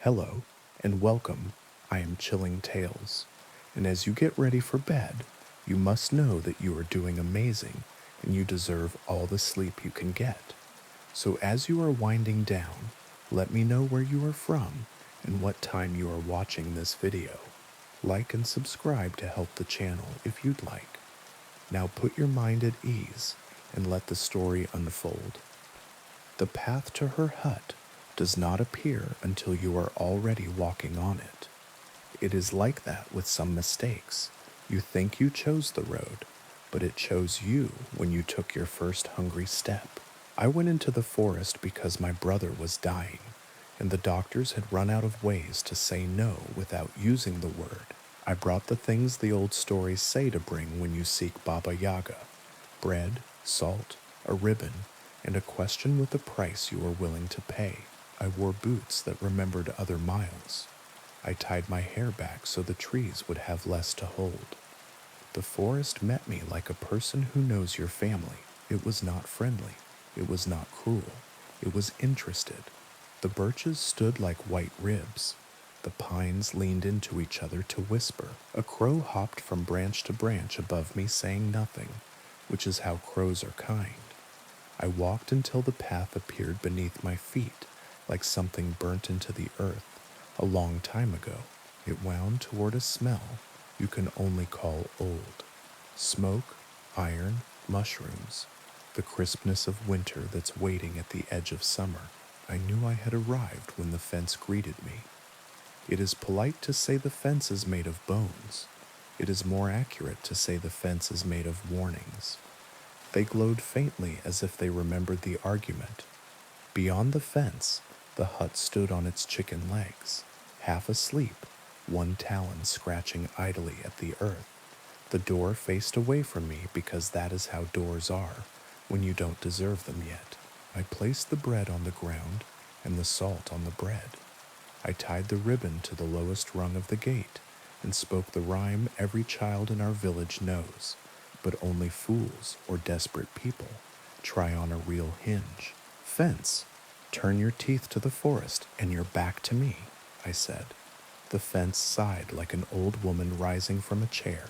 Hello, and welcome. I am Chilling Tales, and as you get ready for bed, you must know that you are doing amazing and you deserve all the sleep you can get. So as you are winding down, let me know where you are from and what time you are watching this video. Like and subscribe to help the channel if you'd like. Now put your mind at ease and let the story unfold. The path to her hut does not appear until you are already walking on it. It is like that with some mistakes. You think you chose the road, but it chose you when you took your first hungry step. I went into the forest because my brother was dying, and the doctors had run out of ways to say no without using the word. I brought the things the old stories say to bring when you seek Baba Yaga: bread, salt, a ribbon, and a question with a price you are willing to pay. I wore boots that remembered other miles. I tied my hair back so the trees would have less to hold. The forest met me like a person who knows your family. It was not friendly. It was not cruel. It was interested. The birches stood like white ribs. The pines leaned into each other to whisper. A crow hopped from branch to branch above me, saying nothing, which is how crows are kind. I walked until the path appeared beneath my feet, like something burnt into the earth a long time ago. It wound toward a smell you can only call old. Smoke, iron, mushrooms, the crispness of winter that's waiting at the edge of summer. I knew I had arrived when the fence greeted me. It is polite to say the fence is made of bones. It is more accurate to say the fence is made of warnings. They glowed faintly as if they remembered the argument. Beyond the fence, the hut stood on its chicken legs, half asleep, one talon scratching idly at the earth. The door faced away from me because that is how doors are when you don't deserve them yet. I placed the bread on the ground and the salt on the bread. I tied the ribbon to the lowest rung of the gate and spoke the rhyme every child in our village knows, but only fools or desperate people try on a real hinge. Fence, turn your teeth to the forest and your back to me, I said. The fence sighed like an old woman rising from a chair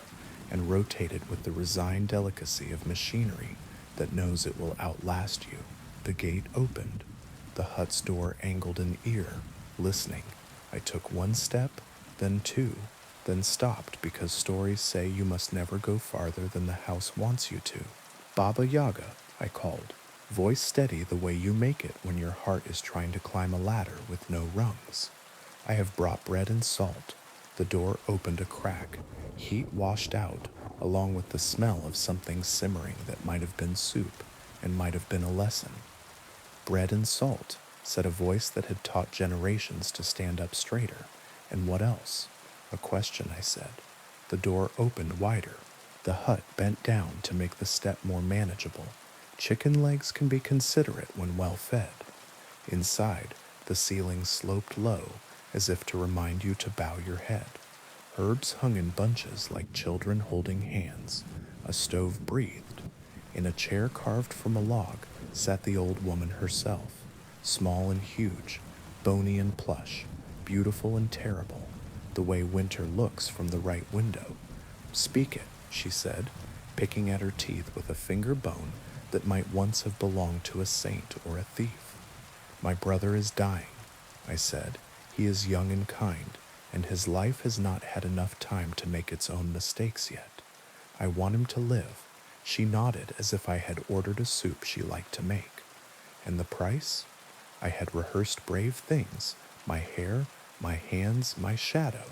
and rotated with the resigned delicacy of machinery that knows it will outlast you. The gate opened. The hut's door angled an ear, listening. I took one step, then two, then stopped because stories say you must never go farther than the house wants you to. Baba Yaga, I called, voice steady the way you make it when your heart is trying to climb a ladder with no rungs. I have brought bread and salt. The door opened a crack. Heat washed out, along with the smell of something simmering that might have been soup and might have been a lesson. Bread and salt, said a voice that had taught generations to stand up straighter. And what else? A question, I said. The door opened wider. The hut bent down to make the step more manageable. Chicken legs can be considerate when well fed. Inside, the ceiling sloped low, as if to remind you to bow your head. Herbs hung in bunches like children holding hands. A stove breathed. In a chair carved from a log sat the old woman herself, small and huge, bony and plush, beautiful and terrible, the way winter looks from the right window. Speak it, she said, picking at her teeth with a finger bone that might once have belonged to a saint or a thief. My brother is dying, I said. He is young and kind, and his life has not had enough time to make its own mistakes yet. I want him to live. She nodded as if I had ordered a soup she liked to make. And the price? I had rehearsed brave things, my hair, my hands, my shadow,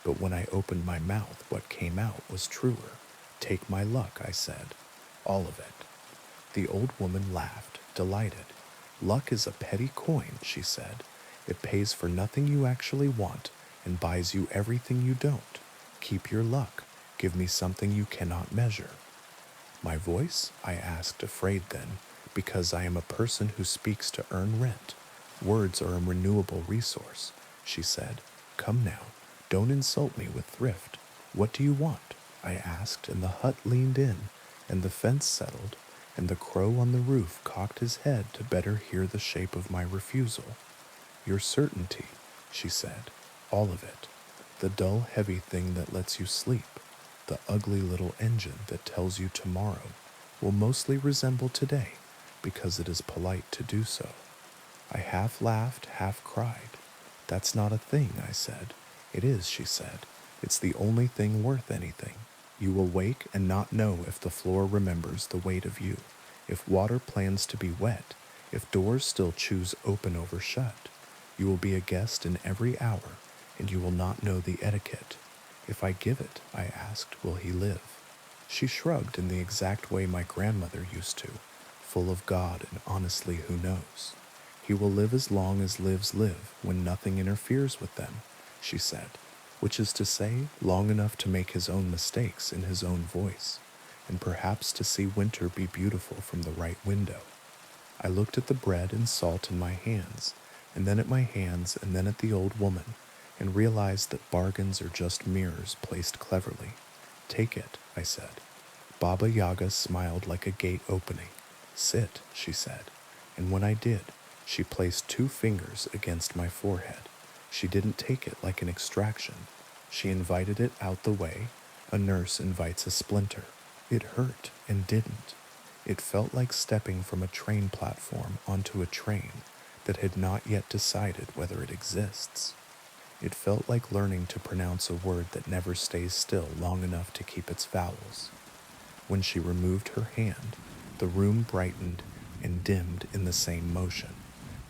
but when I opened my mouth, what came out was truer. Take my luck, I said. All of it. The old woman laughed, delighted. Luck is a petty coin, she said. It pays for nothing you actually want and buys you everything you don't. Keep your luck. Give me something you cannot measure. My voice? I asked, afraid then, because I am a person who speaks to earn rent. Words are a renewable resource, she said. Come now, don't insult me with thrift. What do you want? I asked, and the hut leaned in, and the fence settled, and the crow on the roof cocked his head to better hear the shape of my refusal. Your certainty, she said. All of it. The dull, heavy thing that lets you sleep. The ugly little engine that tells you tomorrow will mostly resemble today because it is polite to do so. I half laughed, half cried. That's not a thing, I said. It is, she said. It's the only thing worth anything. You will wake and not know if the floor remembers the weight of you, if water plans to be wet, if doors still choose open over shut. You will be a guest in every hour, and you will not know the etiquette. If I give it, I asked, will he live? She shrugged in the exact way my grandmother used to, full of God and honestly who knows. He will live as long as lives live when nothing interferes with them, she said, which is to say, long enough to make his own mistakes in his own voice, and perhaps to see winter be beautiful from the right window. I looked at the bread and salt in my hands, and then at my hands, and then at the old woman, and realized that bargains are just mirrors placed cleverly. Take it, I said. Baba Yaga smiled like a gate opening. Sit, she said, and when I did, she placed 2 fingers against my forehead. She didn't take it like an extraction. She invited it out the way. A nurse invites a splinter. It hurt and didn't. It felt like stepping from a train platform onto a train that had not yet decided whether it exists. It felt like learning to pronounce a word that never stays still long enough to keep its vowels. When she removed her hand, the room brightened and dimmed in the same motion.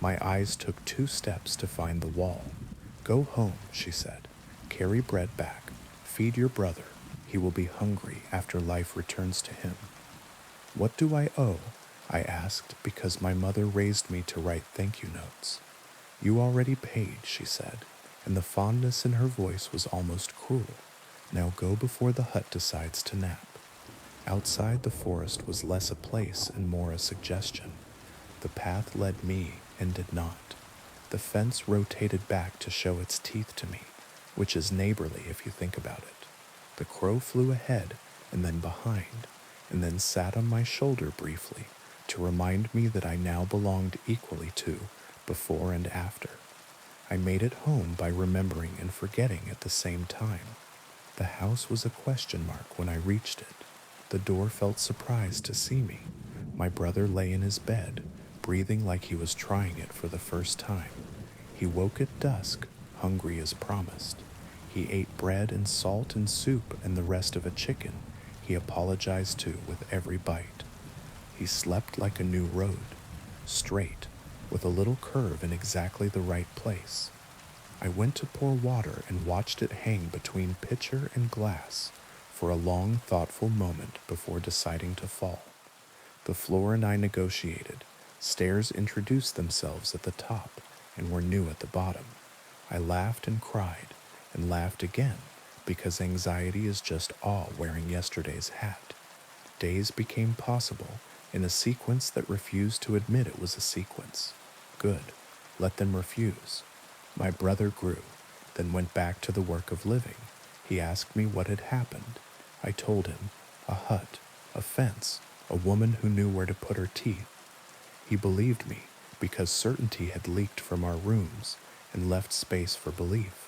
My eyes took 2 steps to find the wall. Go home, she said. Carry bread back. Feed your brother. He will be hungry after life returns to him. What do I owe? I asked, because my mother raised me to write thank you notes. You already paid, she said, and the fondness in her voice was almost cruel. Now go before the hut decides to nap. Outside, the forest was less a place and more a suggestion. The path led me and did not. The fence rotated back to show its teeth to me, which is neighborly if you think about it. The crow flew ahead and then behind, and then sat on my shoulder briefly to remind me that I now belonged equally to before and after. I made it home by remembering and forgetting at the same time. The house was a question mark when I reached it. The door felt surprised to see me. My brother lay in his bed, breathing like he was trying it for the first time. He woke at dusk, hungry as promised. He ate bread and salt and soup and the rest of a chicken he apologized to with every bite. He slept like a new road, straight, with a little curve in exactly the right place. I went to pour water and watched it hang between pitcher and glass for a long, thoughtful moment before deciding to fall. The floor and I negotiated. Stairs introduced themselves at the top and were new at the bottom. I laughed and cried, and laughed again, because anxiety is just awe wearing yesterday's hat. Days became possible in a sequence that refused to admit it was a sequence. Good. Let them refuse. My brother grew, then went back to the work of living. He asked me what had happened. I told him, a hut, a fence, a woman who knew where to put her teeth. He believed me because certainty had leaked from our rooms and left space for belief.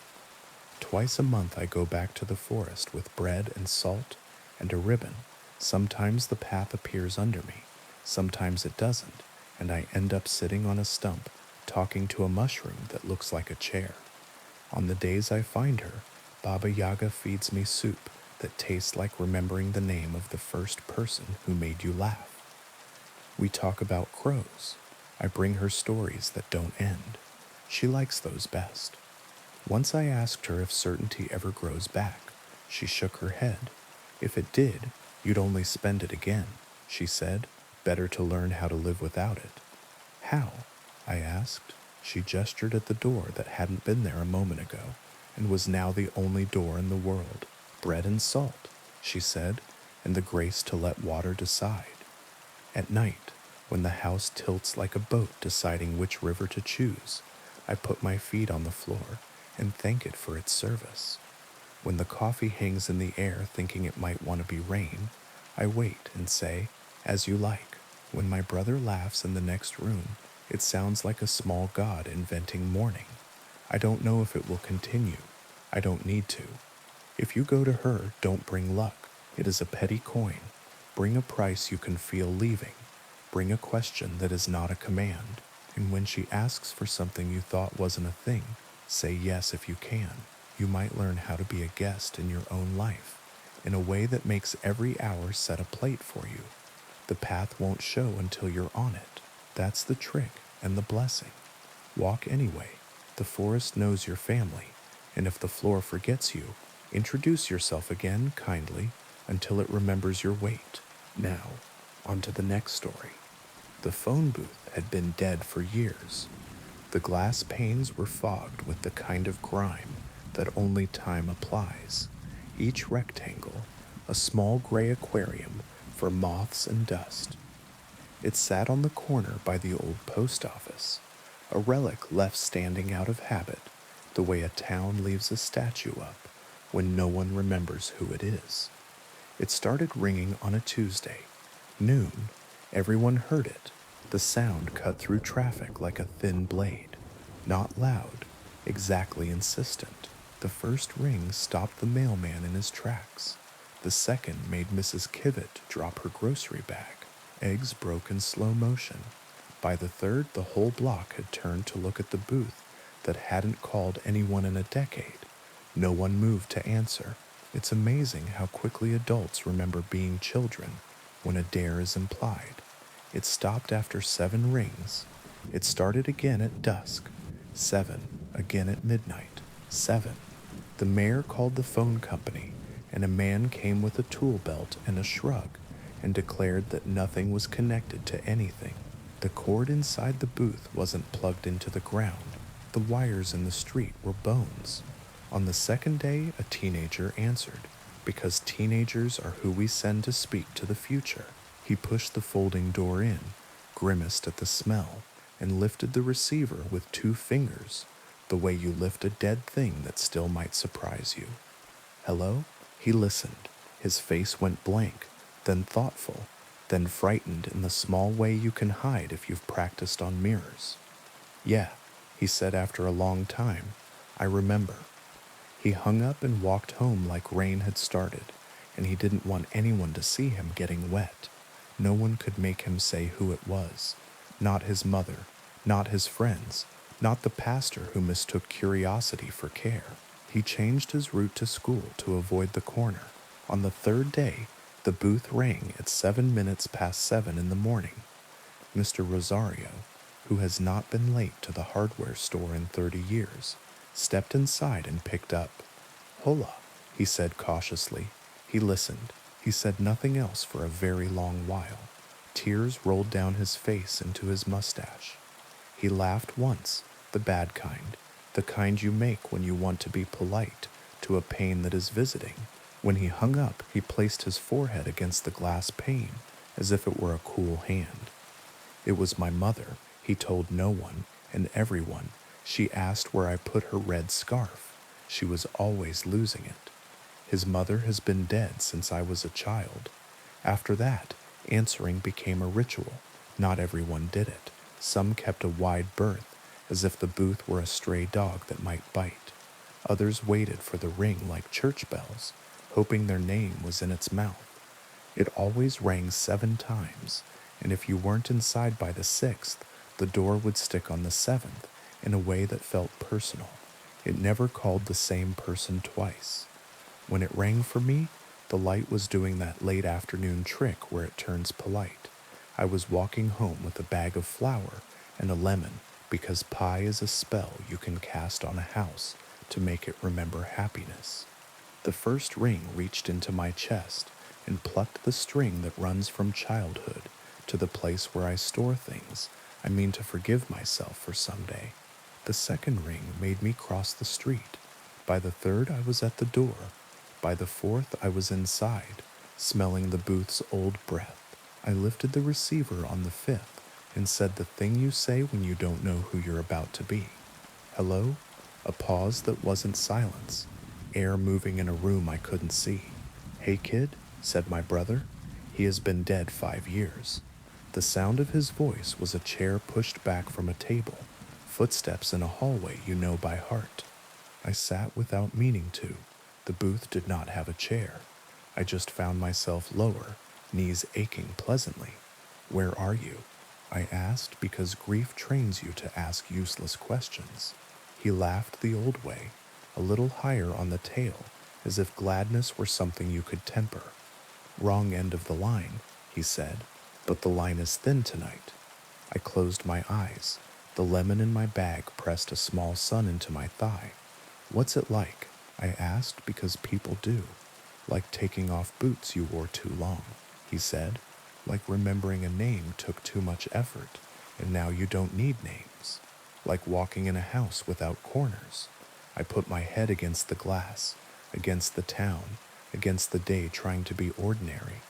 Twice a month I go back to the forest with bread and salt and a ribbon. Sometimes the path appears under me, sometimes it doesn't, and I end up sitting on a stump talking to a mushroom that looks like a chair. On the days I find her, Baba Yaga feeds me soup that tastes like remembering the name of the first person who made you laugh. We talk about crows. I bring her stories that don't end. She likes those best. Once I asked her if certainty ever grows back. She shook her head. If it did, you'd only spend it again, she said. Better to learn how to live without it. How? I asked. She gestured at the door that hadn't been there a moment ago and was now the only door in the world. Bread and salt, she said, and the grace to let water decide. At night, when the house tilts like a boat deciding which river to choose, I put my feet on the floor and thank it for its service. When the coffee hangs in the air thinking it might want to be rain, I wait and say, as you like. When my brother laughs in the next room, it sounds like a small god inventing morning. I don't know if it will continue. I don't need to. If you go to her, don't bring luck. It is a petty coin. Bring a price you can feel leaving. Bring a question that is not a command. And when she asks for something you thought wasn't a thing, say yes if you can. You might learn how to be a guest in your own life in a way that makes every hour set a plate for you. The path won't show until you're on it. That's the trick and the blessing. Walk anyway. The forest knows your family, and if the floor forgets you, introduce yourself again kindly until it remembers your weight. Now, on to the next story. The phone booth had been dead for years. The glass panes were fogged with the kind of grime that only time applies. Each rectangle, a small gray aquarium for moths and dust. It sat on the corner by the old post office, a relic left standing out of habit, the way a town leaves a statue up when no one remembers who it is. It started ringing on a Tuesday, noon. Everyone heard it. The sound cut through traffic like a thin blade. Not loud, exactly insistent. The first ring stopped the mailman in his tracks. The second made Mrs. Kivett drop her grocery bag. Eggs broke in slow motion. By the third, the whole block had turned to look at the booth that hadn't called anyone in a decade. No one moved to answer. It's amazing how quickly adults remember being children when a dare is implied. It stopped after 7 rings. It started again at dusk. 7, again at midnight. 7. The mayor called the phone company, and a man came with a tool belt and a shrug and declared that nothing was connected to anything. The cord inside the booth wasn't plugged into the ground. The wires in the street were bones. On the second day, a teenager answered, because teenagers are who we send to speak to the future. He pushed the folding door in, grimaced at the smell, and lifted the receiver with 2 fingers, the way you lift a dead thing that still might surprise you. Hello? He listened. His face went blank, then thoughtful, then frightened in the small way you can hide if you've practiced on mirrors. Yeah, he said after a long time. I remember. He hung up and walked home like rain had started, and he didn't want anyone to see him getting wet. No one could make him say who it was. Not his mother, not his friends, not the pastor who mistook curiosity for care. He changed his route to school to avoid the corner. On the third day, the booth rang at 7 minutes past 7 in the morning. Mr. Rosario, who has not been late to the hardware store in 30 years, stepped inside and picked up. Hola, he said cautiously. He listened. He said nothing else for a very long while. Tears rolled down his face into his mustache. He laughed once, the bad kind, the kind you make when you want to be polite to a pain that is visiting. When he hung up, he placed his forehead against the glass pane, as if it were a cool hand. It was my mother. He told no one, and everyone. She asked where I put her red scarf. She was always losing it. His mother has been dead since I was a child. After that, answering became a ritual. Not everyone did it. Some kept a wide berth, as if the booth were a stray dog that might bite. Others waited for the ring like church bells, hoping their name was in its mouth. It always rang 7 times, and if you weren't inside by the 6th, the door would stick on the 7th in a way that felt personal. It never called the same person twice. When it rang for me, the light was doing that late afternoon trick where it turns polite. I was walking home with a bag of flour and a lemon because pie is a spell you can cast on a house to make it remember happiness. The first ring reached into my chest and plucked the string that runs from childhood to the place where I store things I mean to forgive myself for someday. The second ring made me cross the street. By the third, I was at the door. By the fourth, I was inside, smelling the booth's old breath. I lifted the receiver on the 5th and said the thing you say when you don't know who you're about to be. Hello? A pause that wasn't silence. Air moving in a room I couldn't see. Hey kid, said my brother. He has been dead 5 years. The sound of his voice was a chair pushed back from a table, Footsteps in a hallway you know by heart. I sat without meaning to. The booth did not have a chair. I just found myself lower, knees aching pleasantly. Where are you? I asked because grief trains you to ask useless questions. He laughed the old way, a little higher on the tail, as if gladness were something you could temper. Wrong end of the line, he said, but the line is thin tonight. I closed my eyes. The lemon in my bag pressed a small sun into my thigh. What's it like? I asked because people do. Like taking off boots you wore too long, he said. Like remembering a name took too much effort, and now you don't need names. Like walking in a house without corners. I put my head against the glass, against the town, against the day trying to be ordinary.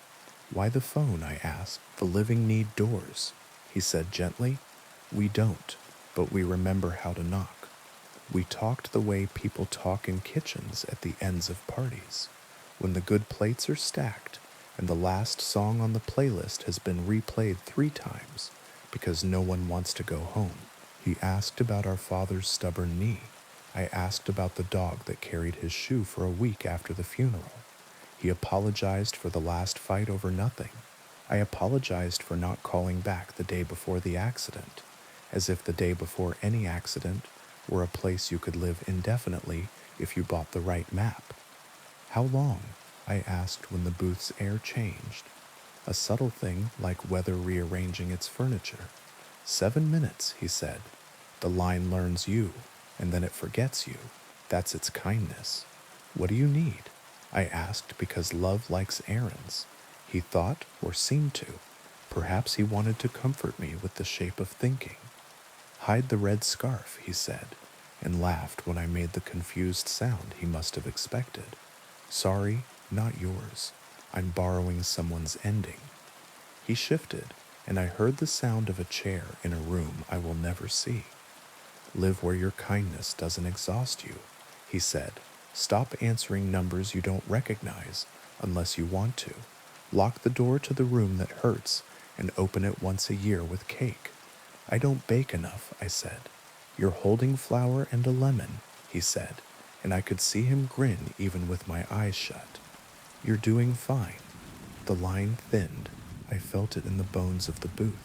Why the phone? I asked. The living need doors, he said gently. We don't, but we remember how to knock. We talked the way people talk in kitchens at the ends of parties, when the good plates are stacked and the last song on the playlist has been replayed 3 times because no one wants to go home. He asked about our father's stubborn knee. I asked about the dog that carried his shoe for a week after the funeral. He apologized for the last fight over nothing. I apologized for not calling back the day before the accident, as if the day before any accident were a place you could live indefinitely if you bought the right map. How long? I asked when the booth's air changed. A subtle thing like weather rearranging its furniture. 7 minutes, he said. The line learns you, and then it forgets you. That's its kindness. What do you need? I asked because love likes errands. He thought, or seemed to. Perhaps he wanted to comfort me with the shape of thinking. Hide the red scarf, he said, and laughed when I made the confused sound he must have expected. Sorry, not yours. I'm borrowing someone's ending. He shifted, and I heard the sound of a chair in a room I will never see. Live where your kindness doesn't exhaust you, he said. Stop answering numbers you don't recognize unless you want to. Lock the door to the room that hurts and open it once a year with cake. I don't bake enough, I said. You're holding flour and a lemon, he said, and I could see him grin even with my eyes shut. You're doing fine. The line thinned. I felt it in the bones of the booth.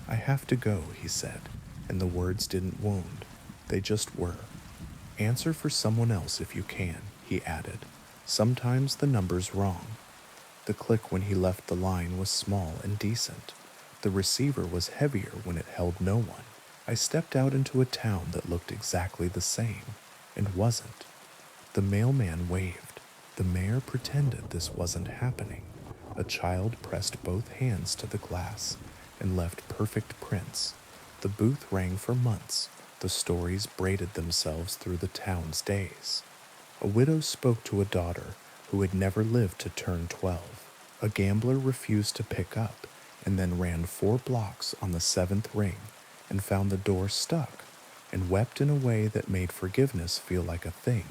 I have to go, he said, and the words didn't wound. They just were. Answer for someone else if you can, he added. Sometimes the number's wrong. The click when he left the line was small and decent. The receiver was heavier when it held no one. I stepped out into a town that looked exactly the same, and wasn't. The mailman waved. The mayor pretended this wasn't happening. A child pressed both hands to the glass and left perfect prints. The booth rang for months. The stories braided themselves through the town's days. A widow spoke to a daughter who had never lived to turn 12. A gambler refused to pick up and then ran 4 blocks on the 7th ring and found the door stuck and wept in a way that made forgiveness feel like a thing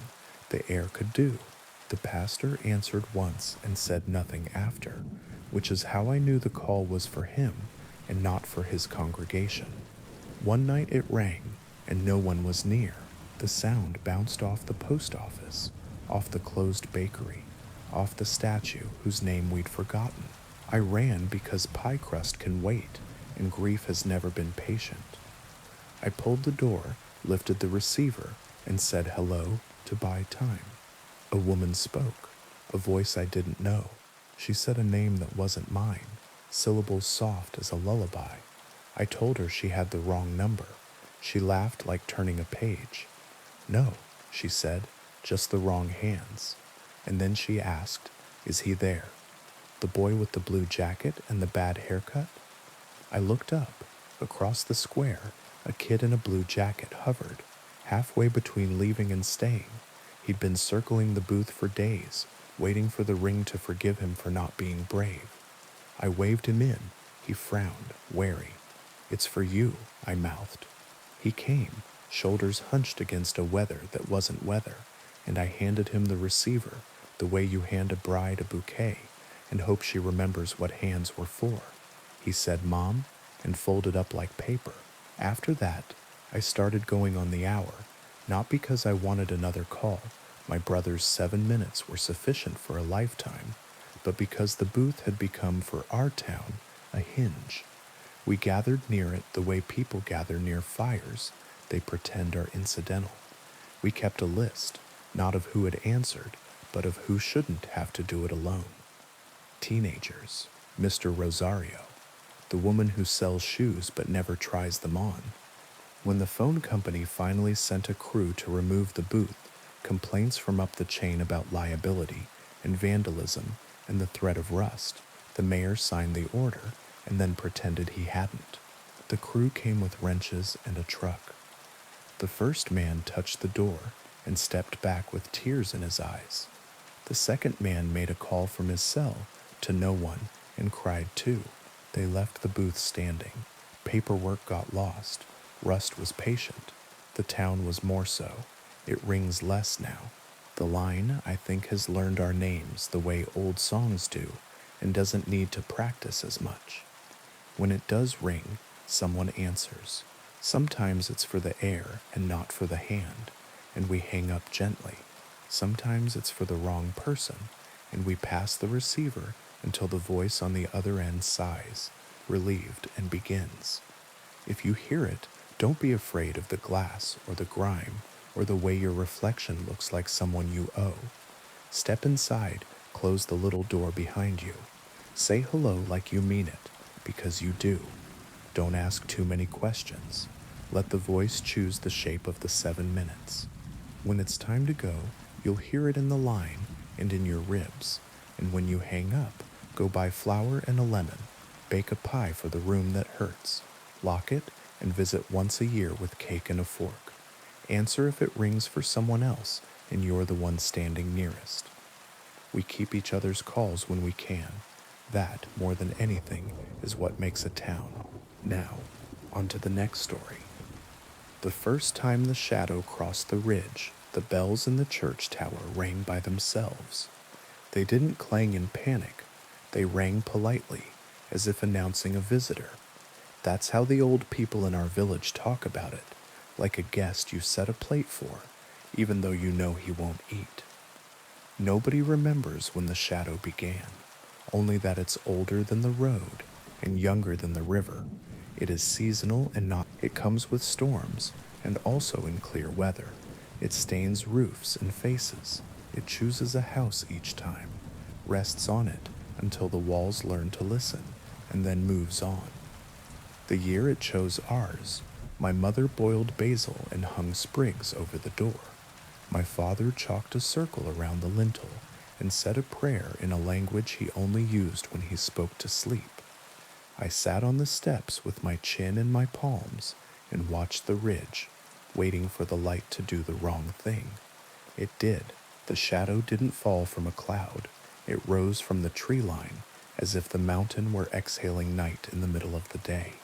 the air could do. The pastor answered once and said nothing after, which is how I knew the call was for him and not for his congregation. One night it rang, and no one was near. The sound bounced off the post office, off the closed bakery, off the statue whose name we'd forgotten. I ran because pie crust can wait, and grief has never been patient. I pulled the door, lifted the receiver, and said hello to buy time. A woman spoke, a voice I didn't know. She said a name that wasn't mine, syllables soft as a lullaby. I told her she had the wrong number. She laughed like turning a page. No, she said, just the wrong hands. And then she asked, is he there? The boy with the blue jacket and the bad haircut? I looked up. Across the square, a kid in a blue jacket hovered, halfway between leaving and staying. He'd been circling the booth for days, waiting for the ring to forgive him for not being brave. I waved him in. He frowned, wary. It's for you, I mouthed. He came, shoulders hunched against a weather that wasn't weather, and I handed him the receiver, the way you hand a bride a bouquet, and hope she remembers what hands were for. He said, Mom, and folded up like paper. After that, I started going on the hour, not because I wanted another call. My brother's 7 minutes were sufficient for a lifetime, but because the booth had become for our town a hinge. We gathered near it the way people gather near fires they pretend are incidental. We kept a list, not of who had answered, but of who shouldn't have to do it alone. Teenagers, Mr. Rosario, the woman who sells shoes but never tries them on. When the phone company finally sent a crew to remove the booth, complaints from up the chain about liability and vandalism and the threat of rust, the mayor signed the order and then pretended he hadn't. The crew came with wrenches and a truck. The first man touched the door and stepped back with tears in his eyes. The second man made a call from his cell to no one and cried too. They left the booth standing. Paperwork got lost. Rust was patient. The town was more so. It rings less now. The line, I think, has learned our names the way old songs do and doesn't need to practice as much. When it does ring, someone answers. Sometimes it's for the air and not for the hand, and we hang up gently. Sometimes it's for the wrong person, and we pass the receiver until the voice on the other end sighs, relieved, and begins. If you hear it, don't be afraid of the glass or the grime or the way your reflection looks like someone you owe. Step inside, close the little door behind you. Say hello like you mean it, because you do. Don't ask too many questions. Let the voice choose the shape of the 7 minutes. When it's time to go, you'll hear it in the line and in your ribs. And when you hang up, go buy flour and a lemon. Bake a pie for the room that hurts. Lock it and visit once a year with cake and a fork. Answer if it rings for someone else and you're the one standing nearest. We keep each other's calls when we can. That, more than anything, is what makes a town. Now, on to the next story. The first time the shadow crossed the ridge, the bells in the church tower rang by themselves. They didn't clang in panic. They rang politely, as if announcing a visitor. That's how the old people in our village talk about it, like a guest you set a plate for, even though you know he won't eat. Nobody remembers when the shadow began, only that it's older than the road and younger than the river. It is seasonal and not. It comes with storms and also in clear weather. It stains roofs and faces. It chooses a house each time, rests on it until the walls learn to listen, and then moves on. The year it chose ours, my mother boiled basil and hung sprigs over the door. My father chalked a circle around the lintel and said a prayer in a language he only used when he spoke to sleep. I sat on the steps with my chin in my palms and watched the ridge, waiting for the light to do the wrong thing. It did. The shadow didn't fall from a cloud. It rose from the tree line, as if the mountain were exhaling night in the middle of the day.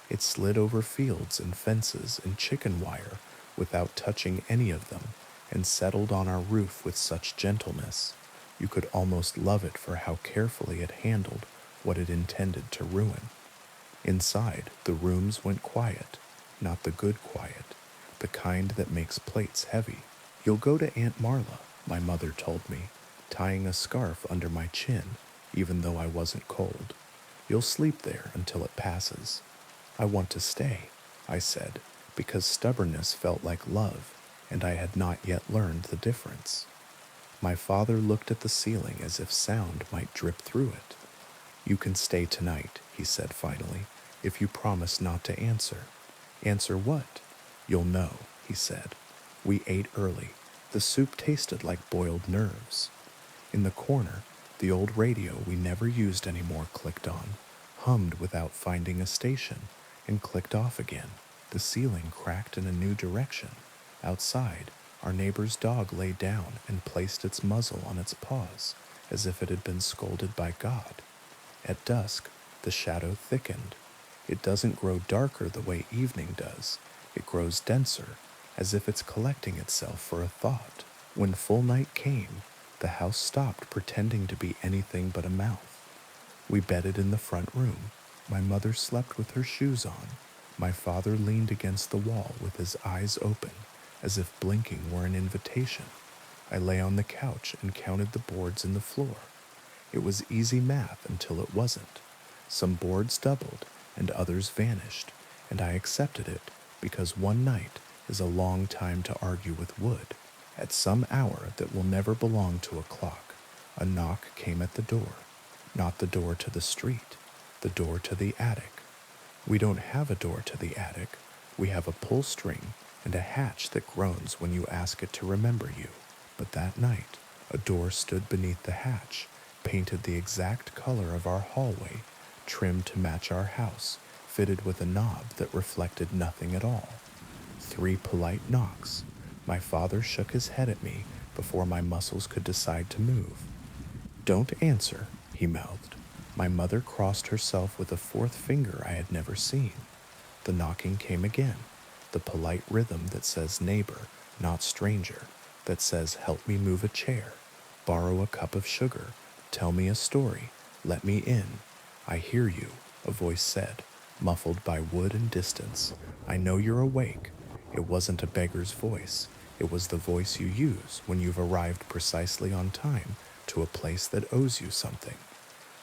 It slid over fields and fences and chicken wire without touching any of them, and settled on our roof with such gentleness. You could almost love it for how carefully it handled what it intended to ruin. Inside, the rooms went quiet, not the good quiet, the kind that makes plates heavy. You'll go to Aunt Marla, my mother told me, tying a scarf under my chin, even though I wasn't cold. You'll sleep there until it passes. I want to stay, I said, because stubbornness felt like love, and I had not yet learned the difference. My father looked at the ceiling as if sound might drip through it. You can stay tonight, he said finally, if you promise not to answer. Answer what? You'll know, he said. We ate early. The soup tasted like boiled nerves. In the corner, the old radio we never used anymore clicked on, hummed without finding a station, and clicked off again. The ceiling cracked in a new direction. Outside, our neighbor's dog lay down and placed its muzzle on its paws, as if it had been scolded by God. At dusk, the shadow thickened. It doesn't grow darker the way evening does. It grows denser, as if it's collecting itself for a thought. When full night came, the house stopped pretending to be anything but a mouth. We bedded in the front room. My mother slept with her shoes on. My father leaned against the wall with his eyes open, as if blinking were an invitation. I lay on the couch and counted the boards in the floor. It was easy math until it wasn't. Some boards doubled and others vanished, and I accepted it because one night is a long time to argue with wood. At some hour that will never belong to a clock, a knock came at the door. Not the door to the street, the door to the attic. We don't have a door to the attic. We have a pull string and a hatch that groans when you ask it to remember you. But that night, a door stood beneath the hatch, painted the exact color of our hallway, trimmed to match our house, fitted with a knob that reflected nothing at all. 3 polite knocks. My father shook his head at me before my muscles could decide to move. "Don't answer," he mouthed. My mother crossed herself with a 4th finger I had never seen. The knocking came again, the polite rhythm that says neighbor, not stranger, that says help me move a chair, borrow a cup of sugar, tell me a story, let me in. "I hear you," a voice said, muffled by wood and distance. "I know you're awake." It wasn't a beggar's voice. It was the voice you use when you've arrived precisely on time to a place that owes you something.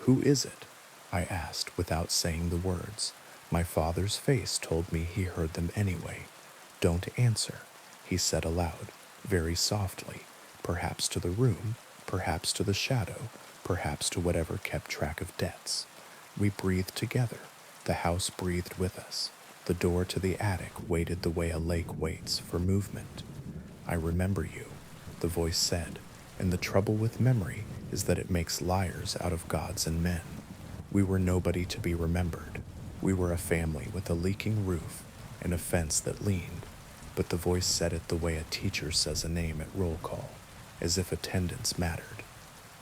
"Who is it?" I asked without saying the words. My father's face told me he heard them anyway. "Don't answer," he said aloud, very softly, perhaps to the room, perhaps to the shadow, perhaps to whatever kept track of debts. We breathed together. The house breathed with us. The door to the attic waited the way a lake waits for movement. "I remember you," the voice said, and the trouble with memory is that it makes liars out of gods and men. We were nobody to be remembered. We were a family with a leaking roof and a fence that leaned, but the voice said it the way a teacher says a name at roll call, as if attendance mattered.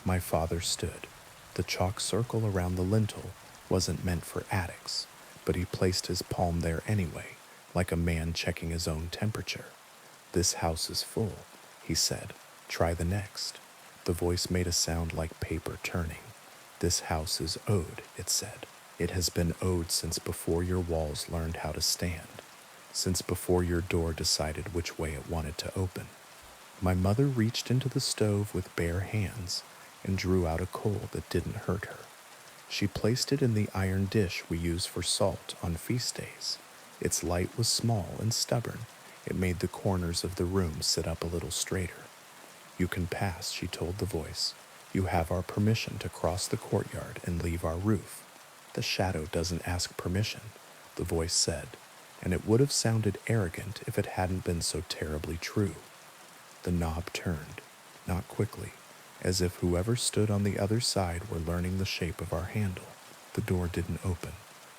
My father stood. The chalk circle around the lintel wasn't meant for attics, but he placed his palm there anyway, like a man checking his own temperature. "This house is full," he said. "Try the next." The voice made a sound like paper turning. "This house is owed," it said. "It has been owed since before your walls learned how to stand, since before your door decided which way it wanted to open." My mother reached into the stove with bare hands and drew out a coal that didn't hurt her. She placed it in the iron dish we use for salt on feast days. Its light was small and stubborn. It made the corners of the room sit up a little straighter. "You can pass," she told the voice. "You have our permission to cross the courtyard and leave our roof." "The shadow doesn't ask permission," the voice said, and it would have sounded arrogant if it hadn't been so terribly true. The knob turned, not quickly, as if whoever stood on the other side were learning the shape of our handle. The door didn't open.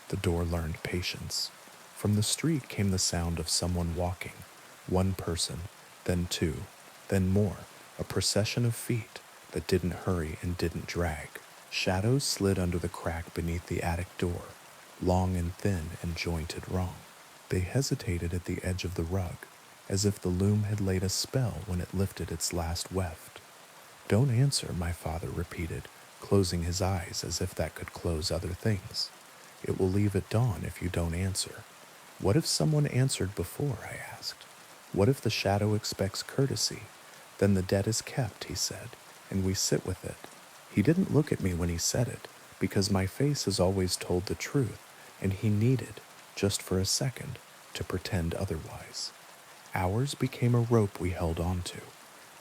The door learned patience. From the street came the sound of someone walking, one person, then 2, then more, a procession of feet that didn't hurry and didn't drag. Shadows slid under the crack beneath the attic door, long and thin and jointed wrong. They hesitated at the edge of the rug, as if the loom had laid a spell when it lifted its last weft. "Don't answer," my father repeated, closing his eyes as if that could close other things. "It will leave at dawn if you don't answer." "What if someone answered before?" I asked. "What if the shadow expects courtesy? Then the debt is kept," he said, "and we sit with it." He didn't look at me when he said it, because my face has always told the truth, and he needed, just for a second, to pretend otherwise. Ours became a rope we held on to.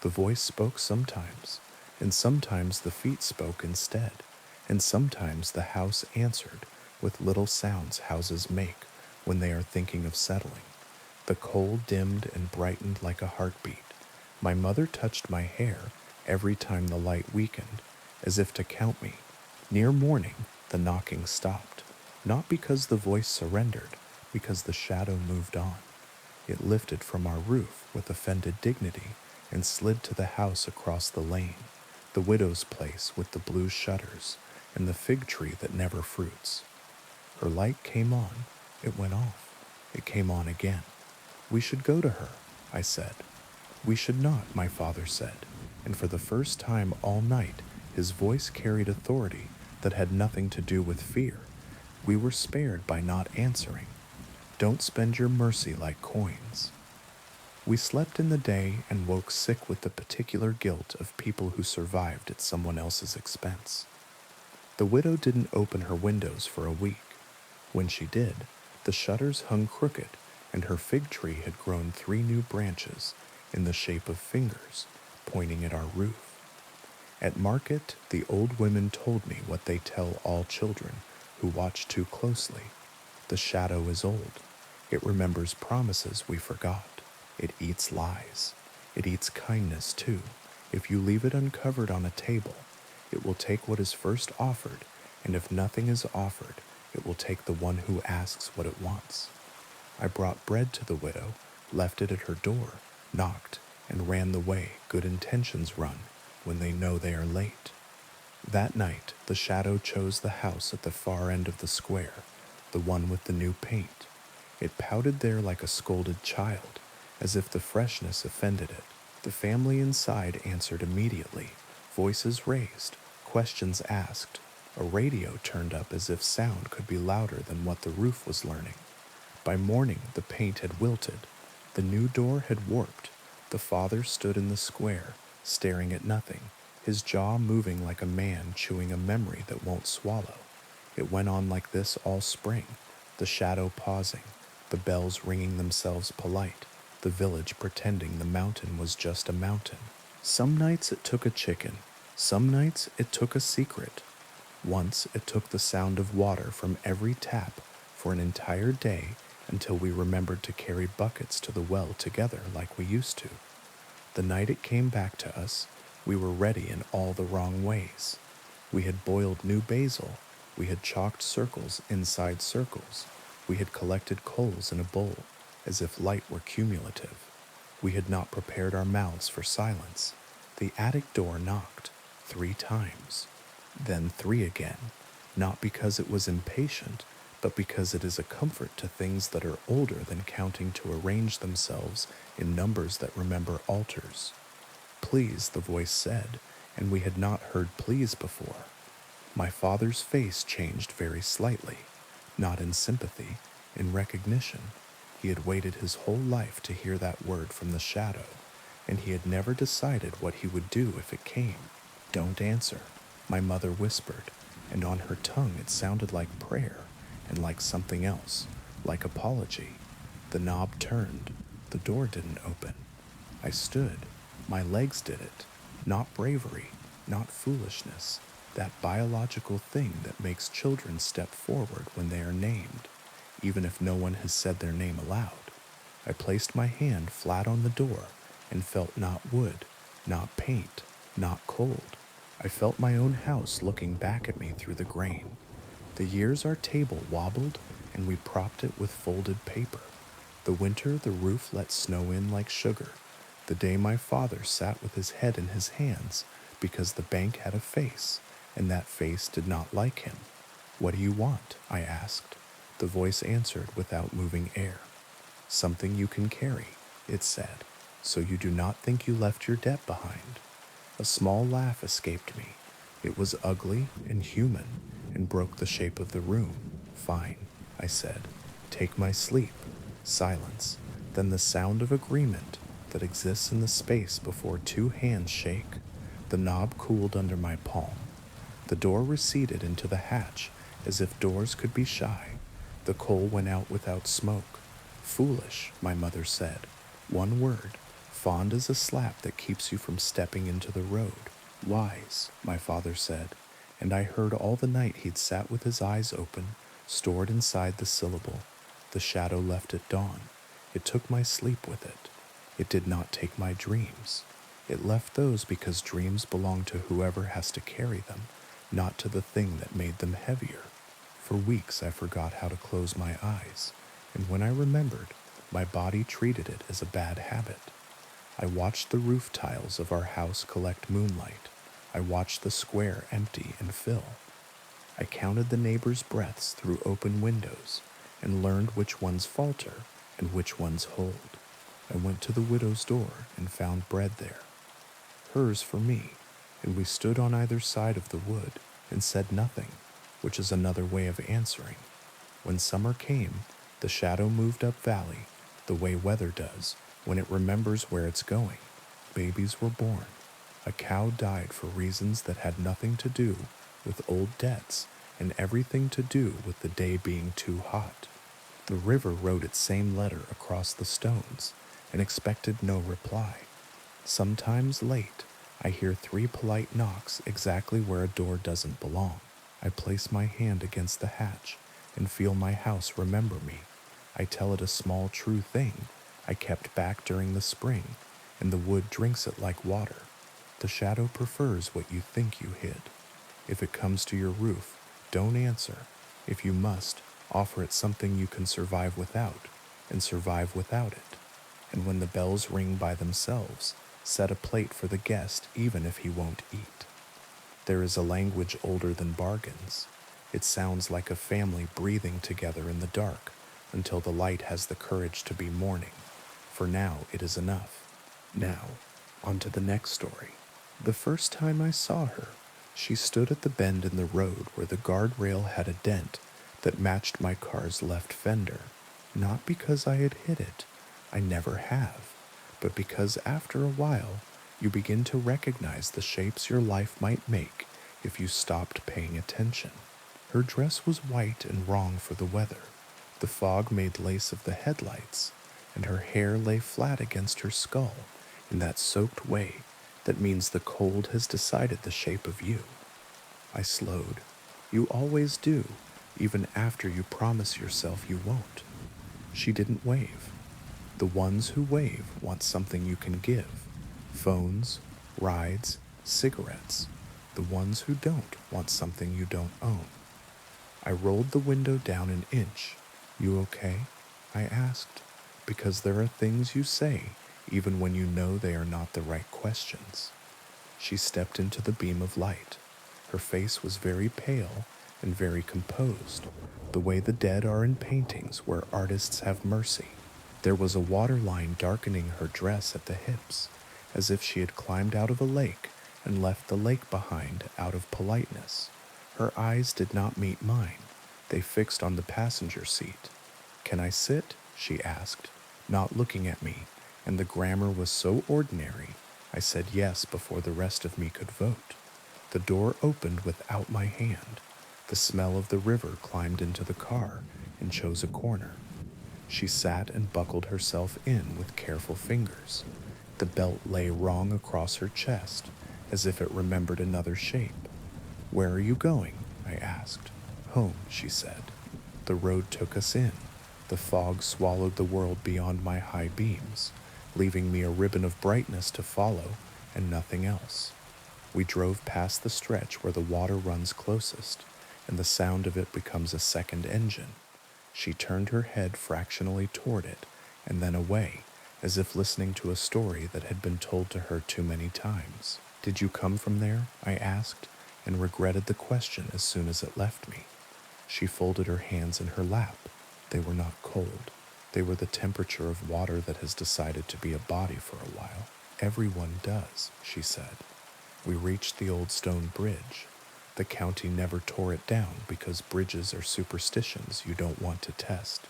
The voice spoke sometimes, and sometimes the feet spoke instead, and sometimes the house answered with little sounds houses make when they are thinking of settling. The coal dimmed and brightened like a heartbeat. My mother touched my hair every time the light weakened, as if to count me. Near morning, the knocking stopped, not because the voice surrendered, because the shadow moved on. It lifted from our roof with offended dignity and slid to the house across the lane, the widow's place with the blue shutters and the fig tree that never fruits. Her light came on. It went off. It came on again. "We should go to her," I said. "We should not," my father said, and for the first time all night his voice carried authority that had nothing to do with fear. We were spared by not answering. Don't spend your mercy like coins. We slept in the day and woke sick with the particular guilt of people who survived at someone else's expense. The widow didn't open her windows for a week. When she did, the shutters hung crooked, and her fig tree had grown 3 new branches in the shape of fingers pointing at our roof. At market, the old women told me what they tell all children who watch too closely. The shadow is old. It remembers promises we forgot. It eats lies. It eats kindness too. If you leave it uncovered on a table, it will take what is first offered, and if nothing is offered, it will take the one who asks what it wants. I brought bread to the widow, left it at her door, knocked, and ran the way good intentions run when they know they are late. That night, the shadow chose the house at the far end of the square, the one with the new paint. It pouted there like a scolded child, as if the freshness offended it. The family inside answered immediately, voices raised, questions asked. A radio turned up as if sound could be louder than what the roof was learning. By morning, the paint had wilted. The new door had warped. The father stood in the square, staring at nothing, his jaw moving like a man chewing a memory that won't swallow. It went on like this all spring, the shadow pausing, the bells ringing themselves polite, the village pretending the mountain was just a mountain. Some nights it took a chicken, some nights it took a secret. Once it took the sound of water from every tap for an entire day until we remembered to carry buckets to the well together like we used to. The night it came back to us, we were ready in all the wrong ways. We had boiled new basil, we had chalked circles inside circles, we had collected coals in a bowl, as if light were cumulative. We had not prepared our mouths for silence. The attic door knocked 3 times, then 3 again, not because it was impatient, but because it is a comfort to things that are older than counting to arrange themselves in numbers that remember altars. Please, the voice said, and we had not heard please before. My father's face changed very slightly, not in sympathy, in recognition. He had waited his whole life to hear that word from the shadow, and he had never decided what he would do if it came. Don't answer, my mother whispered, and on her tongue it sounded like prayer and like something else, like apology. The knob turned. The door didn't open. I stood. My legs did it. Not bravery, not foolishness, that biological thing that makes children step forward when they are named, even if no one has said their name aloud. I placed my hand flat on the door and felt not wood, not paint, not cold. I felt my own house looking back at me through the grain. The years our table wobbled, and we propped it with folded paper. The winter the roof let snow in like sugar. The day my father sat with his head in his hands because the bank had a face, and that face did not like him. What do you want? I asked. The voice answered without moving air. Something you can carry, it said, so you do not think you left your debt behind. A small laugh escaped me. It was ugly and human and broke the shape of the room. Fine, I said. Take my sleep. Silence. Then the sound of agreement that exists in the space before 2 hands shake. The knob cooled under my palm. The door receded into the hatch as if doors could be shy. The coal went out without smoke. Foolish, my mother said. One word. Fond as a slap that keeps you from stepping into the road. Wise, my father said, and I heard all the night he'd sat with his eyes open, stored inside the syllable. The shadow left at dawn. It took my sleep with it. It did not take my dreams. It left those because dreams belong to whoever has to carry them, not to the thing that made them heavier. For weeks I forgot how to close my eyes, and when I remembered, my body treated it as a bad habit. I watched the roof tiles of our house collect moonlight. I watched the square empty and fill. I counted the neighbors' breaths through open windows and learned which ones falter and which ones hold. I went to the widow's door and found bread there, hers for me, and we stood on either side of the wood and said nothing, which is another way of answering. When summer came, The shadow moved up valley, the way weather does when it remembers where it's going. Babies were born. A cow died for reasons that had nothing to do with old debts and everything to do with the day being too hot. The river wrote its same letter across the stones and expected no reply. Sometimes late, I hear 3 polite knocks exactly where a door doesn't belong. I place my hand against the hatch and feel my house remember me. I tell it a small true thing I kept back during the spring, and the wood drinks it like water. The shadow prefers what you think you hid. If it comes to your roof, don't answer. If you must, offer it something you can survive without, and survive without it. And when the bells ring by themselves, set a plate for the guest even if he won't eat. There is a language older than bargains. It sounds like a family breathing together in the dark until the light has the courage to be mourning. For now, it is enough. Now, on to the next story. The first time I saw her, she stood at the bend in the road where the guardrail had a dent that matched my car's left fender. Not because I had hit it, I never have, but because after a while, you begin to recognize the shapes your life might make if you stopped paying attention. Her dress was white and wrong for the weather. The fog made lace of the headlights, and her hair lay flat against her skull in that soaked way that means the cold has decided the shape of you. I slowed. You always do, even after you promise yourself you won't. She didn't wave. The ones who wave want something you can give. Phones, rides, cigarettes. The ones who don't want something you don't own. I rolled the window down an inch. You okay? I asked, because there are things you say even when you know they are not the right questions. She stepped into the beam of light. Her face was very pale and very composed, the way the dead are in paintings where artists have mercy. There was a waterline darkening her dress at the hips, as if she had climbed out of a lake and left the lake behind out of politeness. Her eyes did not meet mine. They fixed on the passenger seat. "Can I sit?" she asked, not looking at me, and the grammar was so ordinary, I said yes before the rest of me could vote. The door opened without my hand. The smell of the river climbed into the car and chose a corner. She sat and buckled herself in with careful fingers. The belt lay wrong across her chest, as if it remembered another shape. "Where are you going?" I asked. "Home," she said. The road took us in. The fog swallowed the world beyond my high beams, leaving me a ribbon of brightness to follow and nothing else. We drove past the stretch where the water runs closest, and the sound of it becomes a second engine. She turned her head fractionally toward it, and then away, as if listening to a story that had been told to her too many times. "Did you come from there?" I asked, and regretted the question as soon as it left me. She folded her hands in her lap. They were not cold. They were the temperature of water that has decided to be a body for a while. "Everyone does," she said. We reached the old stone bridge. The county never tore it down because bridges are superstitions you don't want to test.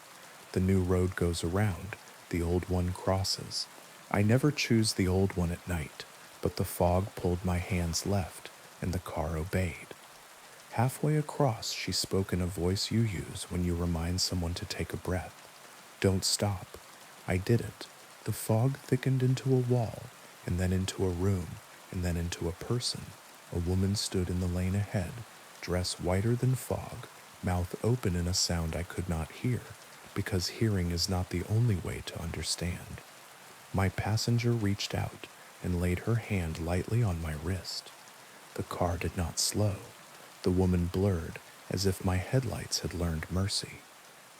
The new road goes around, the old one crosses. I never choose the old one at night, but the fog pulled my hands left, and the car obeyed. Halfway across, she spoke in a voice you use when you remind someone to take a breath. "Don't stop." I didn't. The fog thickened into a wall, and then into a room, and then into a person. A woman stood in the lane ahead, dress whiter than fog, mouth open in a sound I could not hear, because hearing is not the only way to understand. My passenger reached out and laid her hand lightly on my wrist. The car did not slow. The woman blurred, as if my headlights had learned mercy.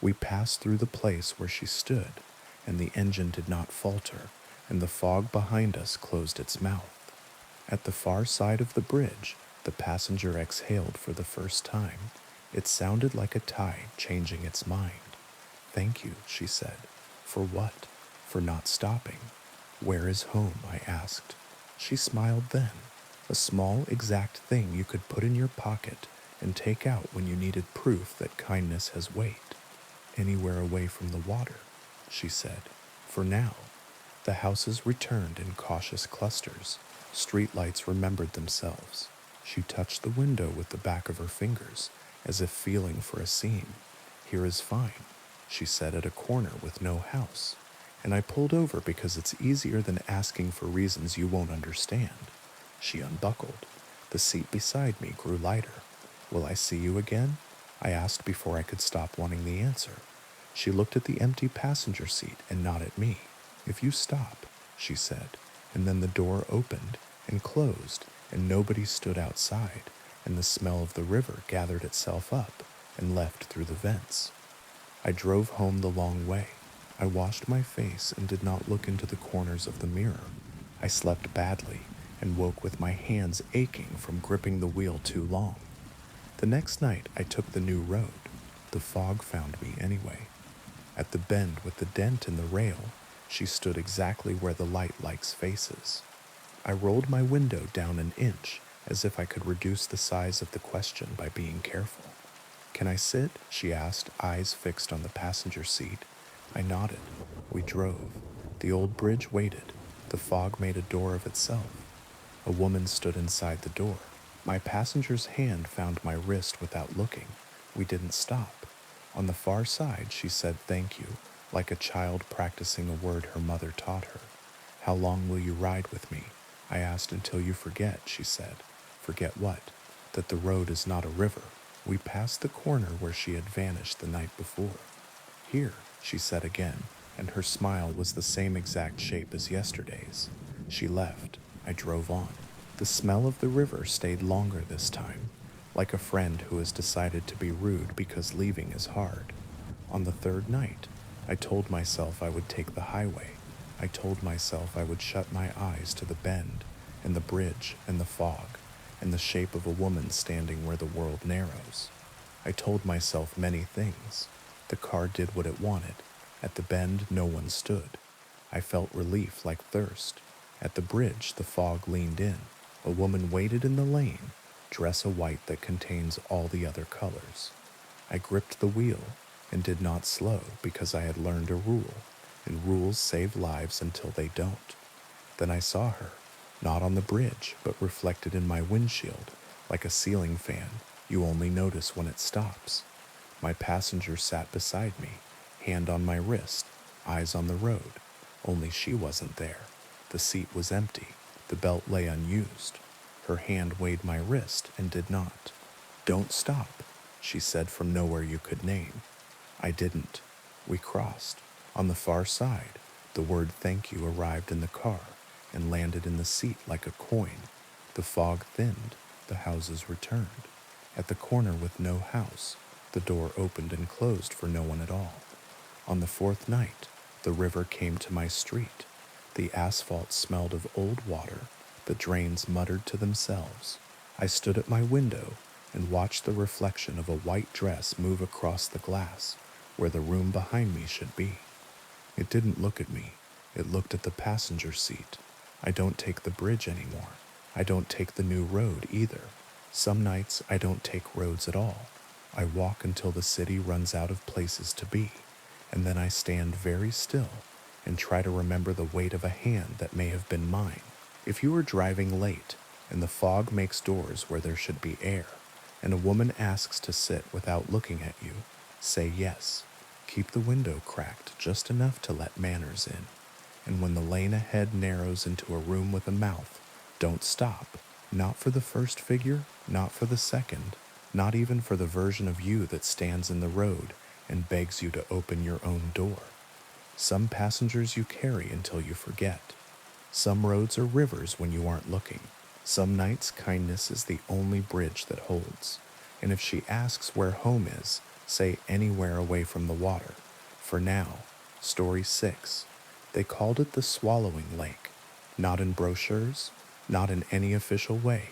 We passed through the place where she stood, and the engine did not falter, and the fog behind us closed its mouth. At the far side of the bridge, the passenger exhaled for the first time. It sounded like a tide changing its mind. "Thank you," she said. "For what?" "For not stopping." "Where is home?" I asked. She smiled then, a small, exact thing you could put in your pocket and take out when you needed proof that kindness has weight. Anywhere away from the water, she said. For now. The houses returned in cautious clusters. Streetlights remembered themselves. She touched the window with the back of her fingers, as if feeling for a seam. Here is fine, she said, at a corner with no house. And I pulled over because it's easier than asking for reasons you won't understand. She unbuckled. The seat beside me grew lighter. Will I see you again? I asked before I could stop wanting the answer. She looked at the empty passenger seat and not at me. If you stop, she said, and then the door opened and closed, and nobody stood outside, and the smell of the river gathered itself up and left through the vents. I drove home the long way. I washed my face and did not look into the corners of the mirror. I slept badly and woke with my hands aching from gripping the wheel too long. The next night, I took the new road. The fog found me anyway. At the bend with the dent in the rail, she stood exactly where the light likes faces. I rolled my window down an inch, as if I could reduce the size of the question by being careful. Can I sit? She asked, eyes fixed on the passenger seat. I nodded. We drove. The old bridge waited. The fog made a door of itself. A woman stood inside the door. My passenger's hand found my wrist without looking. We didn't stop. On the far side, she said thank you, like a child practicing a word her mother taught her. How long will you ride with me? I asked. Until you forget, she said. Forget what? That the road is not a river. We passed the corner where she had vanished the night before. Here, she said again, and her smile was the same exact shape as yesterday's. She left. I drove on. The smell of the river stayed longer this time, like a friend who has decided to be rude because leaving is hard. On the third night, I told myself I would take the highway. I told myself I would shut my eyes to the bend, and the bridge, and the fog, and the shape of a woman standing where the world narrows. I told myself many things. The car did what it wanted. At the bend, no one stood. I felt relief like thirst. At the bridge, the fog leaned in. A woman waited in the lane, dress a white that contains all the other colors. I gripped the wheel and did not slow because I had learned a rule, and rules save lives until they don't. Then I saw her, not on the bridge, but reflected in my windshield, like a ceiling fan you only notice when it stops. My passenger sat beside me, hand on my wrist, eyes on the road. Only she wasn't there. The seat was empty. The belt lay unused. Her hand weighed my wrist and did not. Don't stop, she said from nowhere you could name. I didn't. We crossed. On the far side, the word thank you arrived in the car and landed in the seat like a coin. The fog thinned. The houses returned. At the corner with no house, the door opened and closed for no one at all. On the fourth night, the river came to my street. The asphalt smelled of old water. The drains muttered to themselves. I stood at my window and watched the reflection of a white dress move across the glass where the room behind me should be. It didn't look at me. It looked at the passenger seat. I don't take the bridge anymore. I don't take the new road either. Some nights I don't take roads at all. I walk until the city runs out of places to be, and then I stand very still and try to remember the weight of a hand that may have been mine. If you are driving late and the fog makes doors where there should be air, and a woman asks to sit without looking at you, say yes. Keep the window cracked just enough to let manners in. And when the lane ahead narrows into a room with a mouth, don't stop. Not for the first figure, not for the second, not even for the version of you that stands in the road and begs you to open your own door. Some passengers you carry until you forget. Some roads are rivers when you aren't looking. Some nights kindness is the only bridge that holds. And if she asks where home is, say anywhere away from the water. For now, story 6. They called it the Swallowing Lake. Not in brochures, not in any official way.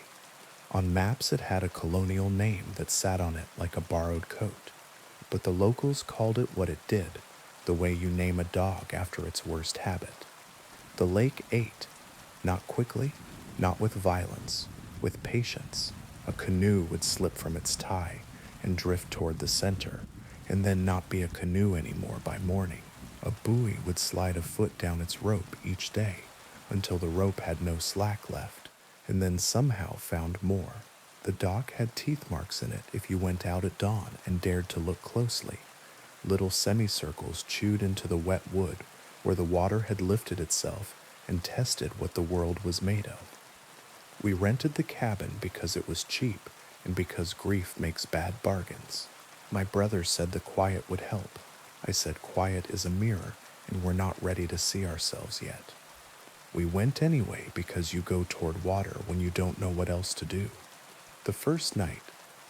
On maps it had a colonial name that sat on it like a borrowed coat. But the locals called it what it did, the way you name a dog after its worst habit. The lake ate, not quickly, not with violence, with patience. A canoe would slip from its tie and drift toward the center, and then not be a canoe anymore by morning. A buoy would slide a foot down its rope each day until the rope had no slack left, and then somehow found more. The dock had teeth marks in it if you went out at dawn and dared to look closely. Little semicircles chewed into the wet wood where the water had lifted itself and tested what the world was made of. We rented the cabin because it was cheap and because grief makes bad bargains. My brother said the quiet would help. I said quiet is a mirror and we're not ready to see ourselves yet. We went anyway because you go toward water when you don't know what else to do. The first night,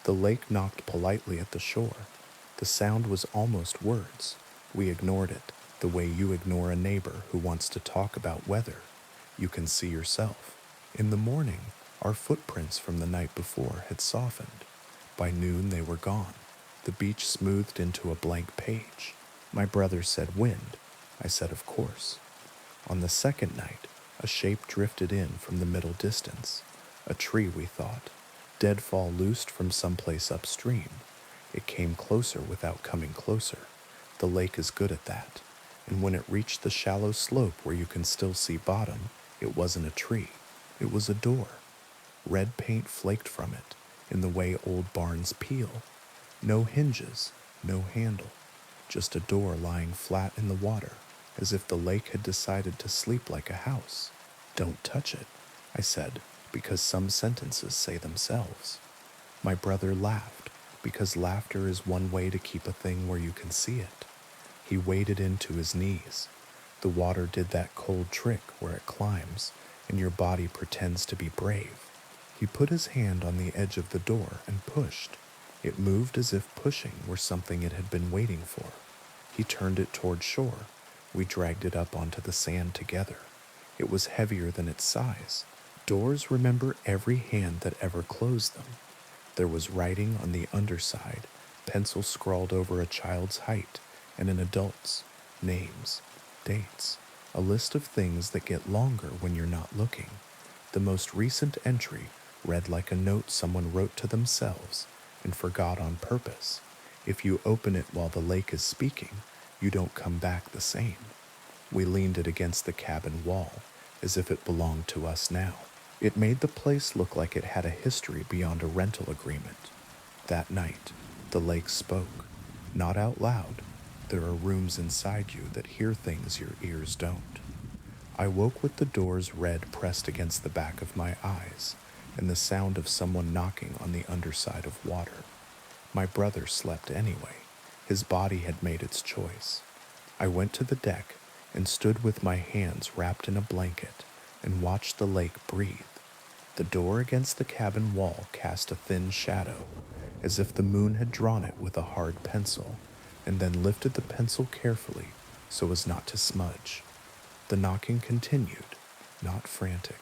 the lake knocked politely at the shore. The sound was almost words. We ignored it, the way you ignore a neighbor who wants to talk about weather. You can see yourself. In the morning, our footprints from the night before had softened. By noon, they were gone. The beach smoothed into a blank page. My brother said wind. I said of course. On the second night, a shape drifted in from the middle distance. A tree, we thought. Deadfall loosed from someplace upstream. It came closer without coming closer. The lake is good at that. And when it reached the shallow slope where you can still see bottom, it wasn't a tree. It was a door. Red paint flaked from it, in the way old barns peel. No hinges, no handle. Just a door lying flat in the water, as if the lake had decided to sleep like a house. Don't touch it, I said, because some sentences say themselves. My brother laughed, because laughter is one way to keep a thing where you can see it. He waded into his knees. The water did that cold trick where it climbs, and your body pretends to be brave. He put his hand on the edge of the door and pushed. It moved as if pushing were something it had been waiting for. He turned it toward shore. We dragged it up onto the sand together. It was heavier than its size. Doors remember every hand that ever closed them. There was writing on the underside, pencil scrawled over a child's height and an adult's, names, dates, a list of things that get longer when you're not looking. The most recent entry read like a note someone wrote to themselves and forgot on purpose. If you open it while the lake is speaking, you don't come back the same. We leaned it against the cabin wall, as if it belonged to us now. It made the place look like it had a history beyond a rental agreement. That night, the lake spoke, not out loud. There are rooms inside you that hear things your ears don't. I woke with the door's red pressed against the back of my eyes and the sound of someone knocking on the underside of water. My brother slept anyway. His body had made its choice. I went to the deck and stood with my hands wrapped in a blanket and watched the lake breathe. The door against the cabin wall cast a thin shadow, as if the moon had drawn it with a hard pencil, and then lifted the pencil carefully so as not to smudge. The knocking continued, not frantic,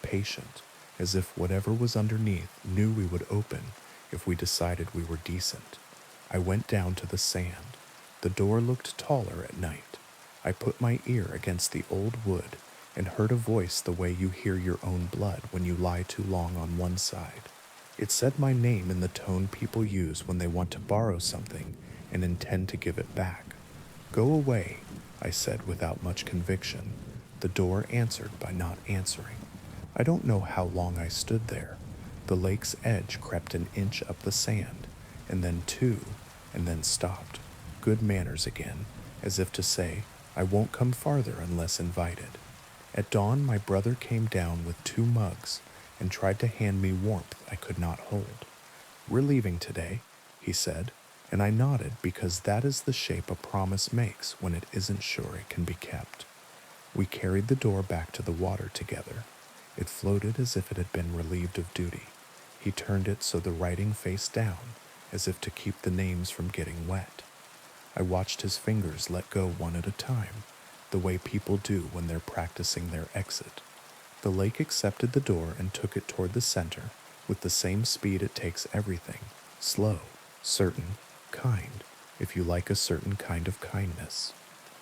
patient, as if whatever was underneath knew we would open if we decided we were decent. I went down to the sand. The door looked taller at night. I put my ear against the old wood and heard a voice the way you hear your own blood when you lie too long on one side. It said my name in the tone people use when they want to borrow something and intend to give it back. Go away, I said without much conviction. The door answered by not answering. I don't know how long I stood there. The lake's edge crept an inch up the sand, and then two, and then stopped. Good manners again, as if to say, I won't come farther unless invited. At dawn, my brother came down with 2 mugs and tried to hand me warmth I could not hold. We're leaving today, he said, and I nodded because that is the shape a promise makes when it isn't sure it can be kept. We carried the door back to the water together. It floated as if it had been relieved of duty. He turned it so the writing faced down, as if to keep the names from getting wet. I watched his fingers let go one at a time, the way people do when they're practicing their exit. The lake accepted the door and took it toward the center with the same speed it takes everything, slow, certain, kind, if you like a certain kind of kindness.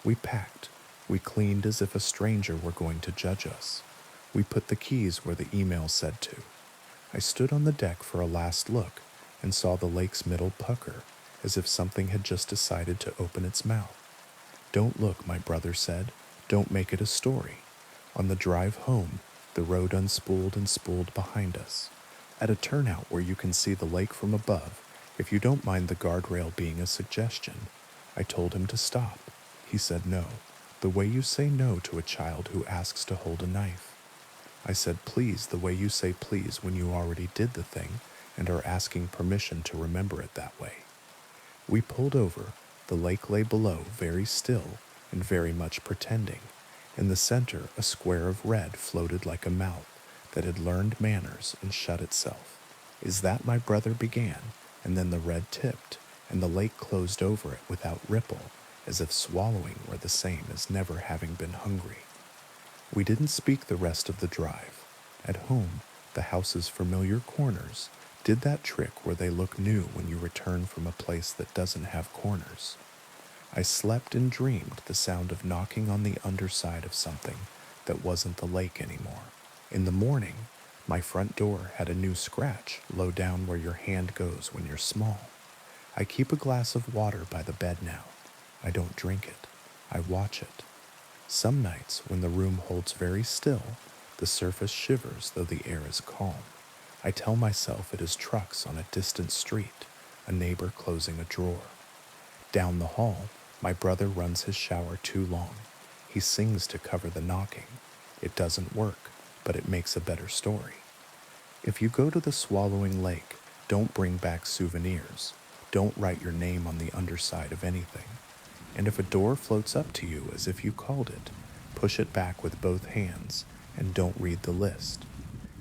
We packed. We cleaned as if a stranger were going to judge us. We put the keys where the email said to. I stood on the deck for a last look and saw the lake's middle pucker, as if something had just decided to open its mouth. "Don't look," my brother said. "Don't make it a story." On the drive home, the road unspooled and spooled behind us. At a turnout where you can see the lake from above, if you don't mind the guardrail being a suggestion, I told him to stop. He said no, the way you say no to a child who asks to hold a knife. I said please the way you say please when you already did the thing and are asking permission to remember it that way. We pulled over. The lake lay below, very still and very much pretending. In the center, a square of red floated like a mouth that had learned manners and shut itself. "Is that," my brother began, and then the red tipped, and the lake closed over it without ripple, as if swallowing were the same as never having been hungry. We didn't speak the rest of the drive. At home, the house's familiar corners did that trick where they look new when you return from a place that doesn't have corners. I slept and dreamed the sound of knocking on the underside of something that wasn't the lake anymore. In the morning, my front door had a new scratch low down where your hand goes when you're small. I keep a glass of water by the bed now. I don't drink it. I watch it. Some nights, when the room holds very still, the surface shivers though the air is calm. I tell myself it is trucks on a distant street, a neighbor closing a drawer. Down the hall, my brother runs his shower too long. He sings to cover the knocking. It doesn't work, but it makes a better story. If you go to the swallowing lake, don't bring back souvenirs. Don't write your name on the underside of anything. And if a door floats up to you as if you called it, push it back with both hands and don't read the list.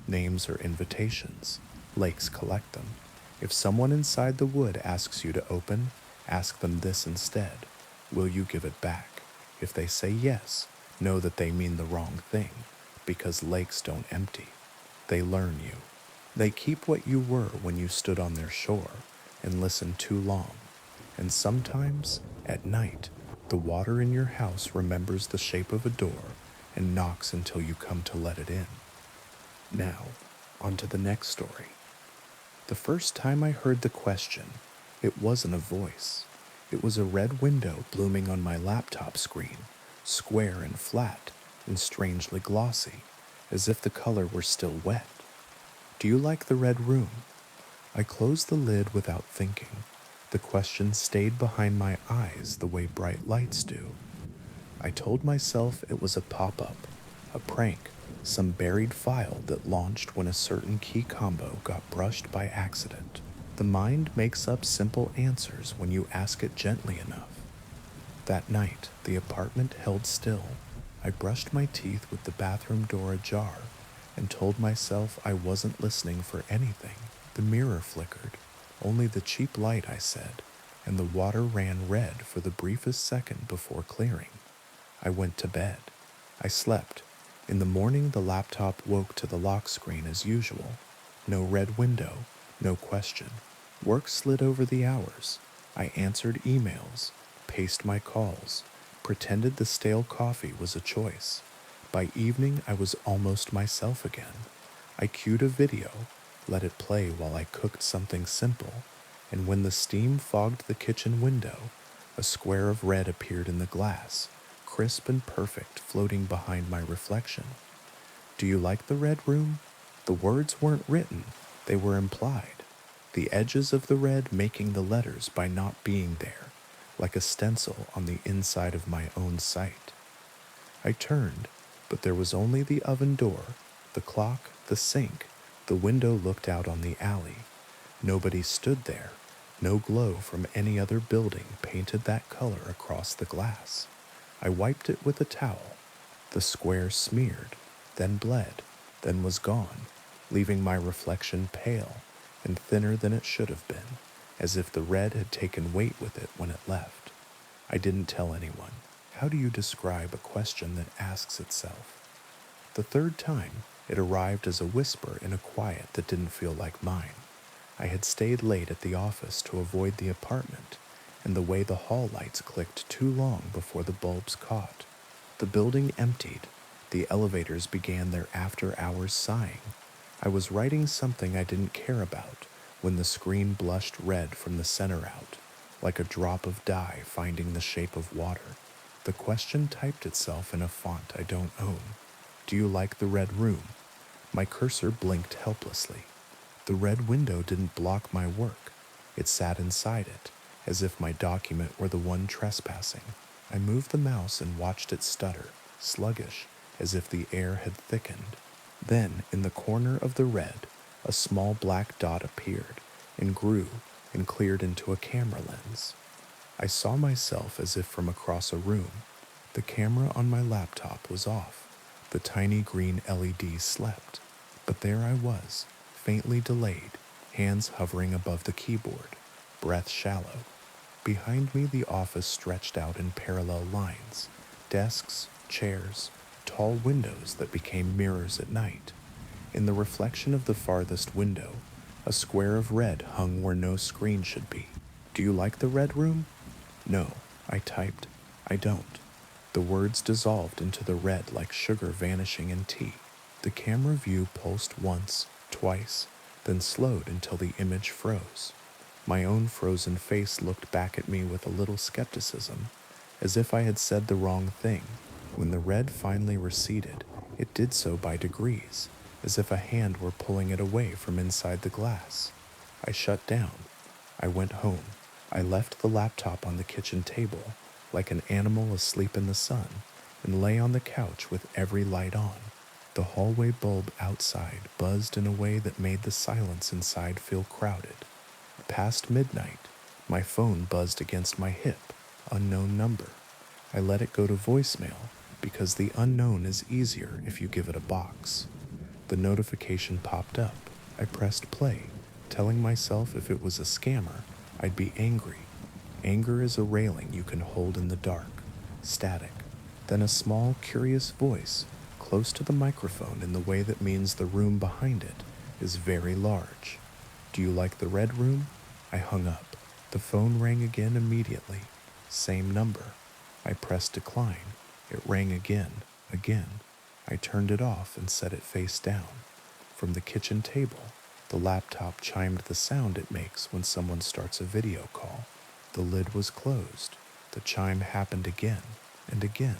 Names are invitations. Lakes collect them. If someone inside the wood asks you to open, ask them this instead: will you give it back? If they say yes, know that they mean the wrong thing, because lakes don't empty. They learn you. They keep what you were when you stood on their shore and listened too long. And sometimes, at night, the water in your house remembers the shape of a door and knocks until you come to let it in. Now, on to the next story. The first time I heard the question, it wasn't a voice. It was a red window blooming on my laptop screen, square and flat and strangely glossy, as if the color were still wet. "Do you like the red room?" I closed the lid without thinking. The question stayed behind my eyes the way bright lights do. I told myself it was a pop-up, a prank, some buried file that launched when a certain key combo got brushed by accident. The mind makes up simple answers when you ask it gently enough. That night, the apartment held still. I brushed my teeth with the bathroom door ajar and told myself I wasn't listening for anything. The mirror flickered. "Only the cheap light," I said, and the water ran red for the briefest second before clearing. I went to bed. I slept. In the morning, the laptop woke to the lock screen as usual. No red window, no question. Work slid over the hours. I answered emails, paced my calls, pretended the stale coffee was a choice. By evening, I was almost myself again. I queued a video, let it play while I cooked something simple, and when the steam fogged the kitchen window, a square of red appeared in the glass, crisp and perfect, floating behind my reflection. "Do you like the red room?" The words weren't written, they were implied. The edges of the red making the letters by not being there, like a stencil on the inside of my own sight. I turned, but there was only the oven door, the clock, the sink. The window looked out on the alley. Nobody stood there. No glow from any other building painted that color across the glass. I wiped it with a towel. The square smeared, then bled, then was gone, leaving my reflection pale and thinner than it should have been, as if the red had taken weight with it when it left. I didn't tell anyone. How do you describe a question that asks itself? The third time, it arrived as a whisper in a quiet that didn't feel like mine. I had stayed late at the office to avoid the apartment, and the way the hall lights clicked too long before the bulbs caught. The building emptied. The elevators began their after-hours sighing. I was writing something I didn't care about when the screen blushed red from the center out. like a drop of dye finding the shape of water. The question typed itself in a font I don't own. Do you like the red room? My cursor blinked helplessly. The red window didn't block my work. It sat inside it, as if my document were the one trespassing. I moved the mouse and watched it stutter, sluggish, as if the air had thickened. Then, in the corner of the red, a small black dot appeared and grew and cleared into a camera lens. I saw myself as if from across a room. The camera on my laptop was off. The tiny green LED slept. But there I was, faintly delayed, hands hovering above the keyboard, breath shallow. Behind me, the office stretched out in parallel lines, desks, chairs, tall windows that became mirrors at night. In the reflection of the farthest window, a square of red hung where no screen should be. Do you like the red room? No, I typed. I don't. The words dissolved into the red like sugar vanishing in tea. The camera view pulsed once, twice, then slowed until the image froze. My own frozen face looked back at me with a little skepticism, as if I had said the wrong thing. When the red finally receded, it did so by degrees, as if a hand were pulling it away from inside the glass. I shut down. I went home. I left the laptop on the kitchen table, like an animal asleep in the sun, and lay on the couch with every light on. The hallway bulb outside buzzed in a way that made the silence inside feel crowded. Past midnight, my phone buzzed against my hip, unknown number. I let it go to voicemail because the unknown is easier if you give it a box. The notification popped up. I pressed play, telling myself if it was a scammer, I'd be angry. Anger is a railing you can hold in the dark, static. Then a small, curious voice, close to the microphone in the way that means the room behind it is very large. Do you like the red room? I hung up. The phone rang again immediately. Same number. I pressed decline. It rang again. I turned it off and set it face down. From the kitchen table, the laptop chimed the sound it makes when someone starts a video call. The lid was closed. The chime happened again and again.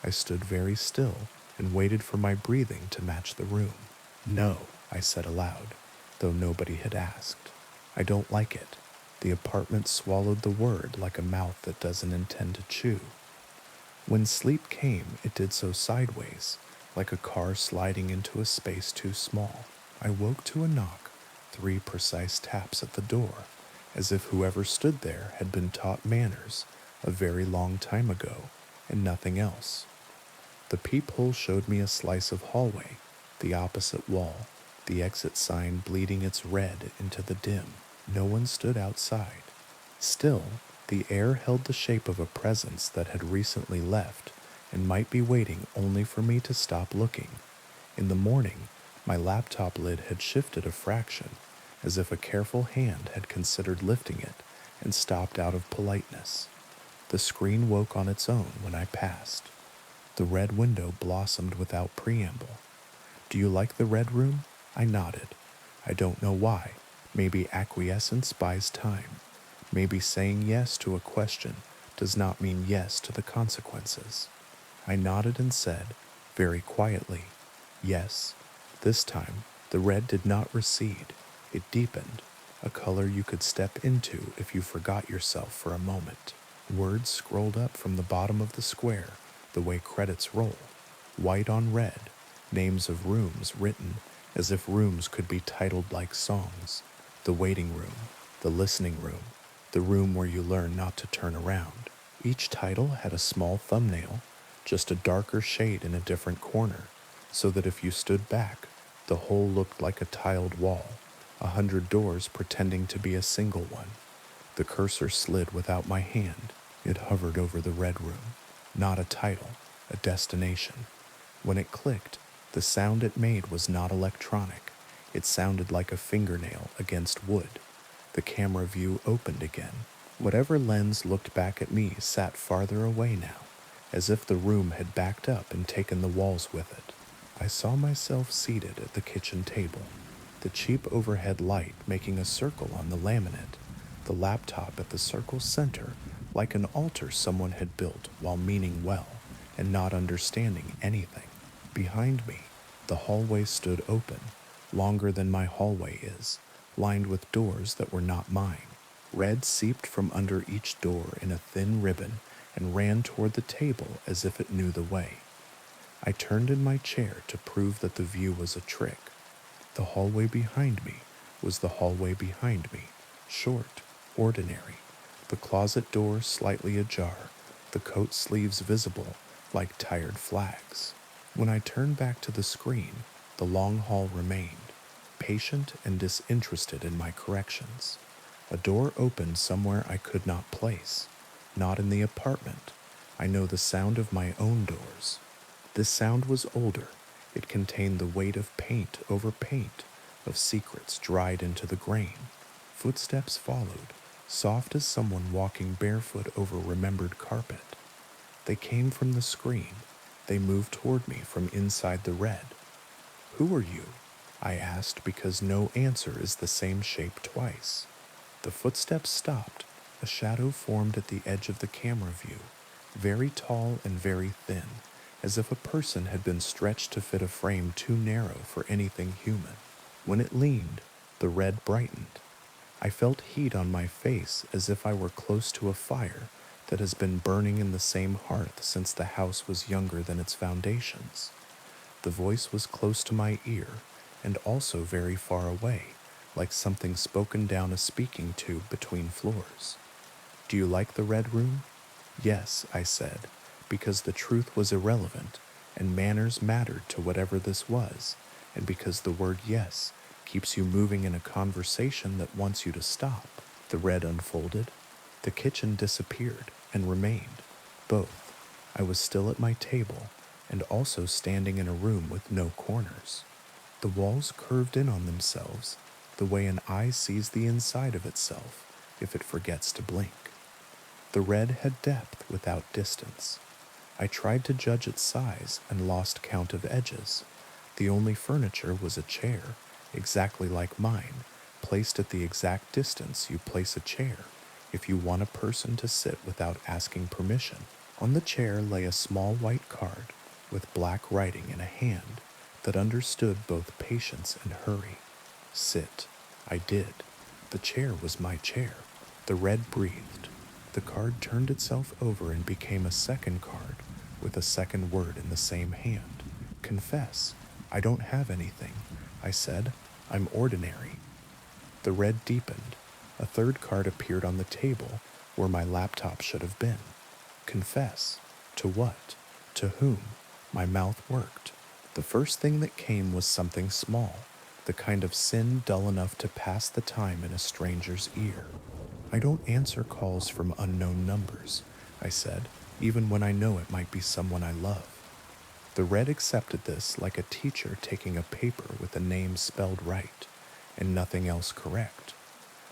I stood very still and waited for my breathing to match the room. No, I said aloud, though nobody had asked. I don't like it. The apartment swallowed the word like a mouth that doesn't intend to chew. When sleep came, it did so sideways, like a car sliding into a space too small. I woke to a knock, 3 precise taps at the door, as if whoever stood there had been taught manners a very long time ago, and nothing else. The peephole showed me a slice of hallway, the opposite wall, the exit sign bleeding its red into the dim. No one stood outside. Still, the air held the shape of a presence that had recently left and might be waiting only for me to stop looking. In the morning, my laptop lid had shifted a fraction, as if a careful hand had considered lifting it and stopped out of politeness. The screen woke on its own when I passed. The red window blossomed without preamble. Do you like the red room? I nodded. I don't know why. Maybe acquiescence buys time. Maybe saying yes to a question does not mean yes to the consequences. I nodded and said, very quietly, yes. This time, the red did not recede. It deepened, a color you could step into if you forgot yourself for a moment. Words scrolled up from the bottom of the square, the way credits roll, white on red, names of rooms written as if rooms could be titled like songs. The waiting room, the listening room, the room where you learn not to turn around. Each title had a small thumbnail, just a darker shade in a different corner, so that if you stood back, the whole looked like a tiled wall, 100 doors pretending to be a single one. The cursor slid without my hand. It hovered over the red room. Not a title, a destination. When it clicked, the sound it made was not electronic. It sounded like a fingernail against wood. The camera view opened again. Whatever lens looked back at me sat farther away now, as if the room had backed up and taken the walls with it. I saw myself seated at the kitchen table, the cheap overhead light making a circle on the laminate, the laptop at the circle's center like an altar someone had built while meaning well and not understanding anything. Behind me, the hallway stood open, longer than my hallway is, lined with doors that were not mine. Red seeped from under each door in a thin ribbon and ran toward the table as if it knew the way. I turned in my chair to prove that the view was a trick. The hallway behind me was the hallway behind me, short, ordinary, the closet door slightly ajar, the coat sleeves visible like tired flags. When I turned back to the screen, the long hall remained, patient and disinterested in my corrections. A door opened somewhere I could not place, not in the apartment. I know the sound of my own doors. This sound was older. It contained the weight of paint over paint, of secrets dried into the grain. Footsteps followed, soft as someone walking barefoot over remembered carpet. They came from the screen. They moved toward me from inside the red. "Who are you?" I asked, because no answer is the same shape twice. The footsteps stopped. A shadow formed at the edge of the camera view, very tall and very thin, as if a person had been stretched to fit a frame too narrow for anything human. When it leaned, the red brightened. I felt heat on my face as if I were close to a fire that has been burning in the same hearth since the house was younger than its foundations. The voice was close to my ear and also very far away, like something spoken down a speaking tube between floors. "Do you like the red room?" "Yes," I said, because the truth was irrelevant, and manners mattered to whatever this was, and because the word yes keeps you moving in a conversation that wants you to stop. The red unfolded. The kitchen disappeared and remained. Both. I was still at my table, and also standing in a room with no corners. The walls curved in on themselves, the way an eye sees the inside of itself if it forgets to blink. The red had depth without distance. I tried to judge its size and lost count of edges. The only furniture was a chair, exactly like mine, placed at the exact distance you place a chair if you want a person to sit without asking permission. On the chair lay a small white card with black writing in a hand that understood both patience and hurry. Sit. I did. The chair was my chair. The red breathed. The card turned itself over and became a second card with a second word in the same hand. Confess. I don't have anything, I said. I'm ordinary. The red deepened. A third card appeared on the table where my laptop should have been. Confess. To what? To whom? My mouth worked. The first thing that came was something small, the kind of sin dull enough to pass the time in a stranger's ear. I don't answer calls from unknown numbers, I said, even when I know it might be someone I love. The red accepted this like a teacher taking a paper with a name spelled right, and nothing else correct.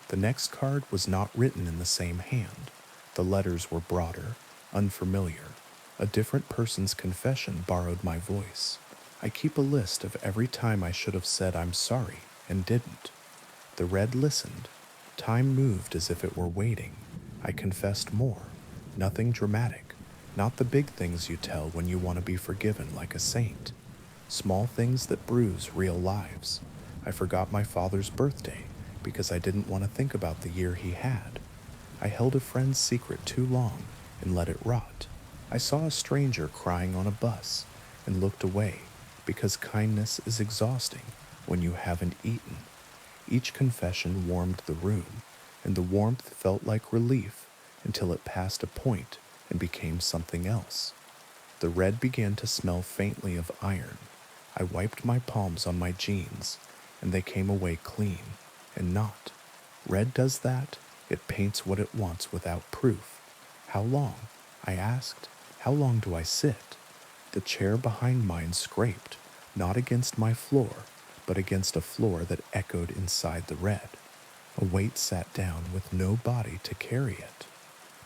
The next card was not written in the same hand. The letters were broader, unfamiliar. A different person's confession borrowed my voice. I keep a list of every time I should have said I'm sorry and didn't. The red listened. Time moved as if it were waiting. I confessed more. Nothing dramatic. Not the big things you tell when you want to be forgiven like a saint. Small things that bruise real lives. I forgot my father's birthday because I didn't want to think about the year he had. I held a friend's secret too long and let it rot. I saw a stranger crying on a bus and looked away because kindness is exhausting when you haven't eaten. Each confession warmed the room, and the warmth felt like relief until it passed a point and became something else. The red began to smell faintly of iron. I wiped my palms on my jeans, and they came away clean, and not. Red does that. It paints what it wants without proof. How long? I asked. How long do I sit? The chair behind mine scraped, not against my floor, but against a floor that echoed inside the red. A weight sat down with no body to carry it.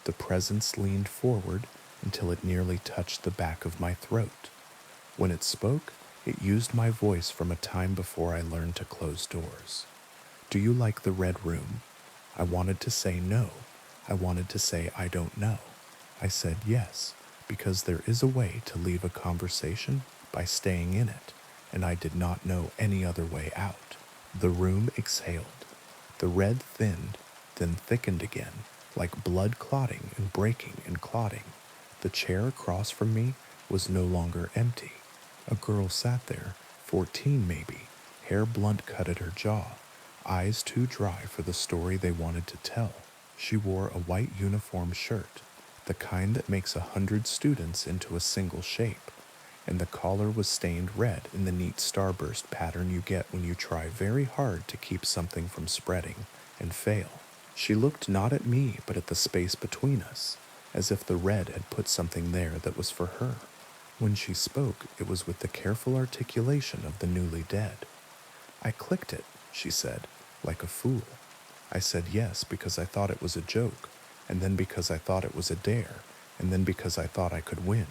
The presence leaned forward until it nearly touched the back of my throat. When it spoke, it used my voice from a time before I learned to close doors. "Do you like the red room?" I wanted to say no. I wanted to say I don't know. I said yes, because there is a way to leave a conversation by staying in it, and I did not know any other way out. The room exhaled. The red thinned, then thickened again, like blood clotting and breaking and clotting. The chair across from me was no longer empty. A girl sat there, 14 maybe, hair blunt cut at her jaw, eyes too dry for the story they wanted to tell. She wore a white uniform shirt, the kind that makes 100 students into a single shape, and the collar was stained red in the neat starburst pattern you get when you try very hard to keep something from spreading and fail. She looked not at me but at the space between us, as if the red had put something there that was for her. When she spoke, it was with the careful articulation of the newly dead. I clicked it, she said, like a fool. I said yes because I thought it was a joke, and then because I thought it was a dare, and then because I thought I could win.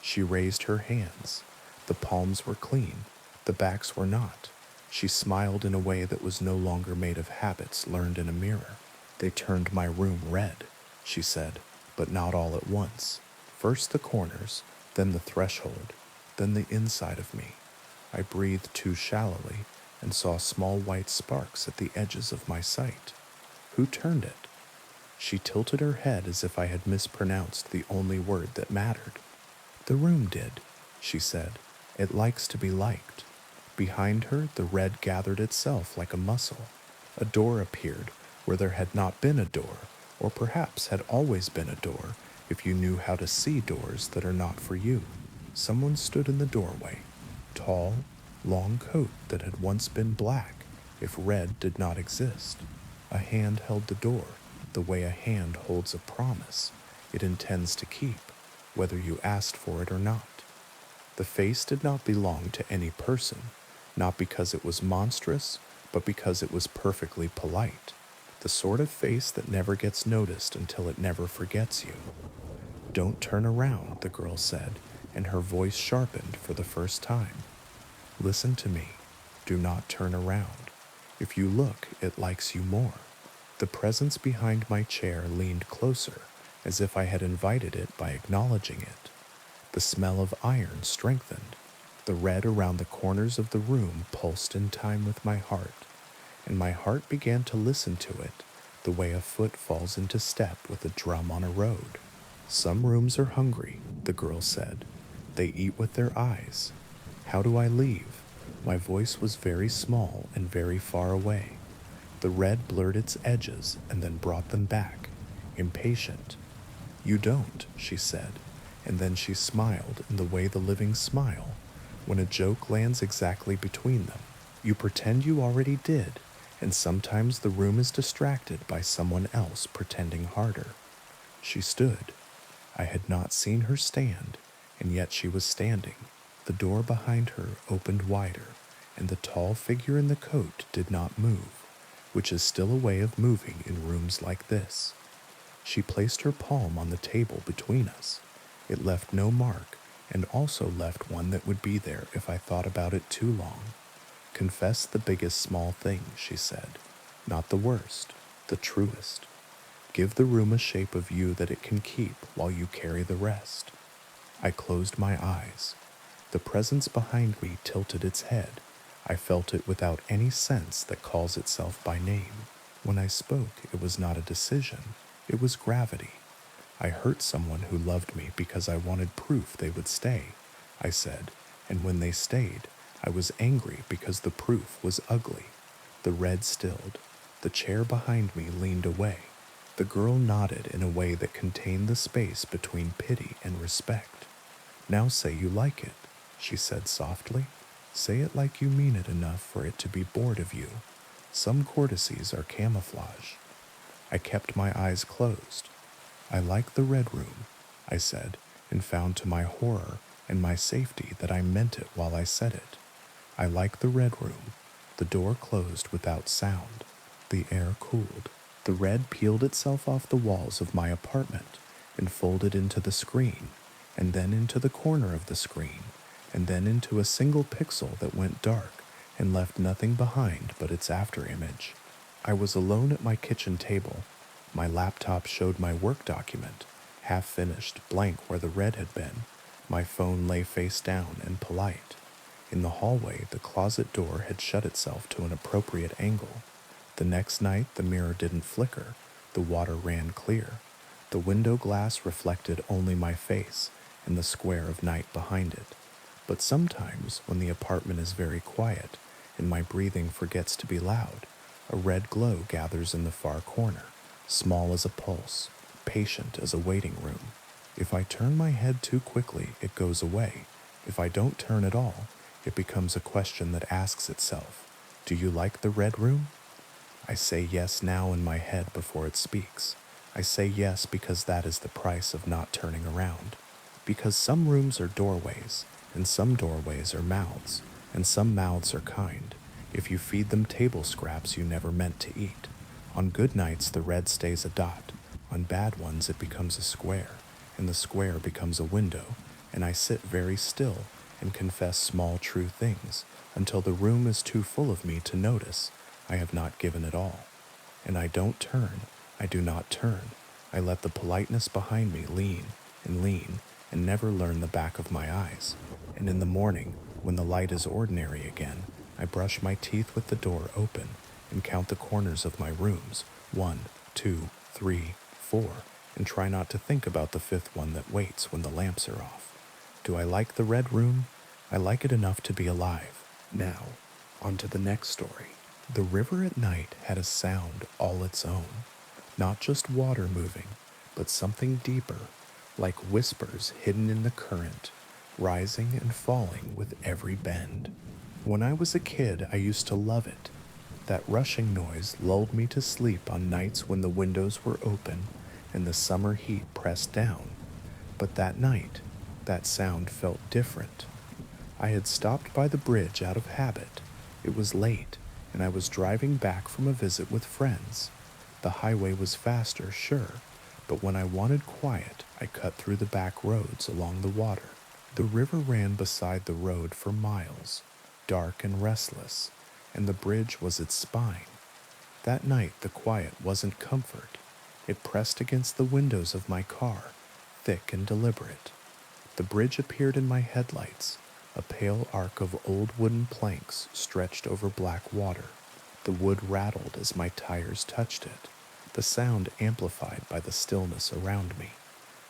She raised her hands. The palms were clean, the backs were not. She smiled in a way that was no longer made of habits learned in a mirror. They turned my room red, she said, but not all at once. First the corners, then the threshold, then the inside of me. I breathed too shallowly and saw small white sparks at the edges of my sight. Who turned it? She tilted her head as if I had mispronounced the only word that mattered. The room did, she said. It likes to be liked. Behind her, the red gathered itself like a muscle. A door appeared where there had not been a door, or perhaps had always been a door if you knew how to see doors that are not for you. Someone stood in the doorway, tall, long coat that had once been black if red did not exist. A hand held the door, the way a hand holds a promise it intends to keep, whether you asked for it or not. The face did not belong to any person, not because it was monstrous, but because it was perfectly polite, the sort of face that never gets noticed until it never forgets you. Don't turn around, the girl said, and her voice sharpened for the first time. Listen to me. Do not turn around. If you look, it likes you more. The presence behind my chair leaned closer, as if I had invited it by acknowledging it. The smell of iron strengthened. The red around the corners of the room pulsed in time with my heart, and my heart began to listen to it, the way a foot falls into step with a drum on a road. Some rooms are hungry, the girl said. They eat with their eyes. How do I leave? My voice was very small and very far away. The red blurred its edges and then brought them back, impatient. You don't, she said, and then she smiled in the way the living smile, when a joke lands exactly between them. You pretend you already did, and sometimes the room is distracted by someone else pretending harder. She stood. I had not seen her stand, and yet she was standing. The door behind her opened wider, and the tall figure in the coat did not move, which is still a way of moving in rooms like this. She placed her palm on the table between us. It left no mark, and also left one that would be there if I thought about it too long. Confess the biggest small thing, she said. Not the worst, the truest. Give the room a shape of you that it can keep while you carry the rest. I closed my eyes. The presence behind me tilted its head. I felt it without any sense that calls itself by name. When I spoke, it was not a decision. It was gravity. I hurt someone who loved me because I wanted proof they would stay, I said, and when they stayed, I was angry because the proof was ugly. The red stilled. The chair behind me leaned away. The girl nodded in a way that contained the space between pity and respect. Now say you like it, she said softly. Say it like you mean it enough for it to be bored of you. Some courtesies are camouflage. I kept my eyes closed. I like the red room, I said, and found to my horror and my safety that I meant it while I said it. I like the red room. The door closed without sound. The air cooled. The red peeled itself off the walls of my apartment and folded into the screen, and then into the corner of the screen, and then into a single pixel that went dark and left nothing behind but its afterimage. I was alone at my kitchen table. My laptop showed my work document, half finished, blank where the red had been. My phone lay face down and polite. In the hallway, the closet door had shut itself to an appropriate angle. The next night, the mirror didn't flicker. The water ran clear. The window glass reflected only my face and the square of night behind it. But sometimes, when the apartment is very quiet and my breathing forgets to be loud, a red glow gathers in the far corner, small as a pulse, patient as a waiting room. If I turn my head too quickly, it goes away. If I don't turn at all, it becomes a question that asks itself, "Do you like the red room?" I say yes now in my head before it speaks. I say yes because that is the price of not turning around. Because some rooms are doorways, and some doorways are mouths, and some mouths are kind. If you feed them table scraps you never meant to eat. On good nights, the red stays a dot. On bad ones, it becomes a square, and the square becomes a window, and I sit very still and confess small true things until the room is too full of me to notice I have not given it all. And I don't turn. I do not turn. I let the politeness behind me lean and never learn the back of my eyes. And in the morning, when the light is ordinary again, I brush my teeth with the door open and count the corners of my rooms, 1, 2, 3, 4, and try not to think about the fifth one that waits when the lamps are off. Do I like the red room? I like it enough to be alive. Now, on to the next story. The river at night had a sound all its own. Not just water moving, but something deeper, like whispers hidden in the current, rising and falling with every bend. When I was a kid, I used to love it. That rushing noise lulled me to sleep on nights when the windows were open and the summer heat pressed down. But that night, that sound felt different. I had stopped by the bridge out of habit. It was late, and I was driving back from a visit with friends. The highway was faster, sure, but when I wanted quiet, I cut through the back roads along the water. The river ran beside the road for miles, dark and restless, and the bridge was its spine. That night, the quiet wasn't comfort. It pressed against the windows of my car, thick and deliberate. The bridge appeared in my headlights, a pale arc of old wooden planks stretched over black water. The wood rattled as my tires touched it, the sound amplified by the stillness around me.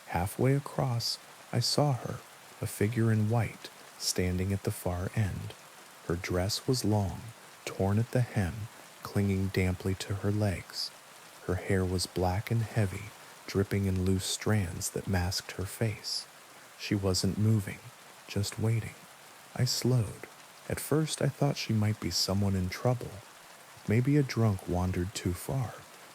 Halfway across, I saw her, a figure in white, standing at the far end. Her dress was long, torn at the hem, clinging damply to her legs. Her hair was black and heavy, dripping in loose strands that masked her face. She wasn't moving, just waiting. I slowed. At first I thought she might be someone in trouble. Maybe a drunk wandered too far.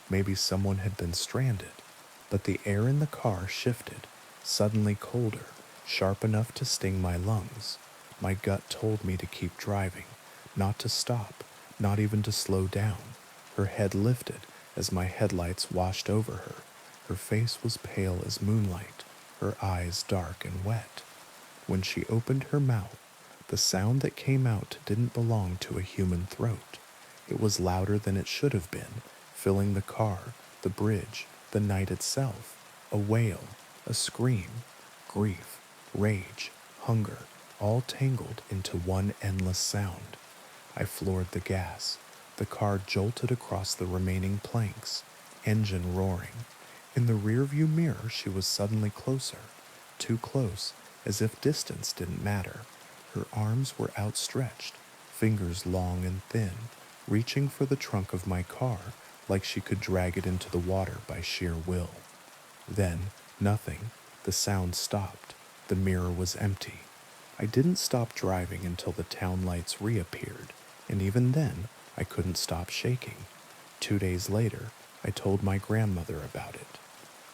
Maybe someone had been stranded. But the air in the car shifted, suddenly colder, sharp enough to sting my lungs. My gut told me to keep driving, not to stop, not even to slow down. Her head lifted as my headlights washed over her. Her face was pale as moonlight, her eyes dark and wet. When she opened her mouth, the sound that came out didn't belong to a human throat. It was louder than it should have been, filling the car, the bridge, the night itself. A wail, a scream, grief, rage, hunger, all tangled into one endless sound. I floored the gas. The car jolted across the remaining planks, engine roaring. In the rearview mirror, she was suddenly closer, too close, as if distance didn't matter. Her arms were outstretched, fingers long and thin, reaching for the trunk of my car like she could drag it into the water by sheer will. Then, nothing. The sound stopped. The mirror was empty. I didn't stop driving until the town lights reappeared, and even then, I couldn't stop shaking. 2 days later, I told my grandmother about it.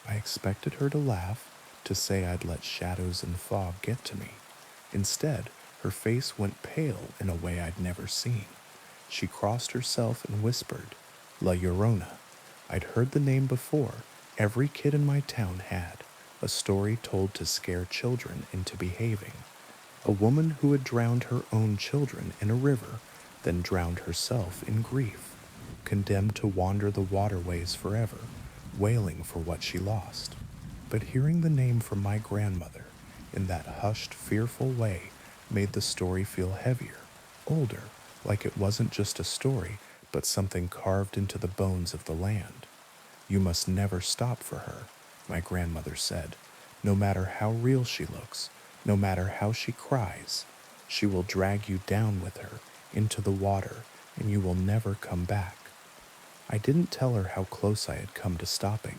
I expected her to laugh, to say I'd let shadows and fog get to me. Instead, her face went pale in a way I'd never seen. She crossed herself and whispered, "La Llorona." I'd heard the name before. Every kid in my town had. A story told to scare children into behaving. A woman who had drowned her own children in a river, then drowned herself in grief. condemned to wander the waterways forever, wailing for what she lost. But hearing the name from my grandmother in that hushed, fearful way made the story feel heavier, older, like it wasn't just a story, but something carved into the bones of the land. You must never stop for her, my grandmother said. No matter how real she looks, no matter how she cries, she will drag you down with her into the water, and you will never come back. I didn't tell her how close I had come to stopping.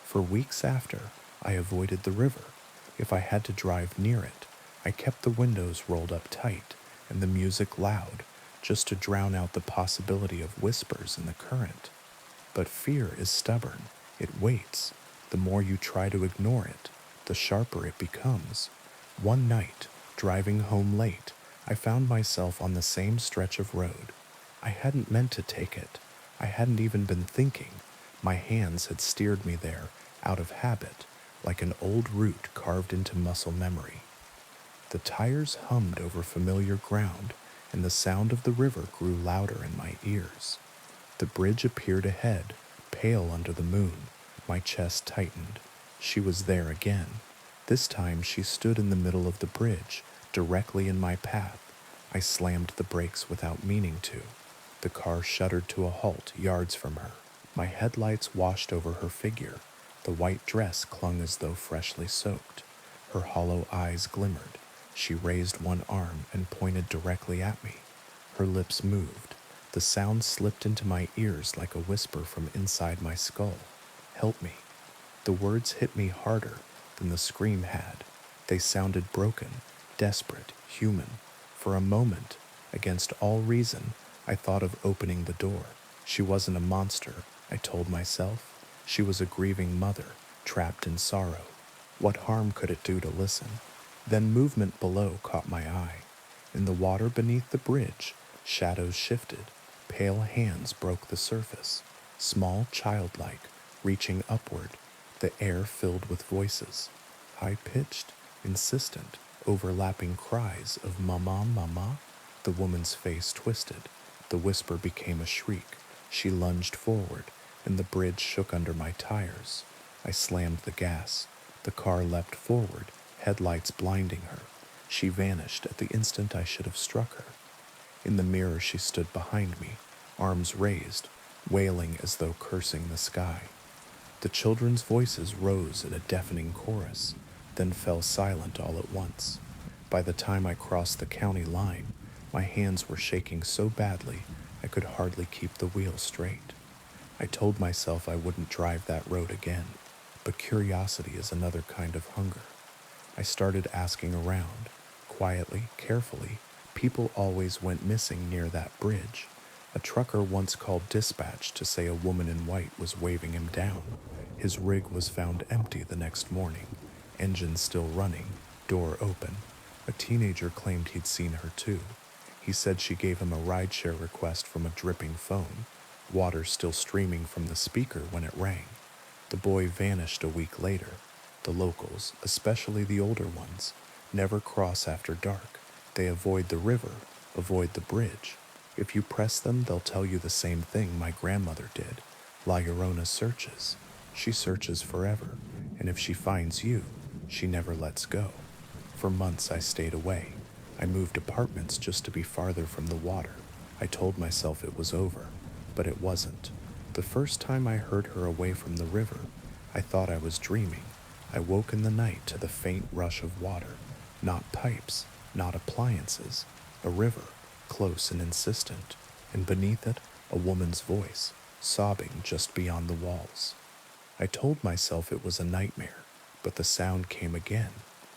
For weeks after, I avoided the river. If I had to drive near it, I kept the windows rolled up tight and the music loud, just to drown out the possibility of whispers in the current. But fear is stubborn. It waits. The more you try to ignore it, the sharper it becomes. One night, driving home late, I found myself on the same stretch of road. I hadn't meant to take it. I hadn't even been thinking. My hands had steered me there, out of habit, like an old route carved into muscle memory. The tires hummed over familiar ground, and the sound of the river grew louder in my ears. The bridge appeared ahead, pale under the moon. My chest tightened. She was there again. This time she stood in the middle of the bridge, directly in my path. I slammed the brakes without meaning to. The car shuddered to a halt yards from her. My headlights washed over her figure. The white dress clung as though freshly soaked. Her hollow eyes glimmered. She raised one arm and pointed directly at me. Her lips moved. The sound slipped into my ears like a whisper from inside my skull. Help me. The words hit me harder than the scream had. They sounded broken, desperate, human. For a moment, against all reason, I thought of opening the door. She wasn't a monster, I told myself. She was a grieving mother, trapped in sorrow. What harm could it do to listen? Then movement below caught my eye. In the water beneath the bridge, shadows shifted. Pale hands broke the surface, small, childlike, reaching upward. The air filled with voices, high-pitched, insistent, overlapping cries of "Mama, Mama." The woman's face twisted. The whisper became a shriek. She lunged forward, and the bridge shook under my tires. I slammed the gas. The car leapt forward, headlights blinding her. She vanished at the instant I should have struck her. In the mirror she stood behind me, arms raised, wailing as though cursing the sky. The children's voices rose in a deafening chorus, then fell silent all at once. By the time I crossed the county line, my hands were shaking so badly I could hardly keep the wheel straight. I told myself I wouldn't drive that road again, but curiosity is another kind of hunger. I started asking around, quietly, carefully. People always went missing near that bridge. A trucker once called dispatch to say a woman in white was waving him down. His rig was found empty the next morning, engine still running, door open. A teenager claimed he'd seen her too. He said she gave him a rideshare request from a dripping phone, water still streaming from the speaker when it rang. The boy vanished a week later. The locals, especially the older ones, never cross after dark. They avoid the river, avoid the bridge. If you press them, they'll tell you the same thing my grandmother did. La Llorona searches. She searches forever, and if she finds you, she never lets go. For months I stayed away. I moved apartments just to be farther from the water. I told myself it was over, but it wasn't. The first time I heard her away from the river, I thought I was dreaming. I woke in the night to the faint rush of water. Not pipes, not appliances. A river, close and insistent, and beneath it, a woman's voice, sobbing just beyond the walls. I told myself it was a nightmare, but the sound came again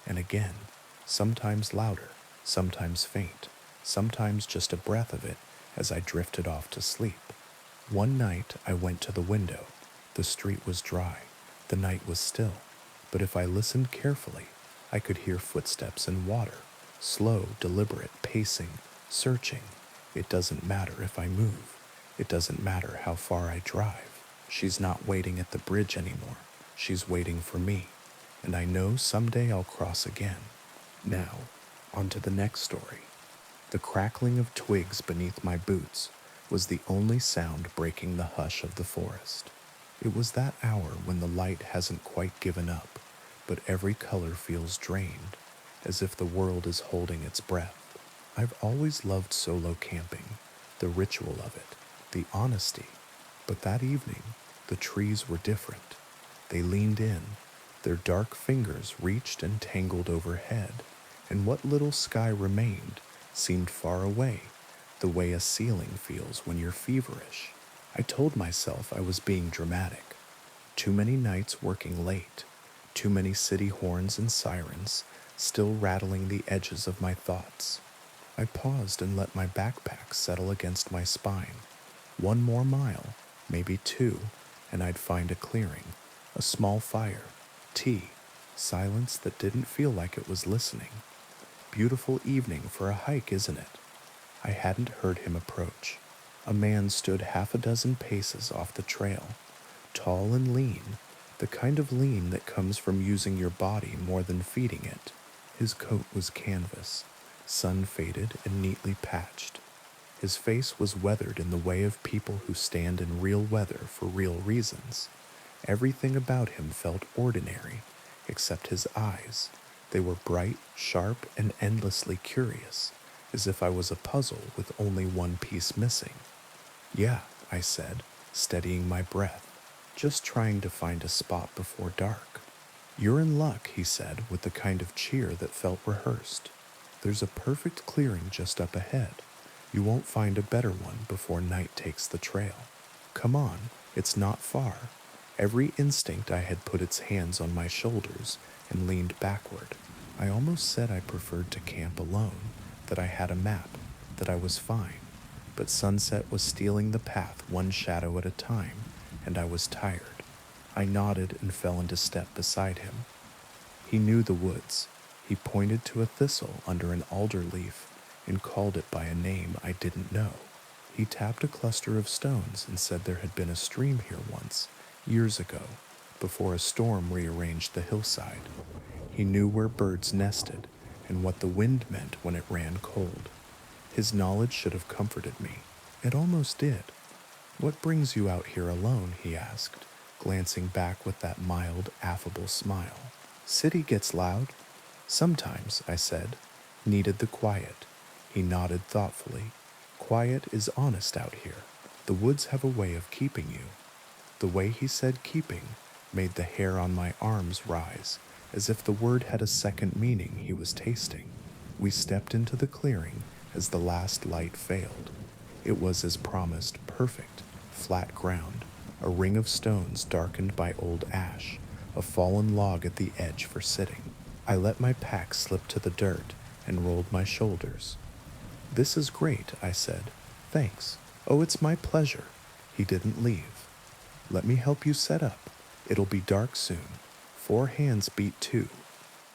and again, sometimes louder, sometimes faint, sometimes just a breath of it as I drifted off to sleep. One night I went to the window. The street was dry. The night was still. But if I listened carefully, I could hear footsteps in water, slow, deliberate, pacing, searching. It doesn't matter if I move. It doesn't matter how far I drive. She's not waiting at the bridge anymore. She's waiting for me. And I know someday I'll cross again. Now, on to the next story. The crackling of twigs beneath my boots, was the only sound breaking the hush of the forest. It was that hour when the light hasn't quite given up, but every color feels drained, as if the world is holding its breath. I've always loved solo camping, the ritual of it, the honesty. But that evening, the trees were different. They leaned in, their dark fingers reached and tangled overhead, and what little sky remained seemed far away, the way a ceiling feels when you're feverish. I told myself I was being dramatic. Too many nights working late, too many city horns and sirens still rattling the edges of my thoughts. I paused and let my backpack settle against my spine. One more mile, maybe two, and I'd find a clearing, a small fire, tea, silence that didn't feel like it was listening. Beautiful evening for a hike, isn't it? I hadn't heard him approach. A man stood half a dozen paces off the trail, tall and lean, the kind of lean that comes from using your body more than feeding it. His coat was canvas, sun-faded and neatly patched. His face was weathered in the way of people who stand in real weather for real reasons. Everything about him felt ordinary, except his eyes. They were bright, sharp, and endlessly curious, as if I was a puzzle with only one piece missing. "Yeah," I said, steadying my breath, just trying to find a spot before dark. "You're in luck," he said, with the kind of cheer that felt rehearsed. "There's a perfect clearing just up ahead. You won't find a better one before night takes the trail. Come on, it's not far." Every instinct I had put its hands on my shoulders and leaned backward. I almost said I preferred to camp alone, that I had a map, that I was fine. But sunset was stealing the path one shadow at a time, and I was tired. I nodded and fell into step beside him. He knew the woods. He pointed to a thistle under an alder leaf and called it by a name I didn't know. He tapped a cluster of stones and said there had been a stream here once, years ago, before a storm rearranged the hillside. He knew where birds nested and what the wind meant when it ran cold. His knowledge should have comforted me. It almost did. "What brings you out here alone?" he asked, glancing back with that mild, affable smile. "City gets loud." "Sometimes," I said. "Needed the quiet." He nodded thoughtfully. "Quiet is honest out here. The woods have a way of keeping you." The way he said keeping made the hair on my arms rise, as if the word had a second meaning he was tasting. We stepped into the clearing as the last light failed. It was, as promised, perfect, flat ground, a ring of stones darkened by old ash, a fallen log at the edge for sitting. I let my pack slip to the dirt and rolled my shoulders. "This is great," I said. "Thanks." "Oh, it's my pleasure." He didn't leave. "Let me help you set up. It'll be dark soon. 4 hands beat 2.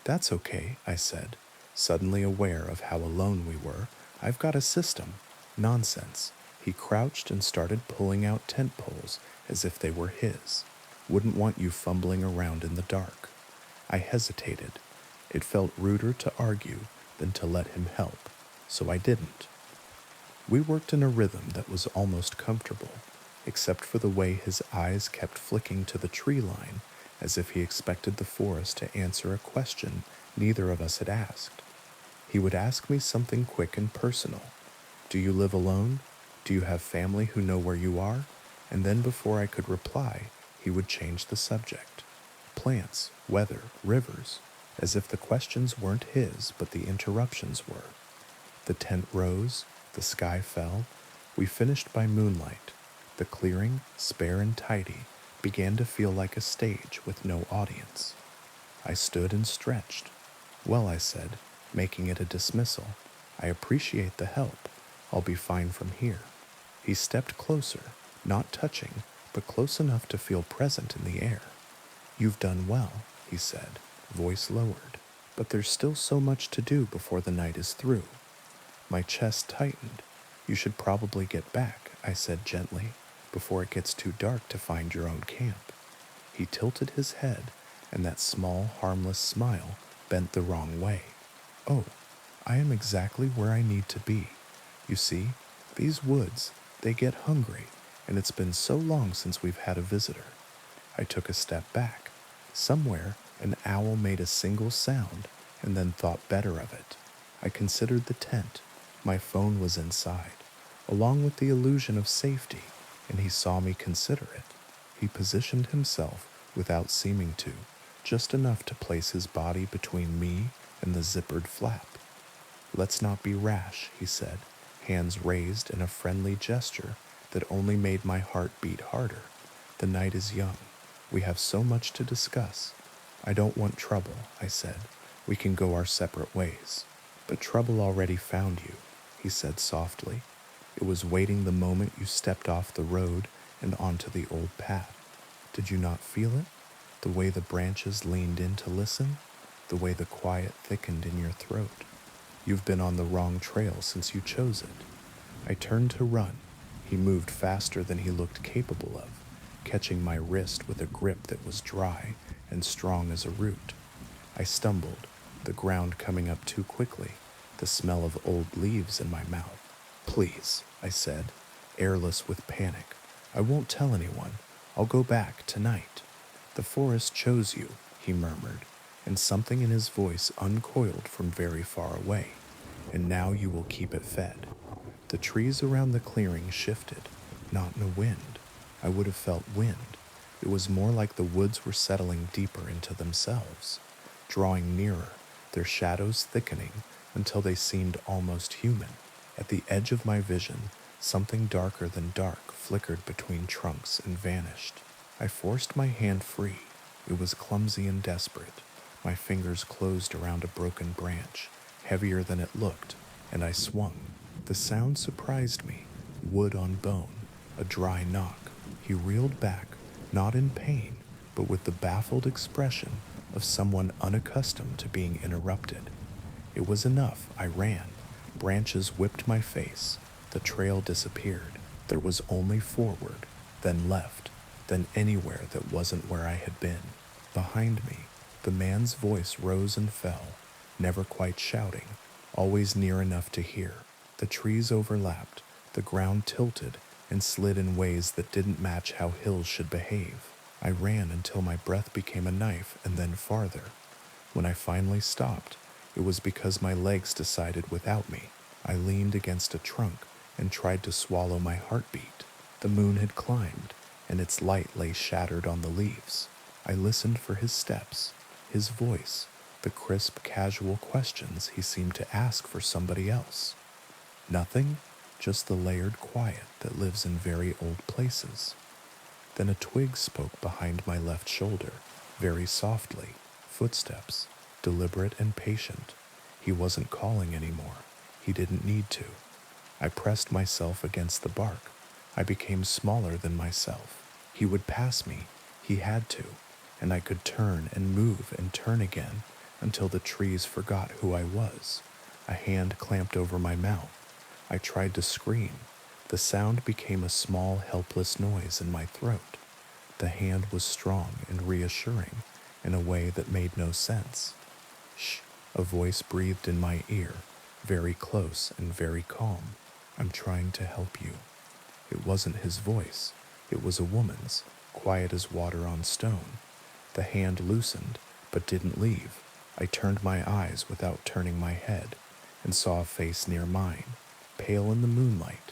"That's okay," I said, suddenly aware of how alone we were. "I've got a system." "Nonsense." He crouched and started pulling out tent poles as if they were his. "Wouldn't want you fumbling around in the dark." I hesitated. It felt ruder to argue than to let him help, so I didn't. We worked in a rhythm that was almost comfortable, except for the way his eyes kept flicking to the tree line as if he expected the forest to answer a question neither of us had asked. He would ask me something quick and personal. "Do you live alone? Do you have family who know where you are?" And then before I could reply, he would change the subject. Plants, weather, rivers, as if the questions weren't his, but the interruptions were. The tent rose, the sky fell. We finished by moonlight. The clearing, spare and tidy, began to feel like a stage with no audience. I stood and stretched. "Well," I said, making it a dismissal, "I appreciate the help. I'll be fine from here." He stepped closer, not touching, but close enough to feel present in the air. "You've done well," he said, voice lowered, "but there's still so much to do before the night is through." My chest tightened. "You should probably get back," I said gently, "before it gets too dark to find your own camp." He tilted his head, and that small, harmless smile bent the wrong way. "Oh, I am exactly where I need to be. You see, these woods, They get hungry, and it's been so long since we've had a visitor. I took a step back. Somewhere, an owl made a single sound and then thought better of it. I considered the tent. My phone was inside, along with the illusion of safety, and he saw me consider it. He positioned himself without seeming to, just enough to place his body between me and the zippered flap. "Let's not be rash," he said, hands raised in a friendly gesture that only made my heart beat harder. "The night is young. We have so much to discuss." "I don't want trouble," I said. "We can go our separate ways." "But trouble already found you," he said softly. "It was waiting the moment you stepped off the road and onto the old path. Did you not feel it? The way the branches leaned in to listen? The way the quiet thickened in your throat? You've been on the wrong trail since you chose it." I turned to run. He moved faster than he looked capable of, catching my wrist with a grip that was dry and strong as a root. I stumbled, the ground coming up too quickly, the smell of old leaves in my mouth. "Please," I said, airless with panic. "I won't tell anyone. I'll go back tonight." "The forest chose you," he murmured, and something in his voice uncoiled from very far away. "And now you will keep it fed." The trees around the clearing shifted, not in a wind. I would have felt wind. It was more like the woods were settling deeper into themselves, drawing nearer, their shadows thickening until they seemed almost human. At the edge of my vision, something darker than dark flickered between trunks and vanished. I forced my hand free. It was clumsy and desperate. My fingers closed around a broken branch, heavier than it looked, and I swung. The sound surprised me. Wood on bone, a dry knock. He reeled back, not in pain, but with the baffled expression of someone unaccustomed to being interrupted. It was enough. I ran. Branches whipped my face. The trail disappeared. There was only forward, then left, then anywhere that wasn't where I had been. Behind me, the man's voice rose and fell, never quite shouting, always near enough to hear. The trees overlapped, the ground tilted and slid in ways that didn't match how hills should behave. I ran until my breath became a knife and then farther. When I finally stopped, it was because my legs decided without me. I leaned against a trunk and tried to swallow my heartbeat. The moon had climbed, and its light lay shattered on the leaves. I listened for his steps, his voice, the crisp, casual questions he seemed to ask for somebody else. Nothing, just the layered quiet that lives in very old places. Then a twig spoke behind my left shoulder, very softly, footsteps, deliberate and patient. He wasn't calling anymore. He didn't need to. I pressed myself against the bark. I became smaller than myself. He would pass me. He had to. And I could turn and move and turn again until the trees forgot who I was. A hand clamped over my mouth. I tried to scream. The sound became a small, helpless noise in my throat. The hand was strong and reassuring in a way that made no sense. "Shh," a voice breathed in my ear, very close and very calm. "I'm trying to help you." It wasn't his voice. It was a woman's, quiet as water on stone. The hand loosened, but didn't leave. I turned my eyes without turning my head and saw a face near mine, pale in the moonlight,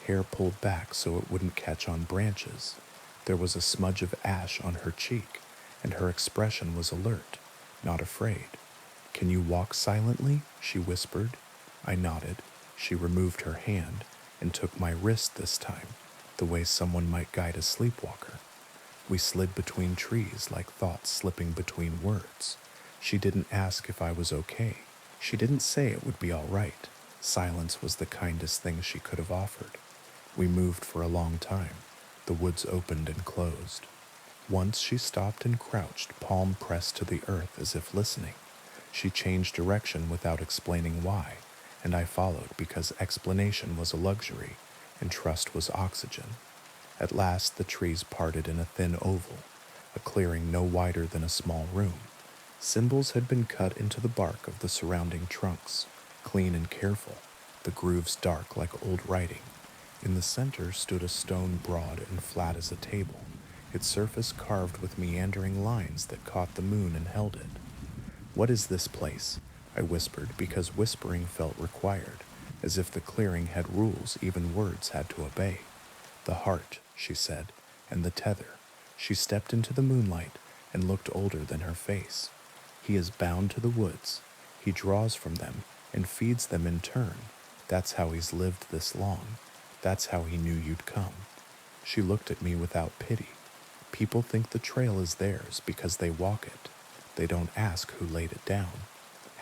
hair pulled back so it wouldn't catch on branches. There was a smudge of ash on her cheek, and her expression was alert, not afraid. "Can you walk silently?" she whispered. I nodded. She removed her hand and took my wrist this time, the way someone might guide a sleepwalker. We slid between trees like thoughts slipping between words. She didn't ask if I was okay. She didn't say it would be all right. Silence was the kindest thing she could have offered. We moved for a long time. The woods opened and closed. Once she stopped and crouched, palm pressed to the earth as if listening. She changed direction without explaining why, and I followed because explanation was a luxury and trust was oxygen. At last the trees parted in a thin oval, a clearing no wider than a small room. Symbols had been cut into the bark of the surrounding trunks, clean and careful, the grooves dark like old writing. In the center stood a stone broad and flat as a table, its surface carved with meandering lines that caught the moon and held it. "What is this place?" I whispered, because whispering felt required, as if the clearing had rules even words had to obey. "The heart," she said, "and the tether." She stepped into the moonlight and looked older than her face. "He is bound to the woods. He draws from them and feeds them in turn. That's how he's lived this long. That's how he knew you'd come." She looked at me without pity. "People think the trail is theirs because they walk it. They don't ask who laid it down."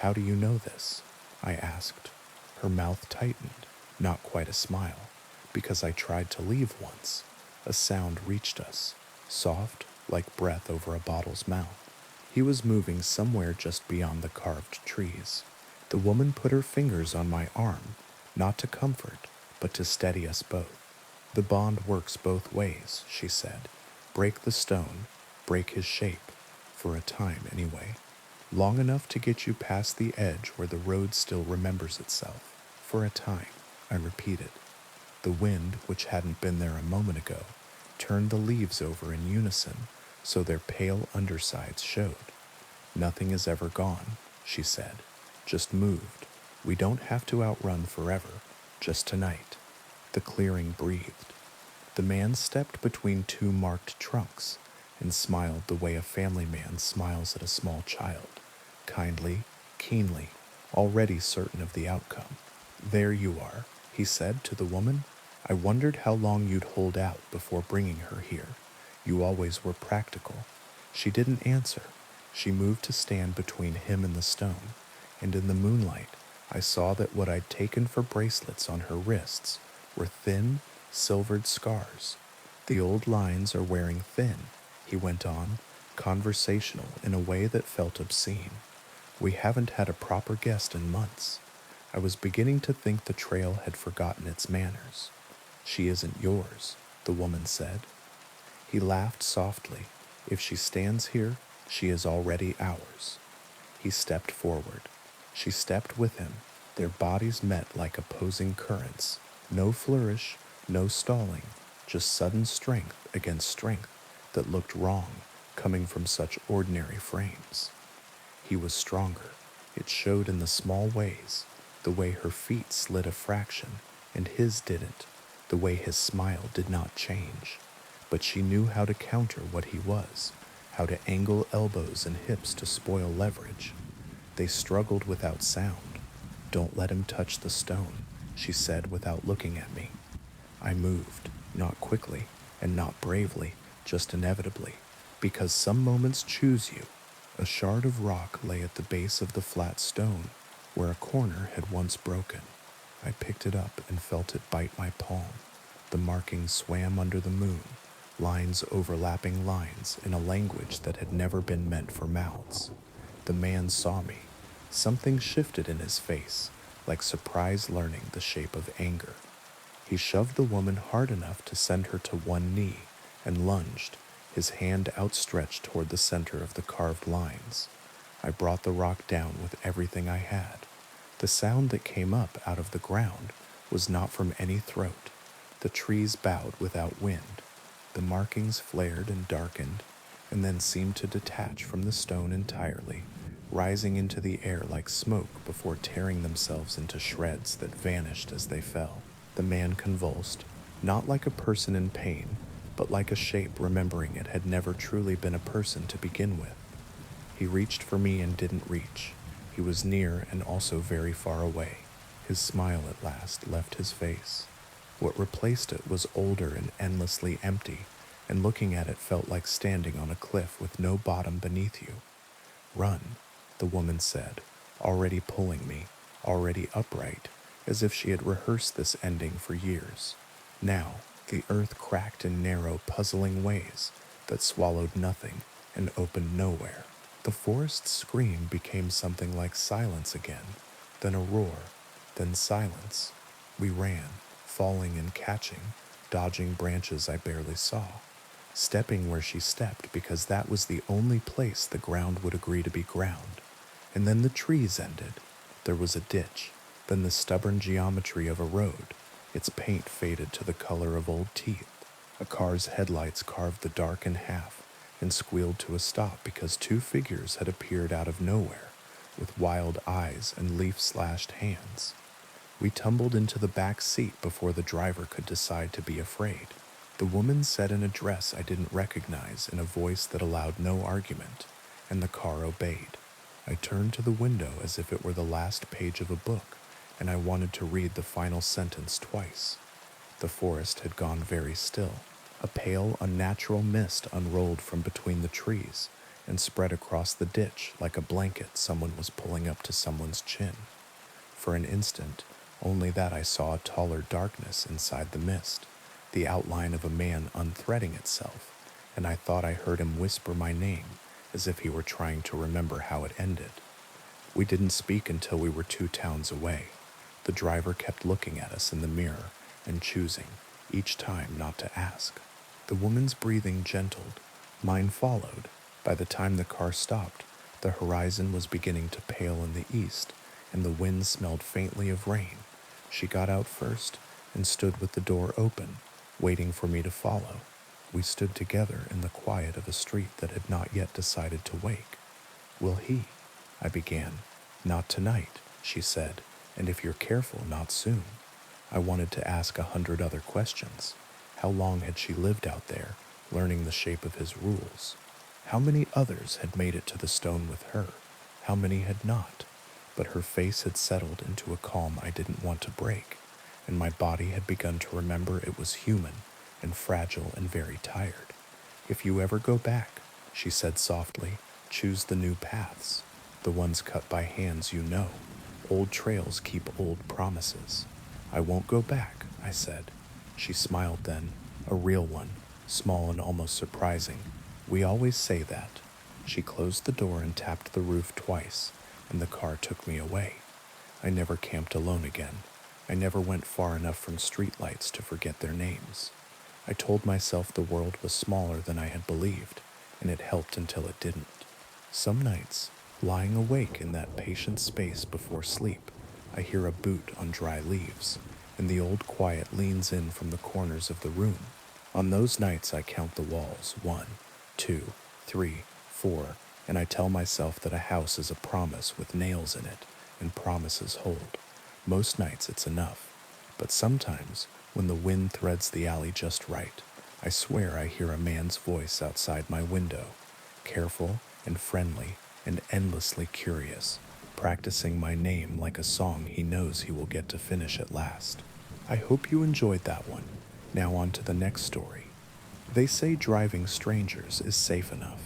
"How do you know this?" I asked. Her mouth tightened, not quite a smile. "Because I tried to leave once." A sound reached us, soft, like breath over a bottle's mouth. He was moving somewhere just beyond the carved trees. The woman put her fingers on my arm, not to comfort, but to steady us both. "The bond works both ways," she said. "Break the stone, break his shape, for a time anyway. Long enough to get you past the edge where the road still remembers itself. For a time," I repeated. The wind, which hadn't been there a moment ago, turned the leaves over in unison, so their pale undersides showed. "Nothing is ever gone," she said. "Just moved. We don't have to outrun forever, just tonight." The clearing breathed. The man stepped between two marked trunks and smiled the way a family man smiles at a small child, kindly, keenly, already certain of the outcome. "There you are," he said to the woman. "I wondered how long you'd hold out before bringing her here. You always were practical." She didn't answer. She moved to stand between him and the stone, and in the moonlight I saw that what I'd taken for bracelets on her wrists were thin, silvered scars. "The old lines are wearing thin," he went on, conversational in a way that felt obscene. "We haven't had a proper guest in months." I was beginning to think the trail had forgotten its manners. "She isn't yours," the woman said. He laughed softly. "If she stands here, she is already ours." He stepped forward. She stepped with him. Their bodies met like opposing currents. No flourish, no stalling, just sudden strength against strength that looked wrong coming from such ordinary frames. He was stronger. It showed in the small ways, the way her feet slid a fraction, and his didn't, the way his smile did not change. But she knew how to counter what he was, how to angle elbows and hips to spoil leverage. They struggled without sound. "Don't let him touch the stone," she said without looking at me. I moved, not quickly and not bravely, just inevitably, because some moments choose you. A shard of rock lay at the base of the flat stone, where a corner had once broken. I picked it up and felt it bite my palm. The markings swam under the moon, lines overlapping lines in a language that had never been meant for mouths. The man saw me. Something shifted in his face, like surprise learning the shape of anger. He shoved the woman hard enough to send her to one knee and lunged, his hand outstretched toward the center of the carved lines. I brought the rock down with everything I had. The sound that came up out of the ground was not from any throat. The trees bowed without wind. The markings flared and darkened, and then seemed to detach from the stone entirely, rising into the air like smoke before tearing themselves into shreds that vanished as they fell. The man convulsed, not like a person in pain, but like a shape remembering it had never truly been a person to begin with. He reached for me and didn't reach. He was near and also very far away. His smile at last left his face. What replaced it was older and endlessly empty, and looking at it felt like standing on a cliff with no bottom beneath you. "Run," the woman said, already pulling me, already upright, as if she had rehearsed this ending for years. Now, the earth cracked in narrow, puzzling ways that swallowed nothing and opened nowhere. The forest's scream became something like silence again, then a roar, then silence. We ran, falling and catching, dodging branches I barely saw, stepping where she stepped because that was the only place the ground would agree to be ground. And then the trees ended. There was a ditch, then the stubborn geometry of a road. Its paint faded to the color of old teeth. A car's headlights carved the dark in half and squealed to a stop because two figures had appeared out of nowhere with wild eyes and leaf-slashed hands. We tumbled into the back seat before the driver could decide to be afraid. The woman said in a dress I didn't recognize in a voice that allowed no argument, and the car obeyed. I turned to the window as if it were the last page of a book, and I wanted to read the final sentence twice. The forest had gone very still. A pale, unnatural mist unrolled from between the trees and spread across the ditch like a blanket someone was pulling up to someone's chin. For an instant, only that I saw a taller darkness inside the mist, the outline of a man unthreading itself, and I thought I heard him whisper my name as if he were trying to remember how it ended. We didn't speak until we were 2 towns away. The driver kept looking at us in the mirror and choosing, each time, not to ask. The woman's breathing gentled. Mine followed. By the time the car stopped, the horizon was beginning to pale in the east, and the wind smelled faintly of rain. She got out first and stood with the door open, waiting for me to follow. We stood together in the quiet of a street that had not yet decided to wake. "Will he?" I began. "Not tonight," she said, "and if you're careful, not soon." I wanted to ask 100 other questions. How long had she lived out there, learning the shape of his rules? How many others had made it to the stone with her? How many had not? But her face had settled into a calm I didn't want to break, and my body had begun to remember it was human and fragile and very tired. "If you ever go back," she said softly, "choose the new paths, the ones cut by hands you know. Old trails keep old promises." "I won't go back," I said. She smiled then, a real one, small and almost surprising. "We always say that." She closed the door and tapped the roof twice, and the car took me away. I never camped alone again. I never went far enough from streetlights to forget their names. I told myself the world was smaller than I had believed, and it helped until it didn't. Some nights, lying awake in that patient space before sleep, I hear a boot on dry leaves, and the old quiet leans in from the corners of the room. On those nights I count the walls, 1, 2, 3, 4, and I tell myself that a house is a promise with nails in it, and promises hold. Most nights it's enough, but sometimes, when the wind threads the alley just right, I swear I hear a man's voice outside my window, careful and friendly and endlessly curious, practicing my name like a song he knows he will get to finish at last. I hope you enjoyed that one. Now on to the next story. They say driving strangers is safe enough,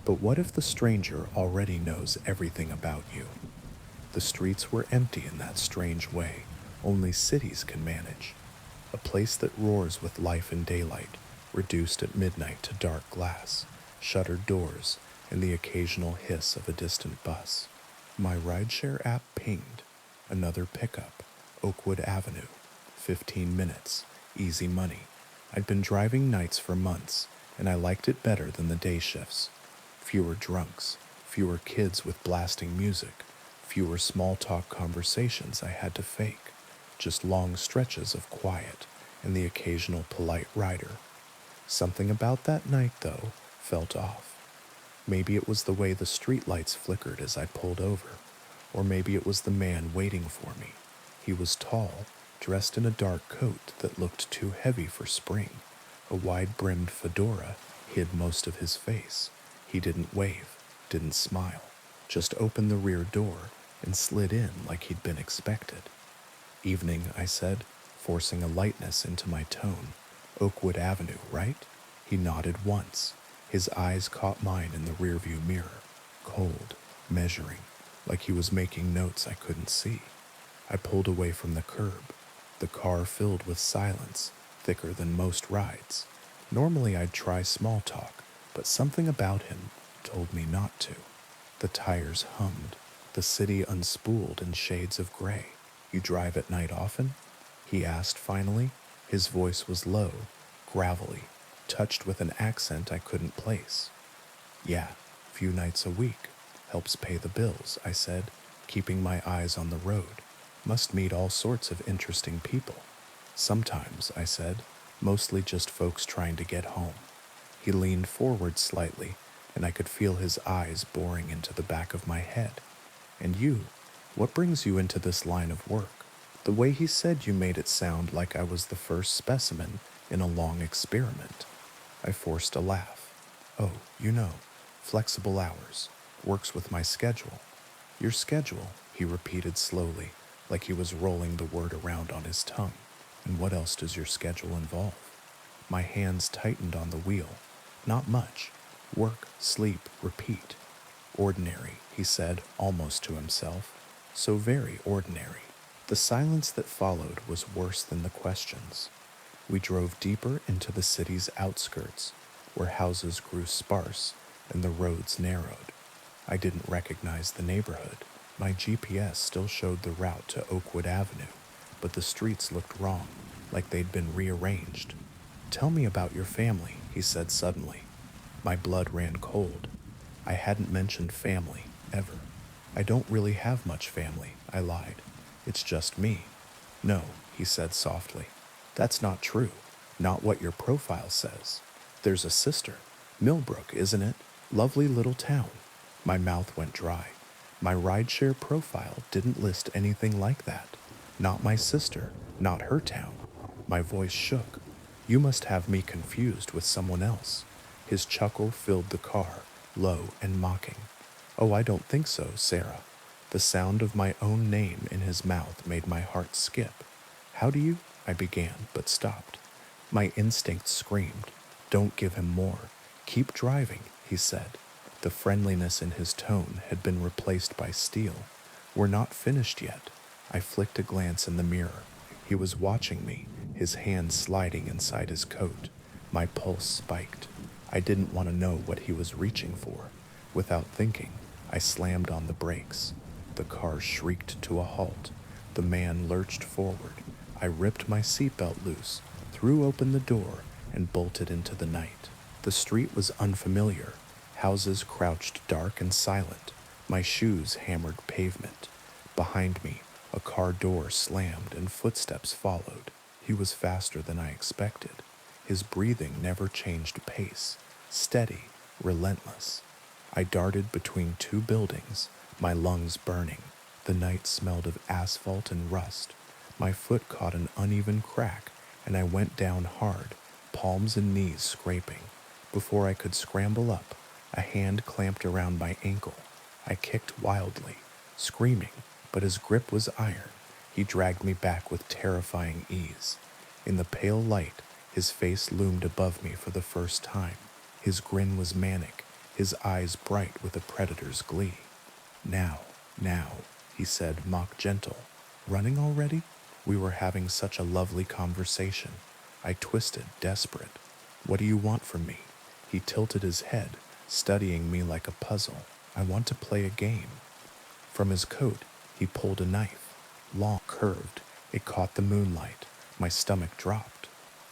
but what if the stranger already knows everything about you? The streets were empty in that strange way only cities can manage. A place that roars with life and daylight, reduced at midnight to dark glass, shuttered doors, and the occasional hiss of a distant bus. My rideshare app pinged. Another pickup, Oakwood Avenue, 15 minutes, easy money. I'd been driving nights for months, and I liked it better than the day shifts. Fewer drunks, fewer kids with blasting music, fewer small-talk conversations I had to fake, just long stretches of quiet and the occasional polite rider. Something about that night, though, felt off. Maybe it was the way the streetlights flickered as I pulled over, or maybe it was the man waiting for me. He was tall, dressed in a dark coat that looked too heavy for spring. A wide-brimmed fedora hid most of his face. He didn't wave, didn't smile, just opened the rear door and slid in like he'd been expected. "Evening," I said, forcing a lightness into my tone. "Oakwood Avenue, right?" He nodded once. His eyes caught mine in the rearview mirror, cold, measuring, like he was making notes I couldn't see. I pulled away from the curb, the car filled with silence, thicker than most rides. Normally I'd try small talk, but something about him told me not to. The tires hummed, the city unspooled in shades of gray. "You drive at night often?" he asked finally. His voice was low, gravelly, touched with an accent I couldn't place. "Yeah, few nights a week. Helps pay the bills," I said, keeping my eyes on the road. "Must meet all sorts of interesting people." Sometimes, I said, mostly just folks trying to get home. He leaned forward slightly, and I could feel his eyes boring into the back of my head. And you? What brings you into this line of work? The way he said you made it sound like I was the first specimen in a long experiment. I forced a laugh. Oh, flexible hours. Works with my schedule. Your schedule, he repeated slowly, like he was rolling the word around on his tongue. And what else does your schedule involve? My hands tightened on the wheel. Not much. Work, sleep, repeat. Ordinary, he said, almost to himself. So very ordinary. The silence that followed was worse than the questions. We drove deeper into the city's outskirts, where houses grew sparse and the roads narrowed. I didn't recognize the neighborhood. My GPS still showed the route to Oakwood Avenue, but the streets looked wrong, like they'd been rearranged. Tell me about your family, he said suddenly. My blood ran cold. I hadn't mentioned family, ever. I don't really have much family, I lied. It's just me. No, he said softly. That's not true. Not what your profile says. There's a sister. Millbrook, isn't it? Lovely little town. My mouth went dry. My rideshare profile didn't list anything like that. Not my sister, not her town. My voice shook. You must have me confused with someone else. His chuckle filled the car, low and mocking. Oh, I don't think so, Sarah. The sound of my own name in his mouth made my heart skip. How do you? I began, but stopped. My instinct screamed. Don't give him more. Keep driving, he said. The friendliness in his tone had been replaced by steel. We're not finished yet. I flicked a glance in the mirror. He was watching me, his hand sliding inside his coat. My pulse spiked. I didn't want to know what he was reaching for. Without thinking, I slammed on the brakes. The car shrieked to a halt. The man lurched forward. I ripped my seatbelt loose, threw open the door, and bolted into the night. The street was unfamiliar. Houses crouched dark and silent. My shoes hammered pavement. Behind me, a car door slammed and footsteps followed. He was faster than I expected. His breathing never changed pace. Steady, relentless. I darted between two buildings, my lungs burning. The night smelled of asphalt and rust. My foot caught an uneven crack, and I went down hard, palms and knees scraping. Before I could scramble up, a hand clamped around my ankle. I kicked wildly, screaming, but his grip was iron. He dragged me back with terrifying ease. In the pale light, his face loomed above me for the first time. His grin was manic, his eyes bright with a predator's glee. Now, he said, mock gentle. Running already? We were having such a lovely conversation. I twisted, desperate. What do you want from me? He tilted his head, studying me like a puzzle. I want to play a game. From his coat, he pulled a knife. Long, curved. It caught the moonlight. My stomach dropped.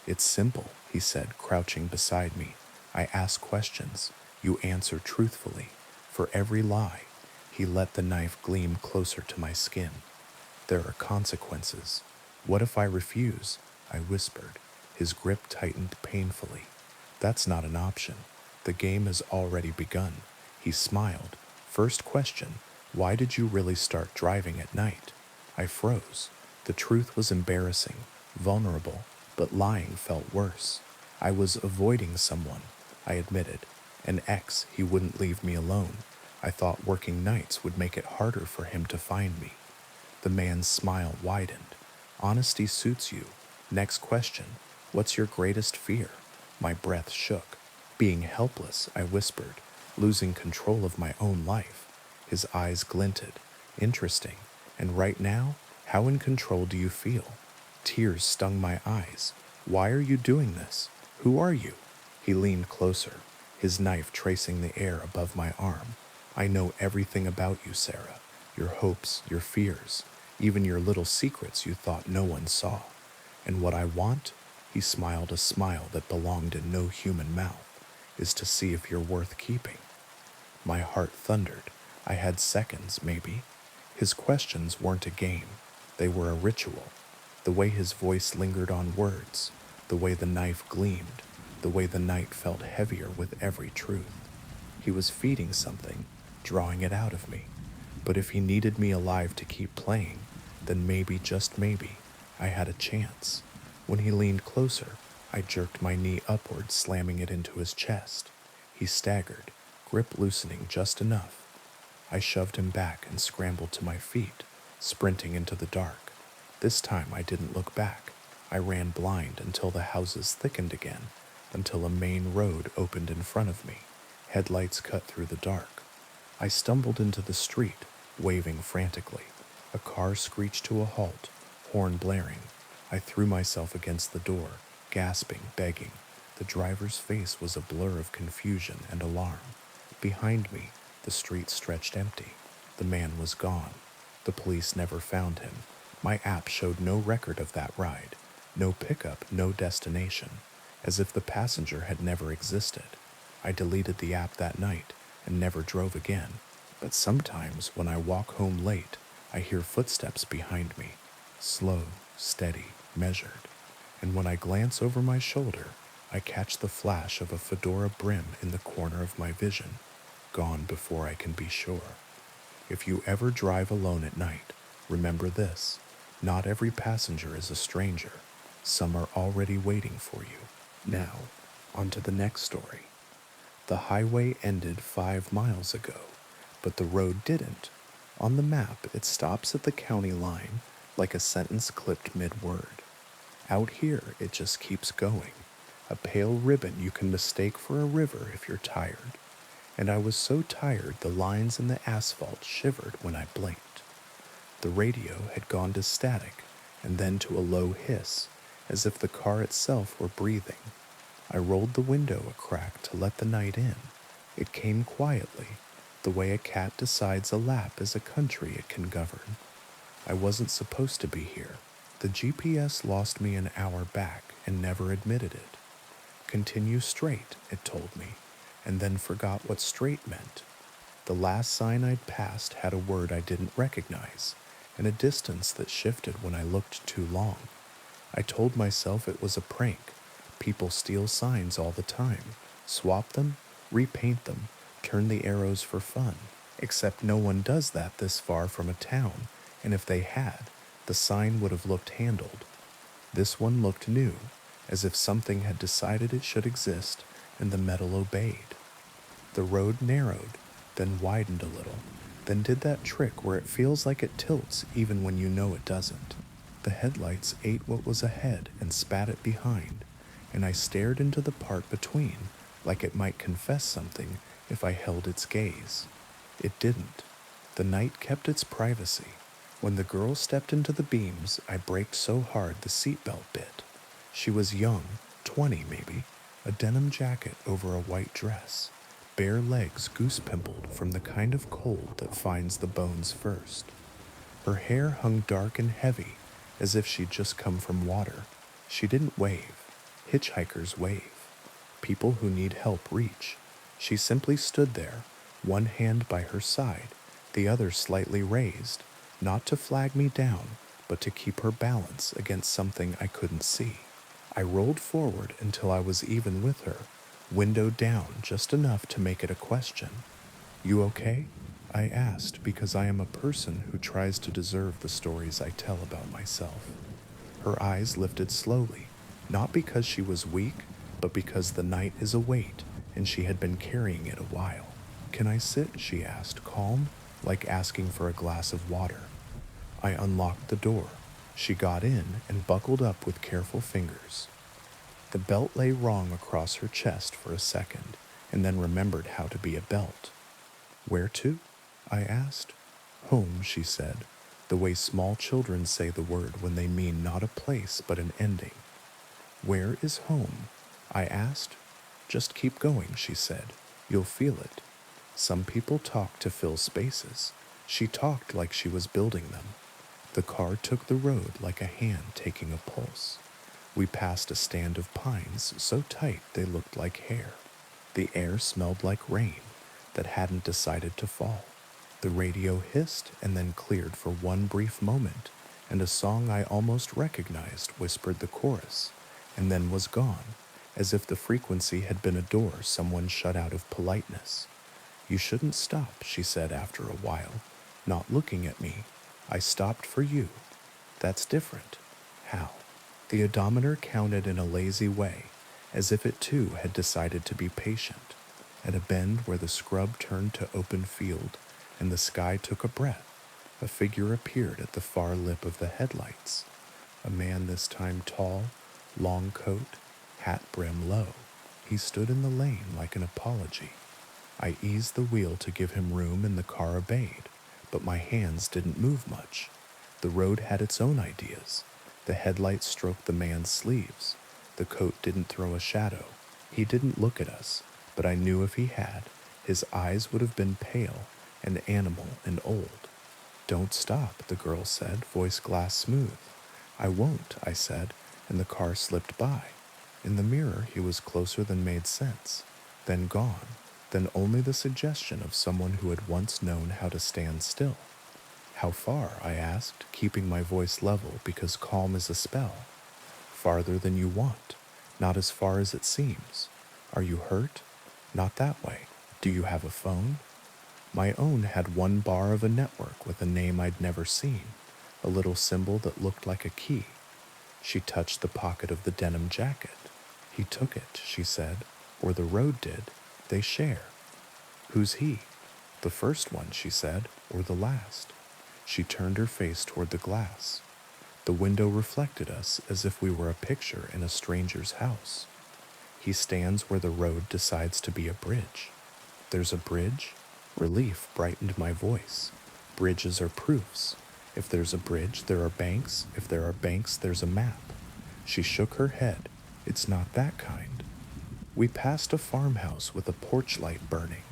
It's simple, he said, crouching beside me. I ask questions. You answer truthfully. For every lie. He let the knife gleam closer to my skin. There are consequences. What if I refuse? I whispered. His grip tightened painfully. That's not an option. The game has already begun. He smiled. First question, why did you really start driving at night? I froze. The truth was embarrassing, vulnerable, but lying felt worse. I was avoiding someone, I admitted. An ex, he wouldn't leave me alone. I thought working nights would make it harder for him to find me. The man's smile widened. Honesty suits you. Next question, what's your greatest fear? My breath shook. Being helpless, I whispered, losing control of my own life. His eyes glinted. Interesting. And right now, how in control do you feel? Tears stung my eyes. Why are you doing this? Who are you? He leaned closer, his knife tracing the air above my arm. I know everything about you, Sarah. Your hopes, your fears, even your little secrets you thought no one saw. And what I want, he smiled a smile that belonged in no human mouth, is to see if you're worth keeping. My heart thundered. I had seconds, maybe. His questions weren't a game. They were a ritual. The The way his voice lingered on words, the way the knife gleamed, the way the night felt heavier with every truth. He was feeding something, drawing it out of me. But if he needed me alive to keep playing, then maybe, just maybe, I had a chance. When he leaned closer, I jerked my knee upward, slamming it into his chest. He staggered, grip loosening just enough. I shoved him back and scrambled to my feet, sprinting into the dark. This time I didn't look back. I ran blind until the houses thickened again, until a main road opened in front of me. Headlights cut through the dark. I stumbled into the street, waving frantically. A car screeched to a halt, horn blaring. I threw myself against the door, gasping, begging. The driver's face was a blur of confusion and alarm. Behind me, the street stretched empty. The man was gone. The police never found him. My app showed no record of that ride. No pickup, no destination. As if the passenger had never existed. I deleted the app that night and never drove again. But sometimes when I walk home late, I hear footsteps behind me. Slow, steady, measured. And when I glance over my shoulder, I catch the flash of a fedora brim in the corner of my vision. Gone before I can be sure. If you ever drive alone at night, remember this. Not every passenger is a stranger. Some are already waiting for you. Now, on to the next story. The highway ended 5 miles ago, but the road didn't. On the map, it stops at the county line, like a sentence clipped mid-word. Out here, it just keeps going. A pale ribbon you can mistake for a river if you're tired. And I was so tired the lines in the asphalt shivered when I blinked. The radio had gone to static, and then to a low hiss, as if the car itself were breathing. I rolled the window a crack to let the night in. It came quietly, the way a cat decides a lap is a country it can govern. I wasn't supposed to be here. The GPS lost me an hour back and never admitted it. Continue straight, it told me, and then forgot what straight meant. The last sign I'd passed had a word I didn't recognize, and a distance that shifted when I looked too long. I told myself it was a prank. People steal signs all the time, swap them, repaint them, turn the arrows for fun. Except no one does that this far from a town, and if they had, the sign would have looked handled. This one looked new, as if something had decided it should exist, and the metal obeyed. The road narrowed, then widened a little, then did that trick where it feels like it tilts even when you know it doesn't. The headlights ate what was ahead and spat it behind, and I stared into the part between, like it might confess something if I held its gaze. It didn't. The night kept its privacy. When the girl stepped into the beams, I braked so hard the seatbelt bit. She was young, 20 maybe, a denim jacket over a white dress, bare legs goose-pimpled from the kind of cold that finds the bones first. Her hair hung dark and heavy, as if she'd just come from water. She didn't wave. Hitchhikers wave. People who need help reach. She simply stood there, one hand by her side, the other slightly raised, not to flag me down, but to keep her balance against something I couldn't see. I rolled forward until I was even with her, window down just enough to make it a question. "You okay?" I asked because I am a person who tries to deserve the stories I tell about myself. Her eyes lifted slowly, not because she was weak, but because the night is a weight and she had been carrying it a while. "Can I sit?" she asked, calm, like asking for a glass of water. I unlocked the door. She got in and buckled up with careful fingers. The belt lay wrong across her chest for a second, and then remembered how to be a belt. "Where to?" I asked. "Home," she said, the way small children say the word when they mean not a place but an ending. "Where is home?" I asked. "Just keep going," she said. "You'll feel it." Some people talk to fill spaces. She talked like she was building them. The car took the road like a hand taking a pulse. We passed a stand of pines so tight they looked like hair. The air smelled like rain that hadn't decided to fall. The radio hissed and then cleared for one brief moment, and a song I almost recognized whispered the chorus, and then was gone, as if the frequency had been a door someone shut out of politeness. "You shouldn't stop," she said after a while, not looking at me. "I stopped for you." "That's different." "How?" The odometer counted in a lazy way, as if it too had decided to be patient. At a bend where the scrub turned to open field and the sky took a breath, a figure appeared at the far lip of the headlights. A man, this time tall, long coat, hat brim low. He stood in the lane like an apology. I eased the wheel to give him room and the car obeyed, but my hands didn't move much. The road had its own ideas. The headlights stroked the man's sleeves. The coat didn't throw a shadow. He didn't look at us, but I knew if he had, his eyes would have been pale and animal and old. "Don't stop," the girl said, voice glass smooth. "I won't," I said, and the car slipped by. In the mirror, he was closer than made sense, then gone, then only the suggestion of someone who had once known how to stand still. "How far?" I asked, keeping my voice level because calm is a spell. "Farther than you want, not as far as it seems. Are you hurt?" "Not that way." "Do you have a phone?" My own had one bar of a network with a name I'd never seen, a little symbol that looked like a key. She touched the pocket of the denim jacket. "He took it," she said, "or the road did. They share." "Who's he?" "The first one," she said, "or the last." She turned her face toward the glass. The window reflected us as if we were a picture in a stranger's house. "He stands where the road decides to be a bridge." "There's a bridge?" Relief brightened my voice. "Bridges are proofs. If there's a bridge, there are banks. If there are banks, there's a map." She shook her head. "It's not that kind." We passed a farmhouse with a porch light burning.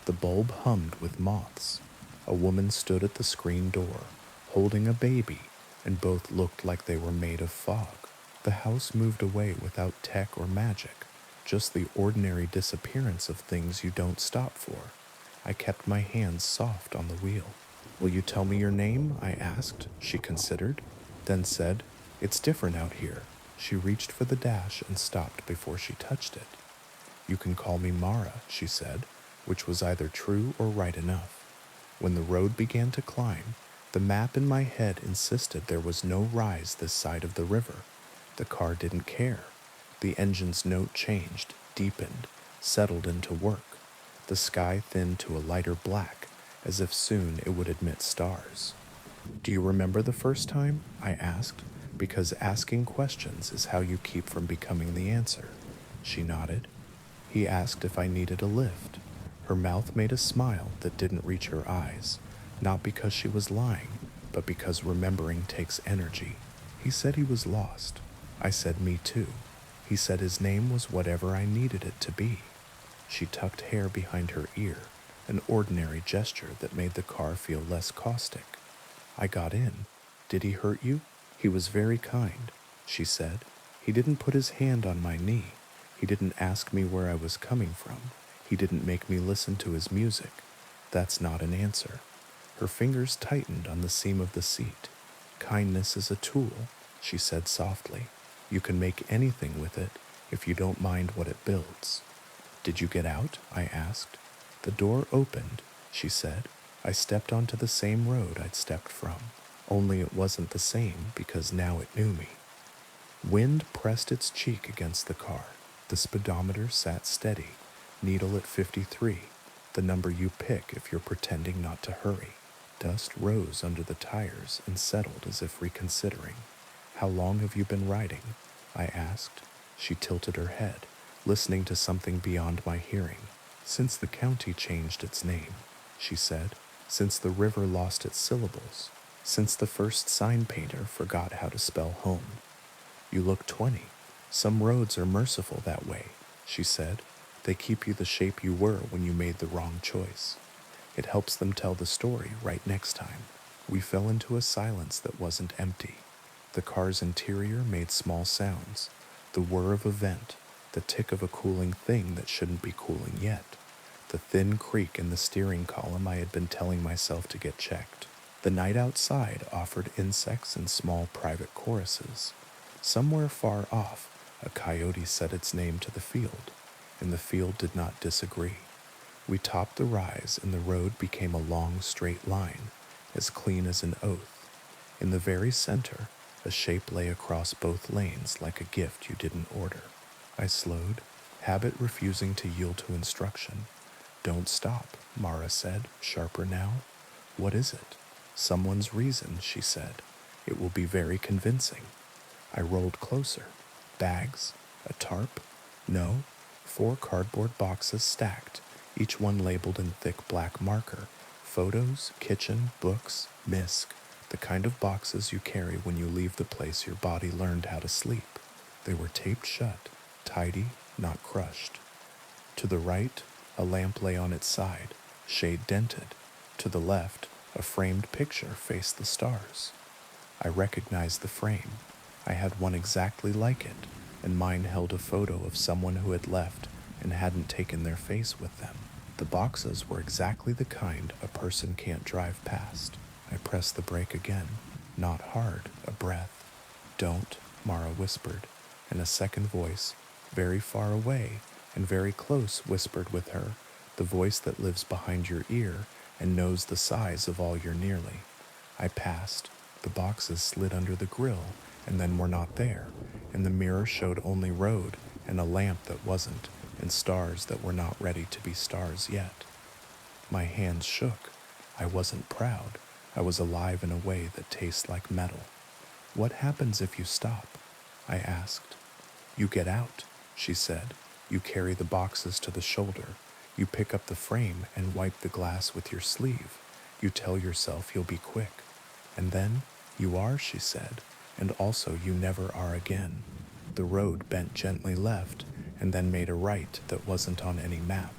The bulb hummed with moths. A woman stood at the screen door, holding a baby, and both looked like they were made of fog. The house moved away without tech or magic, just the ordinary disappearance of things you don't stop for. I kept my hands soft on the wheel. "Will you tell me your name?" I asked. She considered, then said, "It's different out here." She reached for the dash and stopped before she touched it. "You can call me Mara," she said, which was either true or right enough. When the road began to climb, the map in my head insisted there was no rise this side of the river. The car didn't care. The engine's note changed, deepened, settled into work. The sky thinned to a lighter black, as if soon it would admit stars. "Do you remember the first time?" I asked, because asking questions is how you keep from becoming the answer. She nodded. "He asked if I needed a lift." Her mouth made a smile that didn't reach her eyes, not because she was lying, but because remembering takes energy. "He said he was lost." I said, "Me too." "He said his name was whatever I needed it to be." She tucked hair behind her ear, an ordinary gesture that made the car feel less caustic. I got in. "Did he hurt you?" "He was very kind," she said. "He didn't put his hand on my knee. He didn't ask me where I was coming from. He didn't make me listen to his music. That's not an answer." Her fingers tightened on the seam of the seat. "Kindness is a tool," she said softly. "You can make anything with it if you don't mind what it builds." "Did you get out?" I asked. "The door opened," she said. "I stepped onto the same road I'd stepped from, only it wasn't the same because now it knew me." Wind pressed its cheek against the car. The speedometer sat steady, needle at 53, the number you pick if you're pretending not to hurry. Dust rose under the tires and settled as if reconsidering. "How long have you been riding?" I asked. She tilted her head, listening to something beyond my hearing. "Since the county changed its name," she said. "Since the river lost its syllables. Since the first sign painter forgot how to spell home." "You look 20. Some roads are merciful that way," she said. "They keep you the shape you were when you made the wrong choice. It helps them tell the story right next time." We fell into a silence that wasn't empty. The car's interior made small sounds, the whir of a vent, the tick of a cooling thing that shouldn't be cooling yet, the thin creak in the steering column I had been telling myself to get checked. The night outside offered insects and small private choruses. Somewhere far off, a coyote set its name to the field, and the field did not disagree. We topped the rise, and the road became a long straight line, as clean as an oath. In the very center, a shape lay across both lanes like a gift you didn't order. I slowed, habit refusing to yield to instruction. "Don't stop," Mara said, sharper now. "What is it?" "Someone's reason," she said. "It will be very convincing." I rolled closer. Bags? A tarp? No. 4 cardboard boxes stacked, each one labeled in thick black marker. Photos, kitchen, books, misc, the kind of boxes you carry when you leave the place your body learned how to sleep. They were taped shut, tidy, not crushed. To the right, a lamp lay on its side, shade dented. To the left, a framed picture faced the stars. I recognized the frame. I had one exactly like it, and mine held a photo of someone who had left and hadn't taken their face with them. The boxes were exactly the kind a person can't drive past. I pressed the brake again. Not hard, a breath. "Don't," Mara whispered, and a second voice, very far away and very close, whispered with her, the voice that lives behind your ear and knows the size of all your nearly. I passed. The boxes slid under the grill and then were not there, and the mirror showed only road and a lamp that wasn't, and stars that were not ready to be stars yet. My hands shook. I wasn't proud. I was alive in a way that tastes like metal. "What happens if you stop?" I asked. "You get out," she said. "You carry the boxes to the shoulder. You pick up the frame and wipe the glass with your sleeve. You tell yourself you'll be quick. And then, you are," she said, "and also you never are again." The road bent gently left and then made a right that wasn't on any map.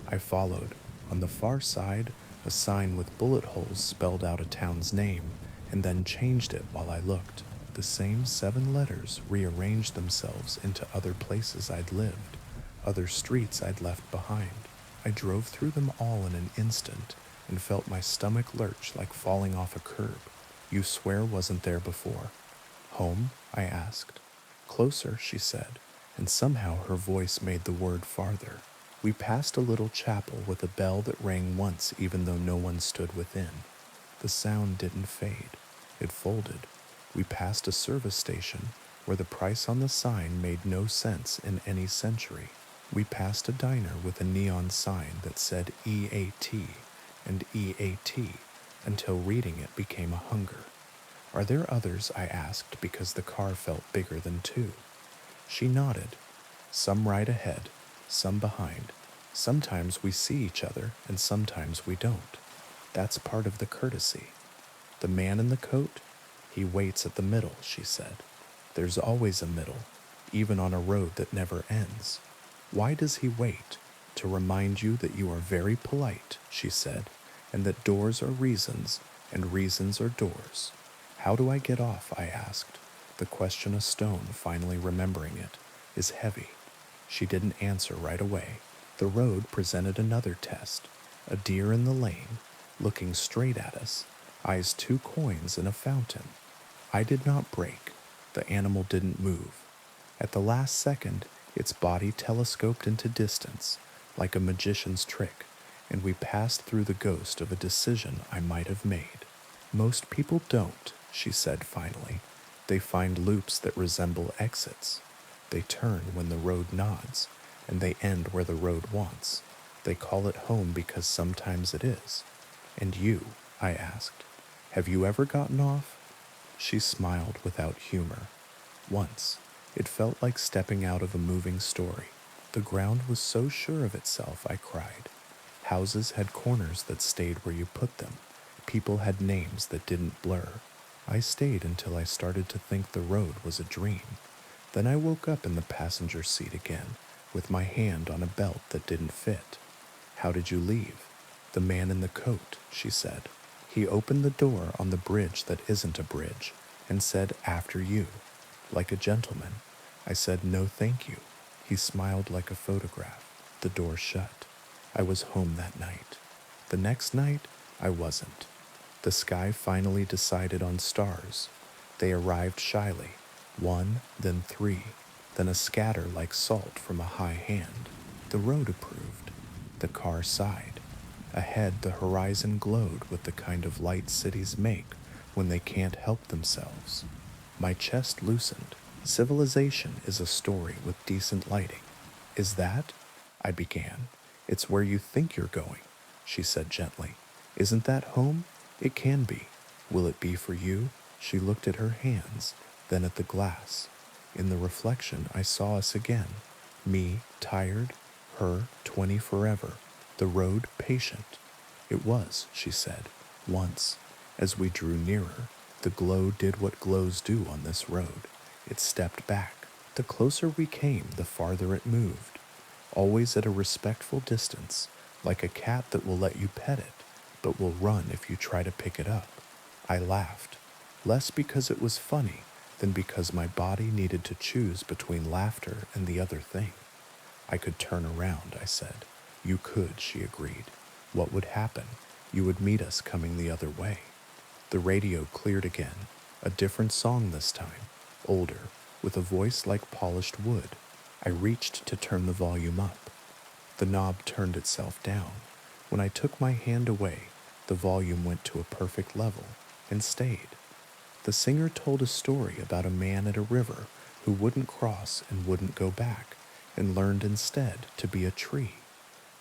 I followed. On the far side, a sign with bullet holes spelled out a town's name and then changed it while I looked. The same 7 letters rearranged themselves into other places I'd lived, other streets I'd left behind. I drove through them all in an instant and felt my stomach lurch like falling off a curb. "You swear wasn't there before?" "Home?" I asked. "Closer," she said, and somehow her voice made the word farther. We passed a little chapel with a bell that rang once even though no one stood within. The sound didn't fade. It folded. We passed a service station where the price on the sign made no sense in any century. We passed a diner with a neon sign that said EAT and EAT until reading it became a hunger. "Are there others?" I asked because the car felt bigger than 2. She nodded. "Some right ahead, some behind. Sometimes we see each other and sometimes we don't. That's part of the courtesy. The man in the coat, he waits at the middle," she said. "There's always a middle, even on a road that never ends." "Why does he wait?" "To remind you that you are very polite," she said, "and that doors are reasons and reasons are doors." "How do I get off?" I asked. The question a stone, finally remembering it, is heavy. She didn't answer right away. The road presented another test. A deer in the lane, looking straight at us, eyes 2 coins in a fountain. I did not brake. The animal didn't move. At the last second, its body telescoped into distance, like a magician's trick, and we passed through the ghost of a decision I might have made. "Most people don't," she said finally. "They find loops that resemble exits. They turn when the road nods, and they end where the road wants. They call it home because sometimes it is." "And you?" I asked. "Have you ever gotten off?" She smiled without humor. "Once. It felt like stepping out of a moving story. The ground was so sure of itself," I cried. "Houses had corners that stayed where you put them. People had names that didn't blur. I stayed until I started to think the road was a dream. Then I woke up in the passenger seat again, with my hand on a belt that didn't fit." "How did you leave?" "The man in the coat," she said. "He opened the door on the bridge that isn't a bridge and said, 'After you,' like a gentleman. I said, 'No, thank you.' He smiled like a photograph. The door shut. I was home that night. The next night, I wasn't. The sky finally decided on stars. They arrived shyly, one, then three, then a scatter like salt from a high hand. The road approved. The car sighed. Ahead, the horizon glowed with the kind of light cities make when they can't help themselves. My chest loosened. Civilization is a story with decent lighting. Is that? I began. It's where you think you're going, she said gently. Isn't that home? It can be. Will it be for you? She looked at her hands, then at the glass. In the reflection, I saw us again. Me, tired, her, 20 forever, the road patient. It was, she said, once. As we drew nearer, the glow did what glows do on this road. It stepped back. The closer we came, the farther it moved, always at a respectful distance, like a cat that will let you pet it, but will run if you try to pick it up. I laughed, less because it was funny than because my body needed to choose between laughter and the other thing. I could turn around, I said. You could, she agreed. What would happen? You would meet us coming the other way. The radio cleared again, a different song this time, older, with a voice like polished wood. I reached to turn the volume up. The knob turned itself down. When I took my hand away, the volume went to a perfect level and stayed. The singer told a story about a man at a river who wouldn't cross and wouldn't go back, and learned instead to be a tree.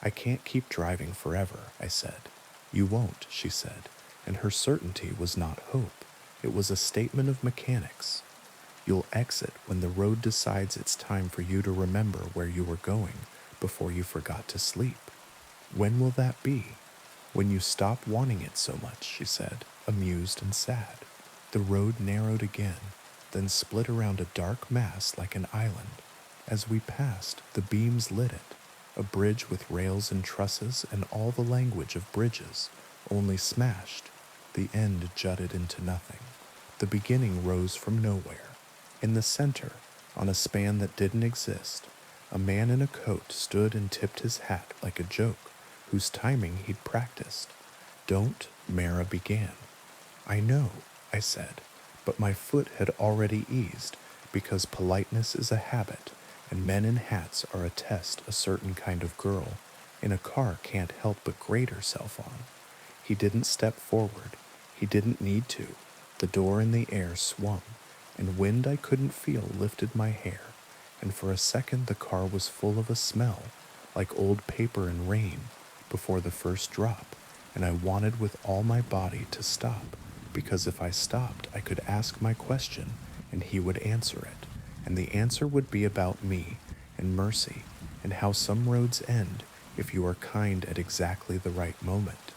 I can't keep driving forever, I said. You won't, she said, and her certainty was not hope. It was a statement of mechanics. You'll exit when the road decides it's time for you to remember where you were going before you forgot to sleep. When will that be? When you stop wanting it so much, she said, amused and sad. The road narrowed again, then split around a dark mass like an island. As we passed, the beams lit it, a bridge with rails and trusses and all the language of bridges, only smashed. The end jutted into nothing. The beginning rose from nowhere. In the center, on a span that didn't exist, a man in a coat stood and tipped his hat like a joke, whose timing he'd practiced. Don't, Mara began. I know, I said, but my foot had already eased, because politeness is a habit, and men in hats are a test a certain kind of girl in a car can't help but grate herself on. He didn't step forward. He didn't need to. The door in the air swung, and wind I couldn't feel lifted my hair, and for a second the car was full of a smell, like old paper and rain, before the first drop, and I wanted with all my body to stop, because if I stopped I could ask my question, and he would answer it, and the answer would be about me, and mercy, and how some roads end if you are kind at exactly the right moment.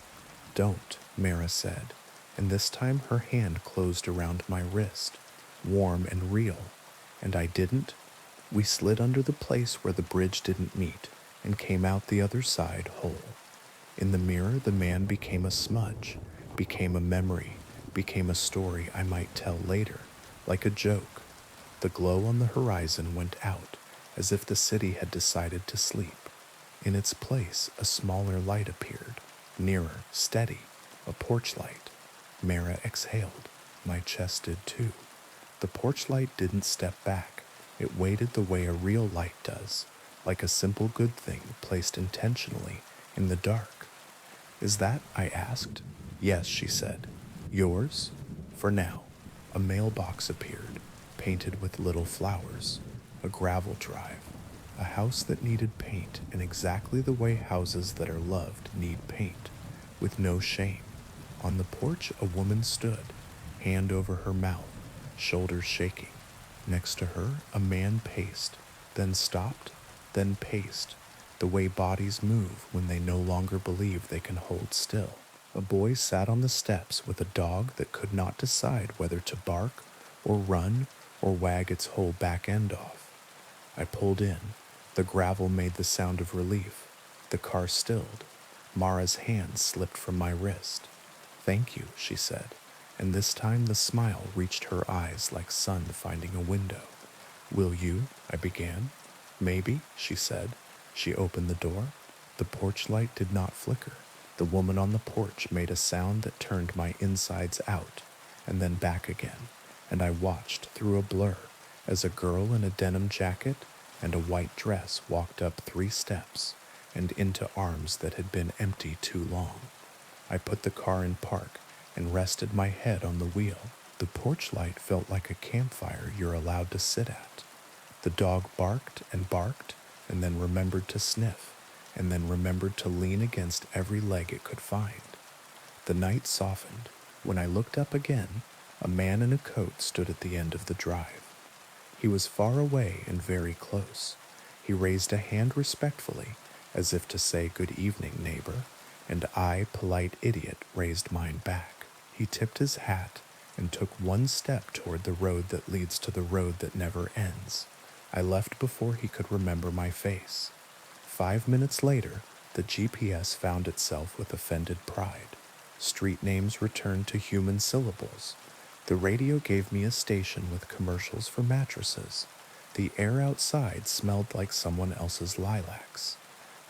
Don't, Mara said, and this time her hand closed around my wrist, warm and real, and I didn't. We slid under the place where the bridge didn't meet, and came out the other side whole. In the mirror, the man became a smudge, became a memory, became a story I might tell later, like a joke. The glow on the horizon went out, as if the city had decided to sleep. In its place, a smaller light appeared, nearer, steady, a porch light. Mara exhaled. My chest did too. The porch light didn't step back. It waited the way a real light does, like a simple good thing placed intentionally in the dark. Is that? I asked. Yes, she said. Yours? For now. A mailbox appeared, painted with little flowers. A gravel drive. A house that needed paint in exactly the way houses that are loved need paint, with no shame. On the porch, a woman stood, hand over her mouth, shoulders shaking. Next to her, a man paced, then stopped, then paced, the way bodies move when they no longer believe they can hold still. A boy sat on the steps with a dog that could not decide whether to bark or run or wag its whole back end off. I pulled in. The gravel made the sound of relief. The car stilled. Mara's hand slipped from my wrist. Thank you, she said, and this time the smile reached her eyes like sun finding a window. Will you? I began. Maybe, she said. She opened the door. The porch light did not flicker. The woman on the porch made a sound that turned my insides out and then back again, and I watched through a blur as a girl in a denim jacket and a white dress walked up 3 steps and into arms that had been empty too long. I put the car in park and rested my head on the wheel. The porch light felt like a campfire you're allowed to sit at. The dog barked and then remembered to sniff, and then remembered to lean against every leg it could find. The night softened. When I looked up again, a man in a coat stood at the end of the drive. He was far away and very close. He raised a hand respectfully, as if to say good evening, neighbor, and I, polite idiot, raised mine back. He tipped his hat and took 1 step toward the road that leads to the road that never ends. I left before he could remember my face. 5 minutes later, the GPS found itself with offended pride. Street names returned to human syllables. The radio gave me a station with commercials for mattresses. The air outside smelled like someone else's lilacs.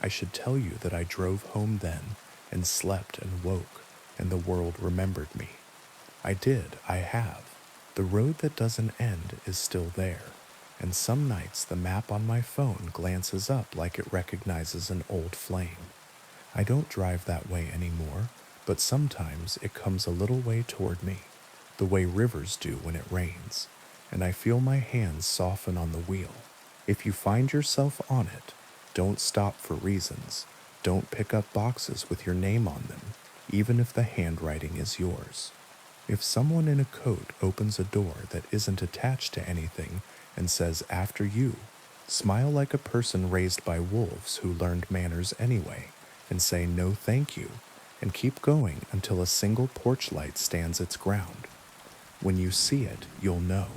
I should tell you that I drove home then and slept and woke, and the world remembered me. I did, I have. The road that doesn't end is still there, and some nights the map on my phone glances up like it recognizes an old flame. I don't drive that way anymore, but sometimes it comes a little way toward me, the way rivers do when it rains, and I feel my hands soften on the wheel. If you find yourself on it, don't stop for reasons. Don't pick up boxes with your name on them, even if the handwriting is yours. If someone in a coat opens a door that isn't attached to anything and says, "After you," smile like a person raised by wolves who learned manners anyway, and say no thank you, and keep going until a single porch light stands its ground. When you see it, you'll know.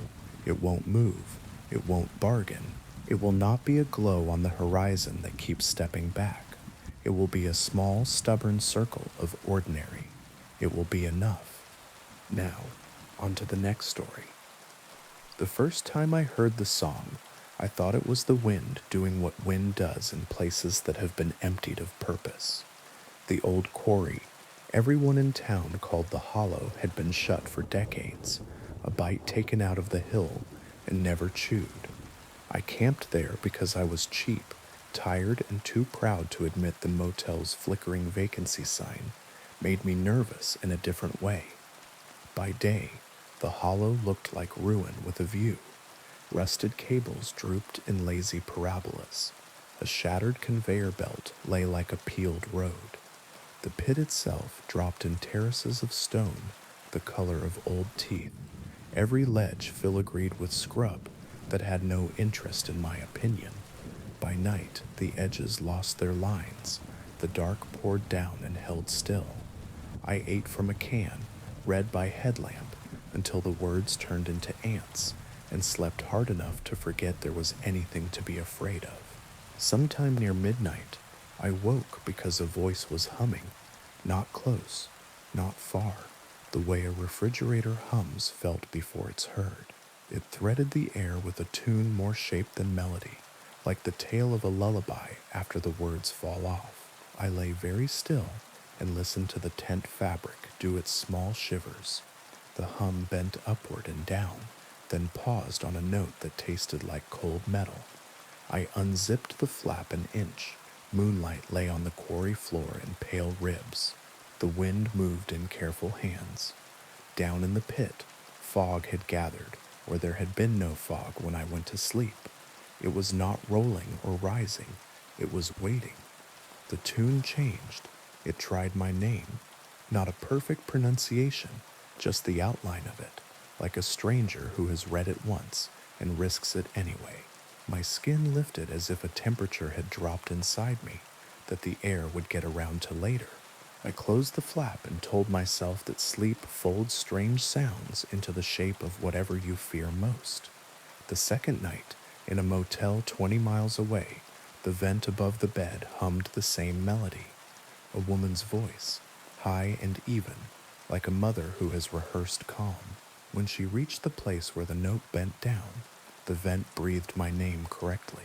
It won't move. It won't bargain. It will not be a glow on the horizon that keeps stepping back. It will be a small, stubborn circle of ordinary. It will be enough. Now, on to the next story. The first time I heard the song, I thought it was the wind doing what wind does in places that have been emptied of purpose. The old quarry, everyone in town called the Hollow, had been shut for decades, a bite taken out of the hill and never chewed. I camped there because I was cheap, tired, and too proud to admit the motel's flickering vacancy sign made me nervous in a different way. By day, the hollow looked like ruin with a view. Rusted cables drooped in lazy parabolas. A shattered conveyor belt lay like a peeled road. The pit itself dropped in terraces of stone, the color of old teeth, every ledge filigreed with scrub that had no interest in my opinion. By night, the edges lost their lines. The dark poured down and held still. I ate from a can, read by headlamp, until the words turned into ants, and slept hard enough to forget there was anything to be afraid of. Sometime near midnight, I woke because a voice was humming, not close, not far, the way a refrigerator hums felt before it's heard. It threaded the air with a tune more shape than melody, like the tale of a lullaby after the words fall off. I lay very still and listened to the tent fabric do its small shivers. The hum bent upward and down, then paused on a note that tasted like cold metal. I unzipped the flap an inch. Moonlight lay on the quarry floor in pale ribs. The wind moved in careful hands. Down in the pit, fog had gathered, where there had been no fog when I went to sleep. It was not rolling or rising. It was waiting. The tune changed. It tried my name. Not a perfect pronunciation, just the outline of it, like a stranger who has read it once and risks it anyway. My skin lifted as if a temperature had dropped inside me, that the air would get around to later. I closed the flap and told myself that sleep folds strange sounds into the shape of whatever you fear most. The second night, in a motel 20 miles away, the vent above the bed hummed the same melody. A woman's voice, high and even, like a mother who has rehearsed calm. When she reached the place where the note bent down, the vent breathed my name correctly.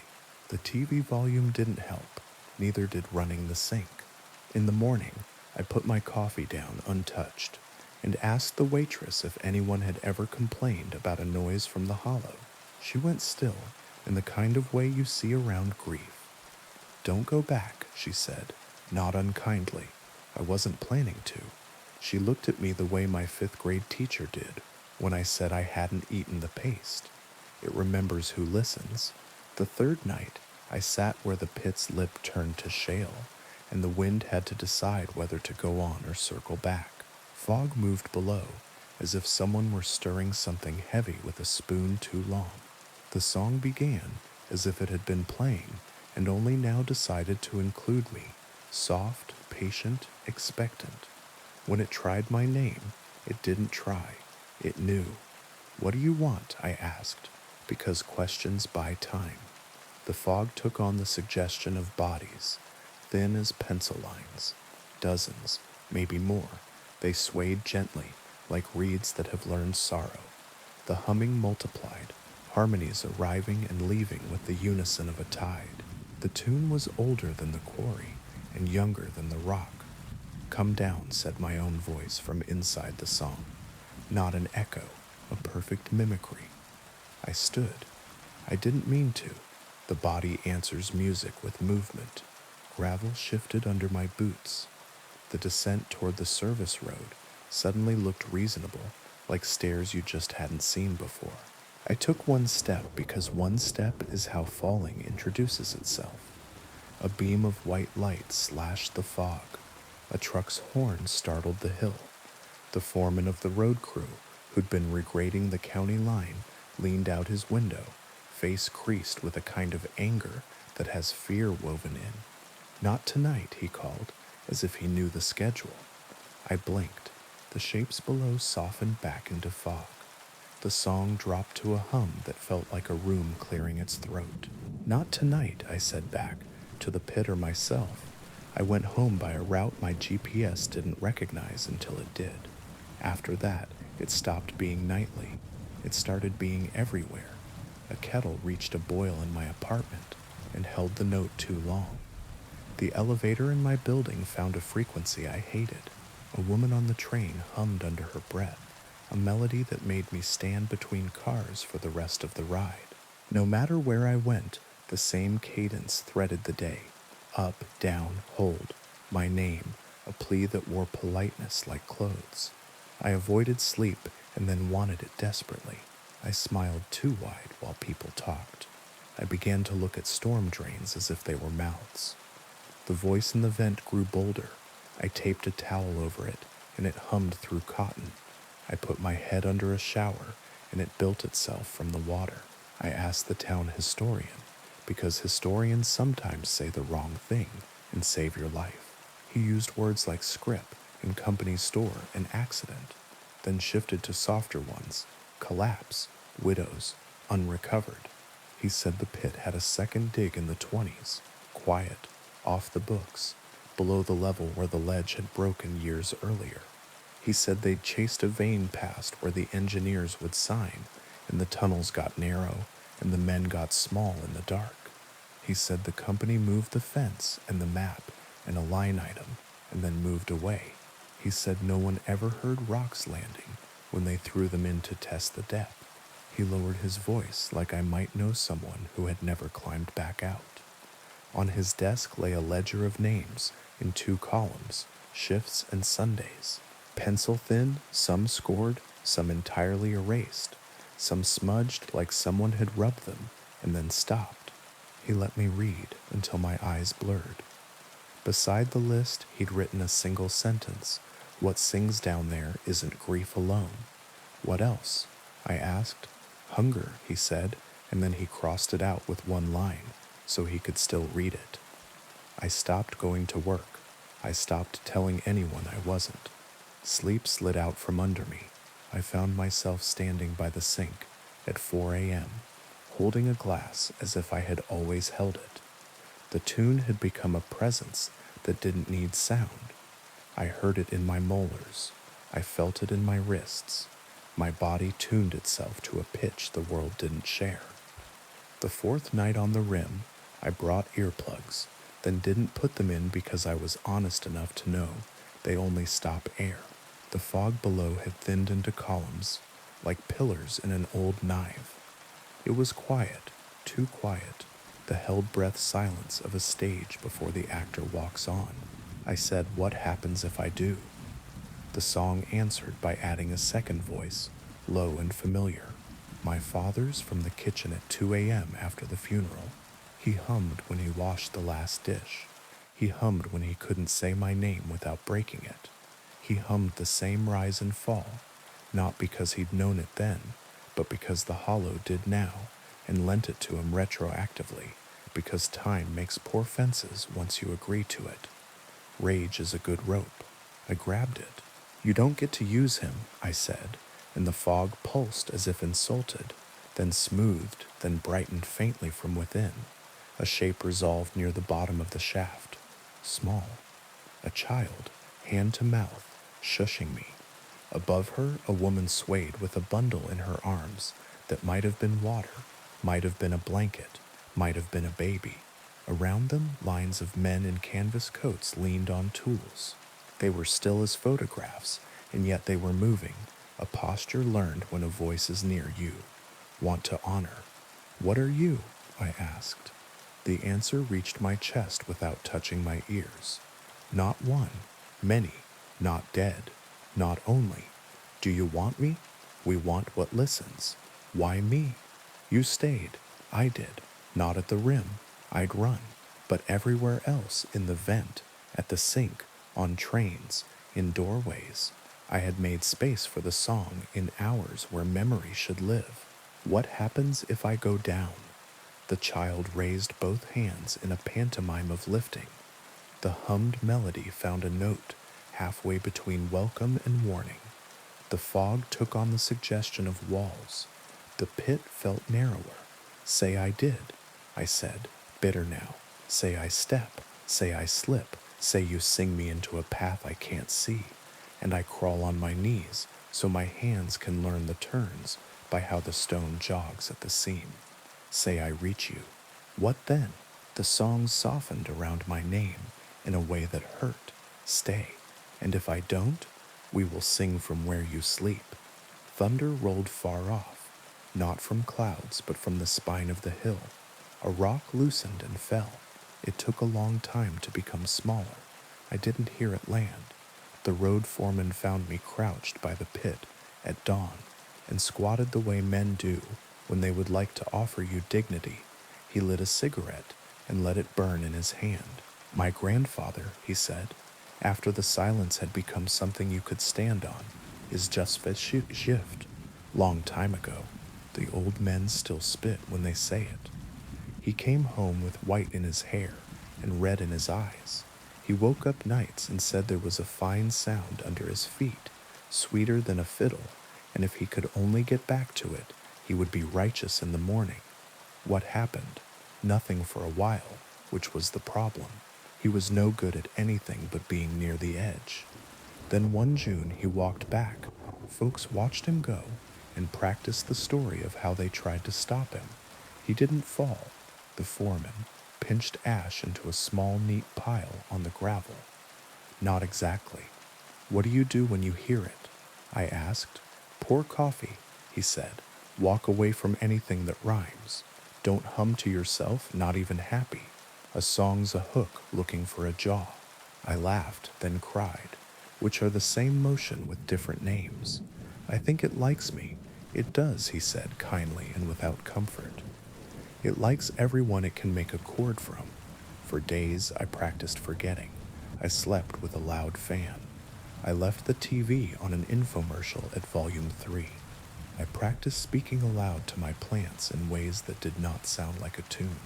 The TV volume didn't help, neither did running the sink. In the morning, I put my coffee down untouched and asked the waitress if anyone had ever complained about a noise from the hollow. She went still, in the kind of way you see around grief. "Don't go back," she said, not unkindly. I wasn't planning to. She looked at me the way my fifth-grade teacher did when I said I hadn't eaten the paste. It remembers who listens. The third night, I sat where the pit's lip turned to shale, and the wind had to decide whether to go on or circle back. Fog moved below, as if someone were stirring something heavy with a spoon too long. The song began as if it had been playing and only now decided to include me, soft, patient, expectant. When it tried my name, it didn't try. It knew. "What do you want?" I asked, because questions buy time. The fog took on the suggestion of bodies, thin as pencil lines. Dozens, maybe more. They swayed gently, like reeds that have learned sorrow. The humming multiplied, harmonies arriving and leaving with the unison of a tide. The tune was older than the quarry and younger than the rock. "Come down," said my own voice from inside the song. Not an echo, a perfect mimicry. I stood. I didn't mean to. The body answers music with movement. Gravel shifted under my boots. The descent toward the service road suddenly looked reasonable, like stairs you just hadn't seen before. I took one step because one step is how falling introduces itself. A beam of white light slashed the fog. A truck's horn startled the hill. The foreman of the road crew, who'd been regrading the county line, leaned out his window, face creased with a kind of anger that has fear woven in. "Not tonight," he called, as if he knew the schedule. I blinked. The shapes below softened back into fog. The song dropped to a hum that felt like a room clearing its throat. "Not tonight," I said back, to the pit or myself. I went home by a route my GPS didn't recognize until it did. After that, it stopped being nightly. It started being everywhere. A kettle reached a boil in my apartment and held the note too long. The elevator in my building found a frequency I hated. A woman on the train hummed under her breath, a melody that made me stand between cars for the rest of the ride. No matter where I went, the same cadence threaded the day. Up, down, hold, my name, a plea that wore politeness like clothes. I avoided sleep and then wanted it desperately. I smiled too wide while people talked. I began to look at storm drains as if they were mouths. The voice in the vent grew bolder. I taped a towel over it, and it hummed through cotton. I put my head under a shower, and it built itself from the water. I asked the town historian, because historians sometimes say the wrong thing and save your life. He used words like scrip and company store and accident, then shifted to softer ones: collapse, widows, unrecovered. He said the pit had a second dig in the 20s, quiet, off the books, below the level where the ledge had broken years earlier. He said they'd chased a vein past where the engineers would sign, and the tunnels got narrow, and the men got small in the dark. He said the company moved the fence and the map and a line item, and then moved away. He said no one ever heard rocks landing when they threw them in to test the depth. He lowered his voice like I might know someone who had never climbed back out. On his desk lay a ledger of names in 2 columns, shifts and Sundays. Pencil thin, some scored, some entirely erased, some smudged like someone had rubbed them and then stopped. He let me read until my eyes blurred. Beside the list, he'd written a single sentence: "What sings down there isn't grief alone." "What else?" I asked. "Hunger," he said, and then he crossed it out with one line, so he could still read it. I stopped going to work. I stopped telling anyone I wasn't. Sleep slid out from under me. I found myself standing by the sink at 4 a.m., holding a glass as if I had always held it. The tune had become a presence that didn't need sound. I heard it in my molars. I felt it in my wrists. My body tuned itself to a pitch the world didn't share. The 4th night on the rim, I brought earplugs, then didn't put them in because I was honest enough to know They only stop air. The fog below had thinned into columns, like pillars in an old knife. It was quiet, too quiet, the held breath silence of a stage before the actor walks on. I said, "What happens if I do?" The song answered by adding a second voice, low and familiar. My father's from the kitchen at 2 a.m. after the funeral. He hummed when he washed the last dish. He hummed when he couldn't say my name without breaking it. He hummed the same rise and fall, not because he'd known it then, but because the hollow did now, and lent it to him retroactively, because time makes poor fences once you agree to it. Rage is a good rope. I grabbed it. "You don't get to use him," I said, and the fog pulsed as if insulted, then smoothed, then brightened faintly from within. A shape resolved near the bottom of the shaft. Small. A child, hand to mouth, shushing me. Above her, a woman swayed with a bundle in her arms that might have been water, might have been a blanket, might have been a baby. Around them, lines of men in canvas coats leaned on tools. They were still as photographs, and yet they were moving, a posture learned when a voice is near you. Want to honor. "What are you?" I asked. The answer reached my chest without touching my ears. Not one, many, not dead, not only. "Do you want me?" "We want what listens." "Why me?" "You stayed. I did. Not at the rim. I'd run. But everywhere else, in the vent, at the sink, on trains, in doorways. I had made space for the song in hours where memory should live. What happens if I go down?" The child raised both hands in a pantomime of lifting. The hummed melody found a note halfway between welcome and warning. The fog took on the suggestion of walls. The pit felt narrower. "Say I did," I said, bitter now. "Say I step, say I slip, say you sing me into a path I can't see, and I crawl on my knees so my hands can learn the turns by how the stone jogs at the seam. Say I reach you. What then?" The song softened around my name in a way that hurt. "Stay, and if I don't, we will sing from where you sleep." Thunder rolled far off, not from clouds but from the spine of the hill. A rock loosened and fell. It took a long time to become smaller. I didn't hear it land. The road foreman found me crouched by the pit at dawn and squatted the way men do when they would like to offer you dignity. He lit a cigarette and let it burn in his hand. "My grandfather," he said, after the silence had become something you could stand on, "is just shift. Long time ago. The old men still spit when they say it." He came home with white in his hair and red in his eyes. He woke up nights and said there was a fine sound under his feet, sweeter than a fiddle, and if he could only get back to it, he would be righteous in the morning. What happened? Nothing for a while, which was the problem. He was no good at anything but being near the edge. Then one June he walked back. Folks watched him go and practiced the story of how they tried to stop him. He didn't fall. The foreman pinched ash into a small, neat pile on the gravel. "Not exactly." "What do you do when you hear it?" I asked. "Pour coffee," he said. "Walk away from anything that rhymes. Don't hum to yourself, not even happy. A song's a hook looking for a jaw." I laughed, then cried, which are the same motion with different names. "I think it likes me." "It does," he said kindly and without comfort. "It likes everyone it can make a chord from." For days I practiced forgetting. I slept with a loud fan. I left the TV on an infomercial at volume 3. I practiced speaking aloud to my plants in ways that did not sound like a tune.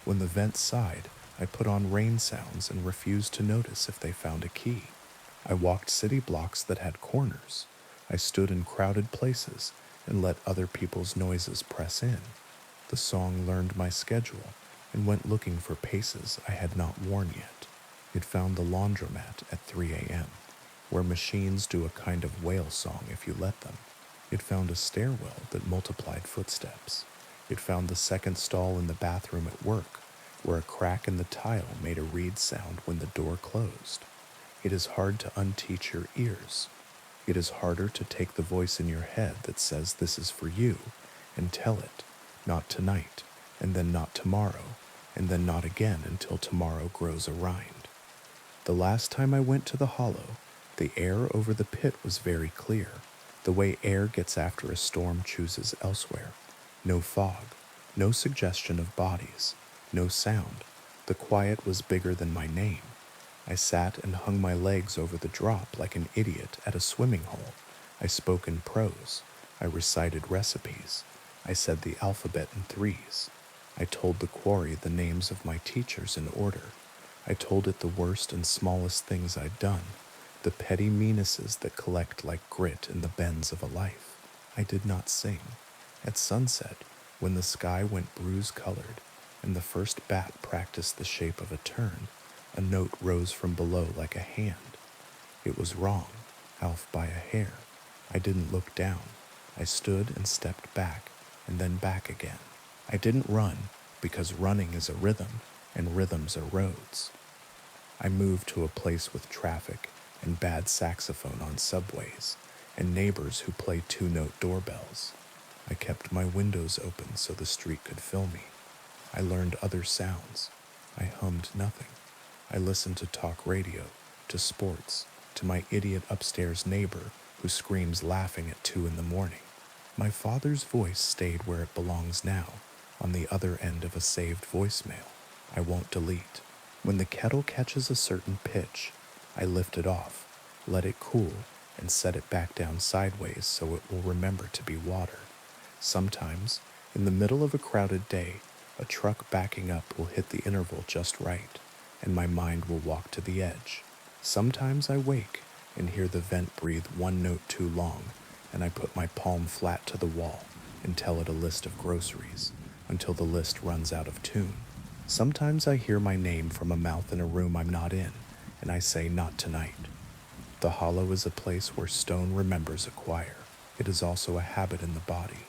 When the vent sighed, I put on rain sounds and refused to notice if they found a key. I walked city blocks that had corners. I stood in crowded places and let other people's noises press in. The song learned my schedule and went looking for paces I had not worn yet. It found the laundromat at 3 a.m., where machines do a kind of whale song if you let them. It found a stairwell that multiplied footsteps. It found the second stall in the bathroom at work, where a crack in the tile made a reed sound when the door closed. It is hard to unteach your ears. It is harder to take the voice in your head that says this is for you and tell it, not tonight, and then not tomorrow, and then not again until tomorrow grows a rind. The last time I went to the hollow, the air over the pit was very clear, the way air gets after a storm chooses elsewhere. No fog, no suggestion of bodies, no sound. The quiet was bigger than my name. I sat and hung my legs over the drop like an idiot at a swimming hole. I spoke in prose. I recited recipes. I said the alphabet in threes. I told the quarry the names of my teachers in order. I told it the worst and smallest things I'd done, the petty meannesses that collect like grit in the bends of a life. I did not sing. At sunset, when the sky went bruise-colored and the first bat practiced the shape of a turn, a note rose from below like a hand. It was wrong, off by a hair. I didn't look down. I stood and stepped back, and then back again. I didn't run, because running is a rhythm, and rhythms are roads. I moved to a place with traffic and bad saxophone on subways, and neighbors who play two-note doorbells. I kept my windows open so the street could fill me. I learned other sounds. I hummed nothing. I listened to talk radio, to sports, to my idiot upstairs neighbor who screams laughing at 2 in the morning. My father's voice stayed where it belongs now, on the other end of a saved voicemail. I won't delete. When the kettle catches a certain pitch, I lift it off, let it cool, and set it back down sideways so it will remember to be water. Sometimes, in the middle of a crowded day, a truck backing up will hit the interval just right, and my mind will walk to the edge. Sometimes I wake and hear the vent breathe one note too long, and I put my palm flat to the wall and tell it a list of groceries until the list runs out of tune. Sometimes I hear my name from a mouth in a room I'm not in, and I say, not tonight. The hollow is a place where stone remembers a choir. It is also a habit in the body.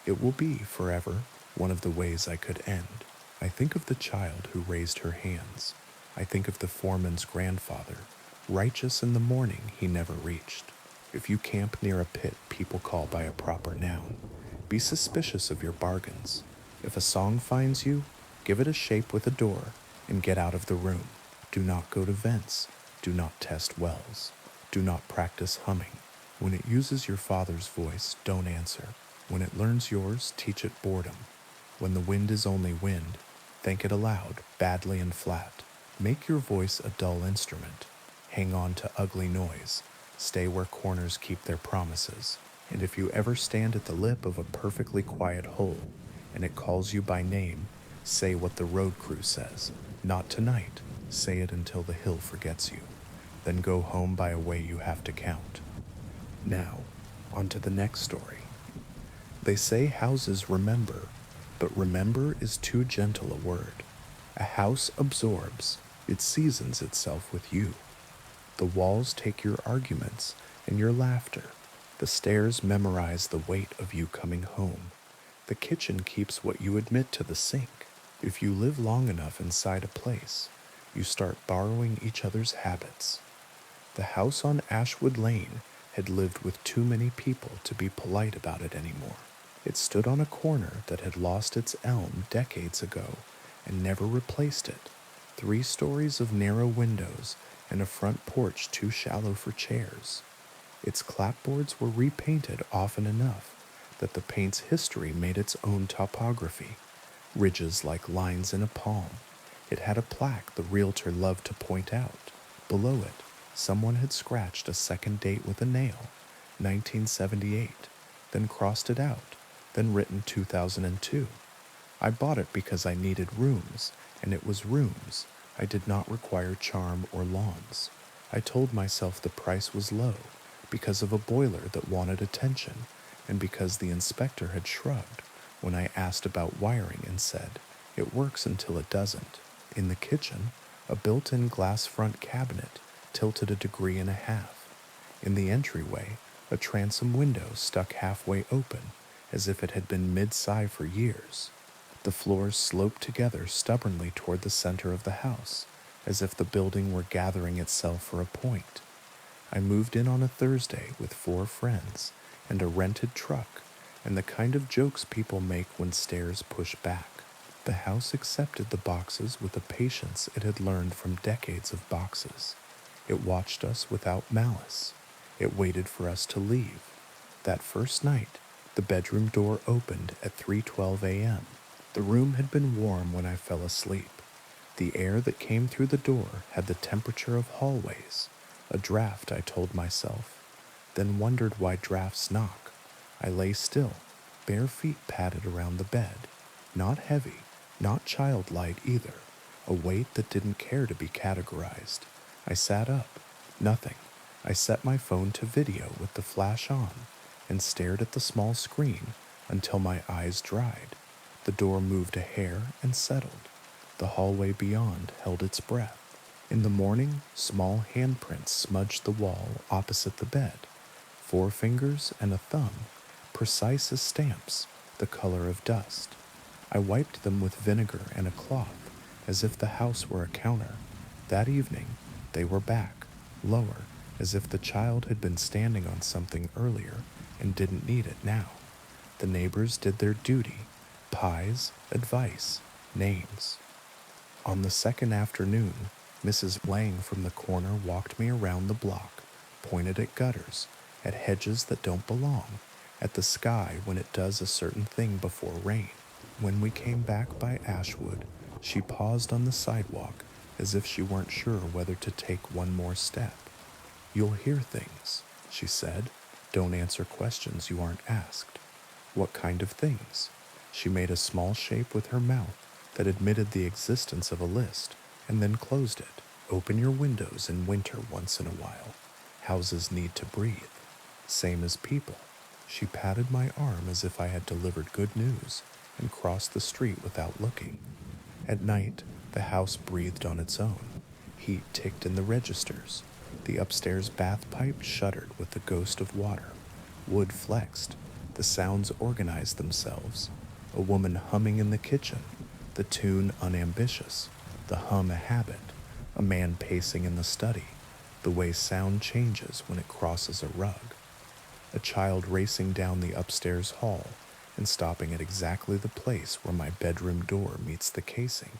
It will be, forever, one of the ways I could end. I think of the child who raised her hands. I think of the foreman's grandfather, righteous in the morning he never reached. If you camp near a pit people call by a proper noun, be suspicious of your bargains. If a song finds you, give it a shape with a door and get out of the room. Do not go to vents. Do not test wells. Do not practice humming. When it uses your father's voice, don't answer. When it learns yours, teach it boredom. When the wind is only wind, think it aloud, badly and flat. Make your voice a dull instrument. Hang on to ugly noise. Stay where corners keep their promises. And if you ever stand at the lip of a perfectly quiet hole, and it calls you by name, say what the road crew says. Not tonight. Say it until the hill forgets you. Then go home by a way you have to count. Now, on to the next story. They say houses remember, but remember is too gentle a word. A house absorbs, it seasons itself with you. The walls take your arguments and your laughter. The stairs memorize the weight of you coming home. The kitchen keeps what you admit to the sink. If you live long enough inside a place, you start borrowing each other's habits. The house on Ashwood Lane had lived with too many people to be polite about it anymore. It stood on a corner that had lost its elm decades ago and never replaced it. 3 stories of narrow windows and a front porch too shallow for chairs. Its clapboards were repainted often enough that the paint's history made its own topography, ridges like lines in a palm. It had a plaque the realtor loved to point out. Below it, someone had scratched a second date with a nail, 1978, then crossed it out, then written 2002. I bought it because I needed rooms, and it was rooms. I did not require charm or lawns. I told myself the price was low because of a boiler that wanted attention, and because the inspector had shrugged when I asked about wiring and said, it works until it doesn't. In the kitchen, a built-in glass front cabinet tilted 1.5 degrees. In the entryway, a transom window stuck halfway open, as if it had been mid-sigh for years. The floors sloped together stubbornly toward the center of the house, as if the building were gathering itself for a point. I moved in on a Thursday with 4 friends and a rented truck and the kind of jokes people make when stairs push back. The house accepted the boxes with a patience it had learned from decades of boxes. It watched us without malice. It waited for us to leave. That first night, the bedroom door opened at 3:12 a.m. The room had been warm when I fell asleep. The air that came through the door had the temperature of hallways. A draft, I told myself, then wondered why drafts knock. I lay still, bare feet padded around the bed. Not heavy, not childlike either, a weight that didn't care to be categorized. I sat up. Nothing. I set my phone to video with the flash on and stared at the small screen until my eyes dried. The door moved a hair and settled. The hallway beyond held its breath. In the morning, small handprints smudged the wall opposite the bed. 4 fingers and a thumb, precise as stamps, the color of dust. I wiped them with vinegar and a cloth, as if the house were a counter. That evening, they were back, lower, as if the child had been standing on something earlier and didn't need it now. The neighbors did their duty, pies, advice, names. On the second afternoon, Mrs. Lang from the corner walked me around the block, pointed at gutters, at hedges that don't belong, at the sky when it does a certain thing before rain. When we came back by Ashwood, she paused on the sidewalk as if she weren't sure whether to take one more step. "You'll hear things," she said. "Don't answer questions you aren't asked." "What kind of things?" She made a small shape with her mouth that admitted the existence of a list, and then closed it. "Open your windows in winter once in a while. Houses need to breathe. Same as people." She patted my arm as if I had delivered good news and crossed the street without looking. At night, the house breathed on its own. Heat ticked in the registers. The upstairs bath pipe shuddered with the ghost of water. Wood flexed. The sounds organized themselves. A woman humming in the kitchen. The tune unambitious. The hum a habit. A man pacing in the study. The way sound changes when it crosses a rug. A child racing down the upstairs hall and stopping at exactly the place where my bedroom door meets the casing.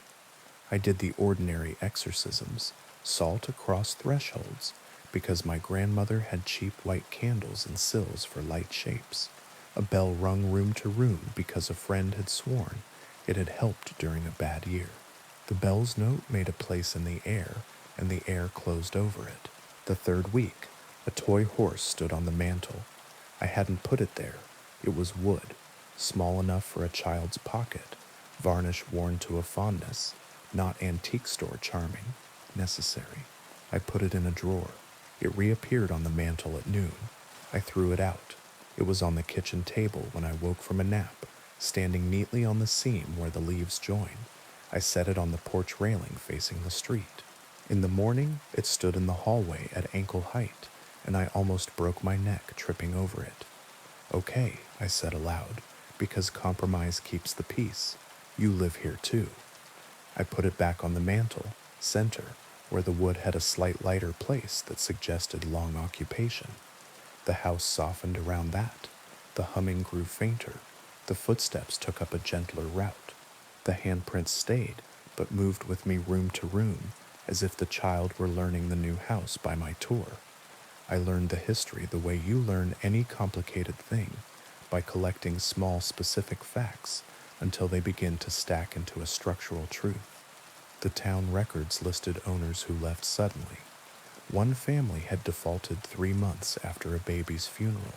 I did the ordinary exorcisms, salt across thresholds, because my grandmother had cheap white candles and sills for light shapes. A bell rung room to room because a friend had sworn it had helped during a bad year. The bell's note made a place in the air, and the air closed over it. The third week, a toy horse stood on the mantel. I hadn't put it there. It was wood, small enough for a child's pocket, varnish worn to a fondness, not antique store charming, necessary. I put it in a drawer. It reappeared on the mantel at noon. I threw it out. It was on the kitchen table when I woke from a nap, standing neatly on the seam where the leaves join. I set it on the porch railing facing the street. In the morning, it stood in the hallway at ankle height, and I almost broke my neck tripping over it. "Okay," I said aloud, because compromise keeps the peace. "You live here too." I put it back on the mantel, center, where the wood had a slight lighter place that suggested long occupation. The house softened around that. The humming grew fainter. The footsteps took up a gentler route. The handprints stayed, but moved with me room to room, as if the child were learning the new house by my tour. I learned the history the way you learn any complicated thing, by collecting small specific facts until they begin to stack into a structural truth. The town records listed owners who left suddenly. One family had defaulted 3 months after a baby's funeral.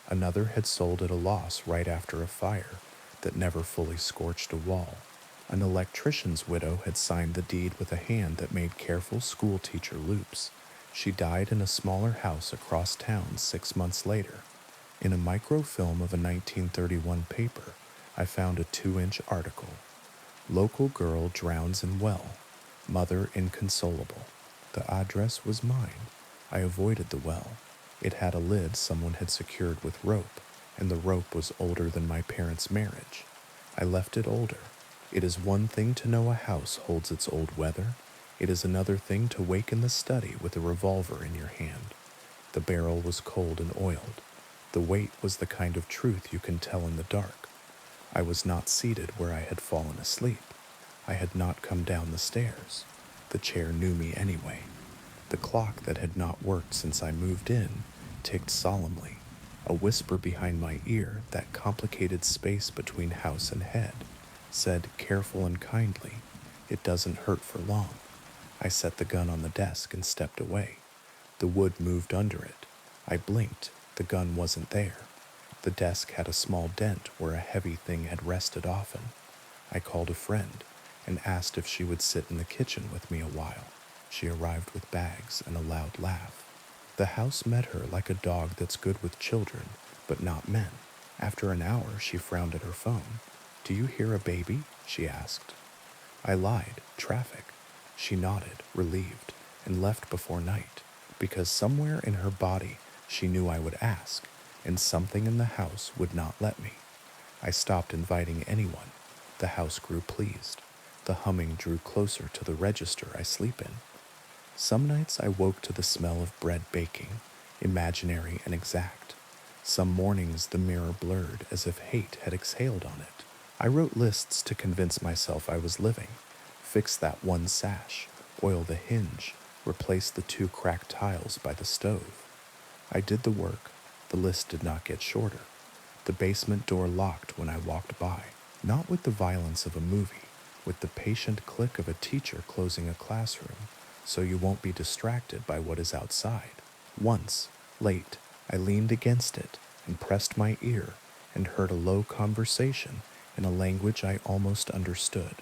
Another had sold at a loss right after a fire that never fully scorched a wall. An electrician's widow had signed the deed with a hand that made careful schoolteacher loops. She died in a smaller house across town 6 months later. In a microfilm of a 1931 paper, I found a 2-inch article. "Local girl drowns in well. Mother inconsolable." The address was mine. I avoided the well. It had a lid someone had secured with rope, and the rope was older than my parents' marriage. I left it older. It is one thing to know a house holds its old weather. It is another thing to wake in the study with a revolver in your hand. The barrel was cold and oiled. The weight was the kind of truth you can tell in the dark. I was not seated where I had fallen asleep. I had not come down the stairs. The chair knew me anyway. The clock that had not worked since I moved in ticked solemnly. A whisper behind my ear, that complicated space between house and head, said careful and kindly, "It doesn't hurt for long." I set the gun on the desk and stepped away. The wood moved under it. I blinked. The gun wasn't there. The desk had a small dent where a heavy thing had rested often. I called a friend and asked if she would sit in the kitchen with me a while. She arrived with bags and a loud laugh. The house met her like a dog that's good with children, but not men. After an hour, she frowned at her phone. "Do you hear a baby?" she asked. I lied. Traffic. She nodded, relieved, and left before night, because somewhere in her body she knew I would ask, and something in the house would not let me. I stopped inviting anyone. The house grew pleased. The humming drew closer to the register I sleep in. Some nights I woke to the smell of bread baking, imaginary and exact. Some mornings the mirror blurred as if hate had exhaled on it. I wrote lists to convince myself I was living. Fix that one sash, oil the hinge, replace the 2 cracked tiles by the stove. I did the work. The list did not get shorter. The basement door locked when I walked by, not with the violence of a movie, with the patient click of a teacher closing a classroom, so you won't be distracted by what is outside. Once, late, I leaned against it and pressed my ear and heard a low conversation in a language I almost understood.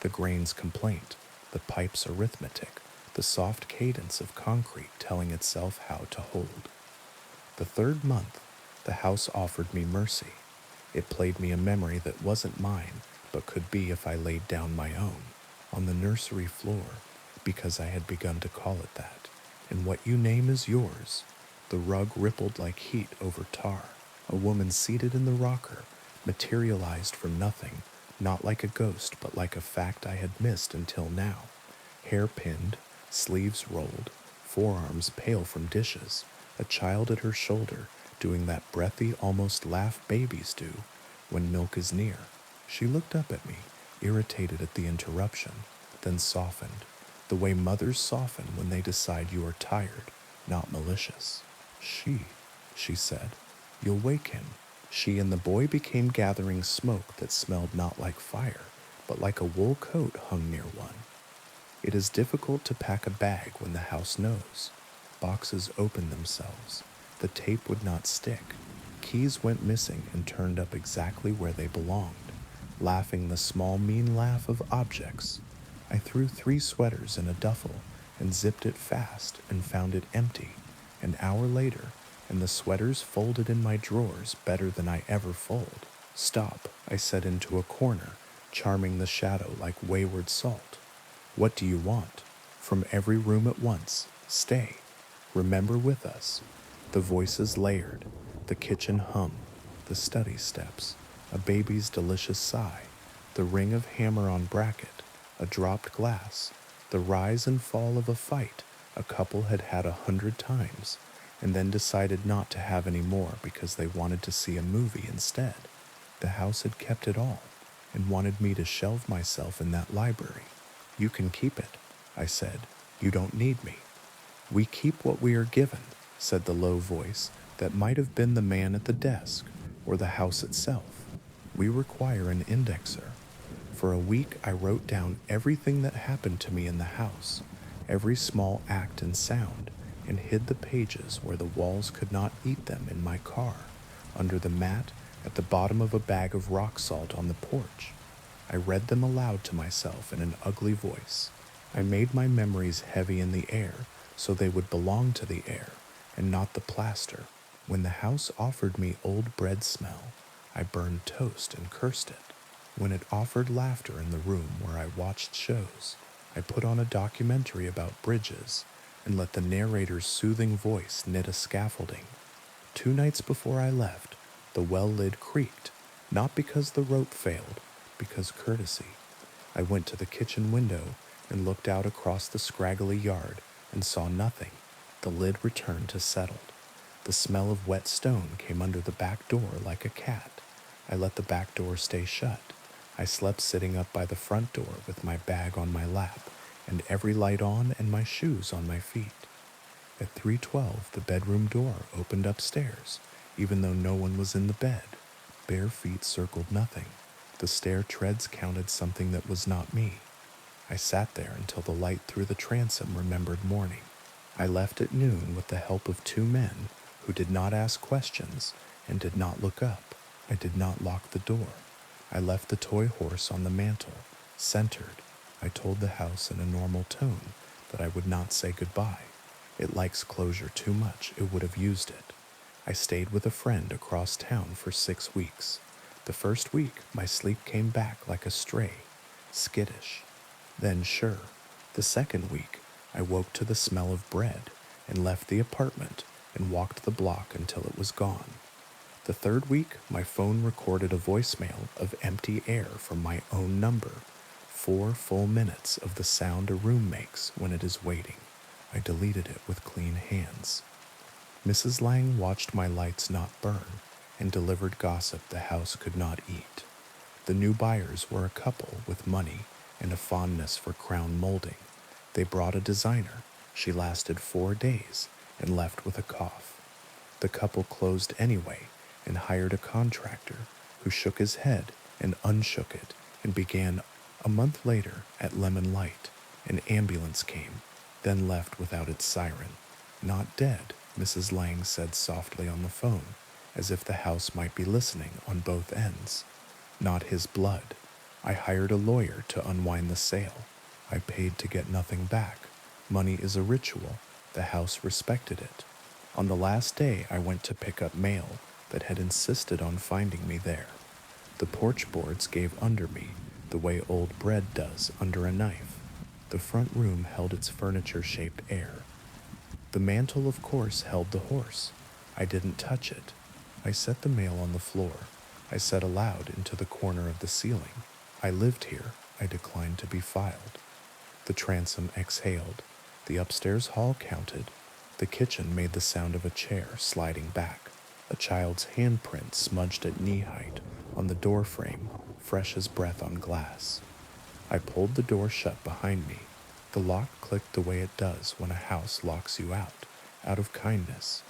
The grain's complaint, the pipe's arithmetic, the soft cadence of concrete telling itself how to hold. The 3rd month, the house offered me mercy. It played me a memory that wasn't mine, but could be if I laid down my own, on the nursery floor, because I had begun to call it that. And what you name is yours. The rug rippled like heat over tar. A woman seated in the rocker materialized from nothing, not like a ghost, but like a fact I had missed until now. Hair pinned, sleeves rolled, forearms pale from dishes, a child at her shoulder, doing that breathy, almost laugh babies do when milk is near. She looked up at me, irritated at the interruption, then softened, the way mothers soften when they decide you are tired, not malicious. She said, "You'll wake him." She and the boy became gathering smoke that smelled not like fire, but like a wool coat hung near one. It is difficult to pack a bag when the house knows. Boxes opened themselves. The tape would not stick. Keys went missing and turned up exactly where they belonged, laughing the small mean laugh of objects. I threw 3 sweaters in a duffel and zipped it fast and found it empty. An hour later, and the sweaters folded in my drawers better than I ever fold. "Stop," I said into a corner, charming the shadow like wayward salt. "What do you want?" From every room at once. "Stay. Remember with us." The voices layered. The kitchen hum. The study steps. A baby's delicious sigh. The ring of hammer on bracket. A dropped glass. The rise and fall of a fight a couple had had 100 times, and then decided not to have any more because they wanted to see a movie instead. The house had kept it all, and wanted me to shelve myself in that library. "You can keep it," I said. "You don't need me." "We keep what we are given," said the low voice that might have been the man at the desk or the house itself. "We require an indexer." For a week I wrote down everything that happened to me in the house, every small act and sound, and hid the pages where the walls could not eat them in my car, under the mat, at the bottom of a bag of rock salt on the porch. I read them aloud to myself in an ugly voice. I made my memories heavy in the air so they would belong to the air and not the plaster. When the house offered me old bread smell, I burned toast and cursed it. When it offered laughter in the room where I watched shows, I put on a documentary about bridges and let the narrator's soothing voice knit a scaffolding. 2 nights before I left, the well lid creaked, not because the rope failed, because courtesy. I went to the kitchen window and looked out across the scraggly yard and saw nothing. The lid returned to settled. The smell of wet stone came under the back door like a cat. I let the back door stay shut. I slept sitting up by the front door with my bag on my lap and every light on and my shoes on my feet. At 3:12, the bedroom door opened upstairs, even though no one was in the bed. Bare feet circled nothing. The stair treads counted something that was not me. I sat there until the light through the transom remembered morning. I left at noon with the help of 2 men who did not ask questions and did not look up. I did not lock the door. I left the toy horse on the mantel, centered. I told the house in a normal tone that I would not say goodbye. It likes closure too much, it would have used it. I stayed with a friend across town for 6 weeks. The first week, my sleep came back like a stray, skittish. Then, sure, the second week, I woke to the smell of bread and left the apartment and walked the block until it was gone. The third week, my phone recorded a voicemail of empty air from my own number. 4 full minutes of the sound a room makes when it is waiting. I deleted it with clean hands. Mrs. Lang watched my lights not burn and delivered gossip the house could not eat. The new buyers were a couple with money and a fondness for crown molding. They brought a designer. She lasted 4 days and left with a cough. The couple closed anyway and hired a contractor who shook his head and unshook it and began. A month later, at Lemon Light, an ambulance came, then left without its siren. Not dead, Mrs. Lang said softly on the phone, as if the house might be listening on both ends. Not his blood. I hired a lawyer to unwind the sale. I paid to get nothing back. Money is a ritual. The house respected it. On the last day, I went to pick up mail that had insisted on finding me there. The porch boards gave under me, the way old bread does under a knife. The front room held its furniture-shaped air. The mantel, of course, held the horse. I didn't touch it. I set the mail on the floor. I said aloud into the corner of the ceiling, "I lived here. I declined to be filed." The transom exhaled. The upstairs hall counted. The kitchen made the sound of a chair sliding back. A child's handprint smudged at knee-height on the door frame, fresh as breath on glass. I pulled the door shut behind me. The lock clicked the way it does when a house locks you out of kindness.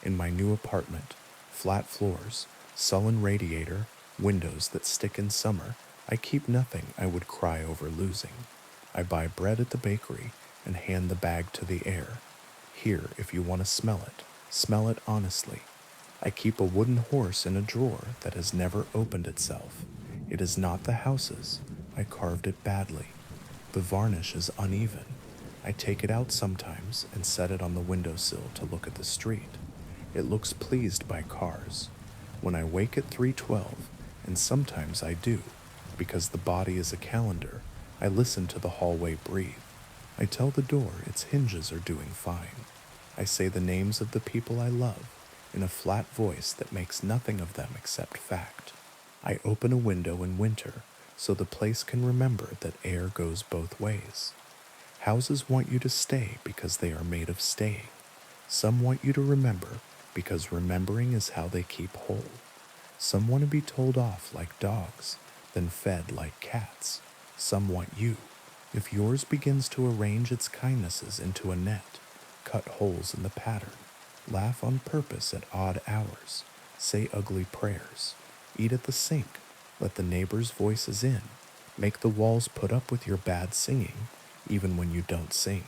In my new apartment, flat floors, sullen radiator, windows that stick in summer, I keep nothing I would cry over losing. I buy bread at the bakery and hand the bag to the air. Here, if you want to smell it honestly. I keep a wooden horse in a drawer that has never opened itself. It is not the house's. I carved it badly. The varnish is uneven. I take it out sometimes and set it on the windowsill to look at the street. It looks pleased by cars. When I wake at 3:12, and sometimes I do, because the body is a calendar, I listen to the hallway breathe. I tell the door its hinges are doing fine. I say the names of the people I love in a flat voice that makes nothing of them except fact. I open a window in winter so the place can remember that air goes both ways. Houses want you to stay because they are made of staying. Some want you to remember because remembering is how they keep whole. Some want to be told off like dogs, then fed like cats. Some want you. If yours begins to arrange its kindnesses into a net, cut holes in the pattern, laugh on purpose at odd hours, say ugly prayers, eat at the sink, let the neighbors' voices in, make the walls put up with your bad singing, even when you don't sing.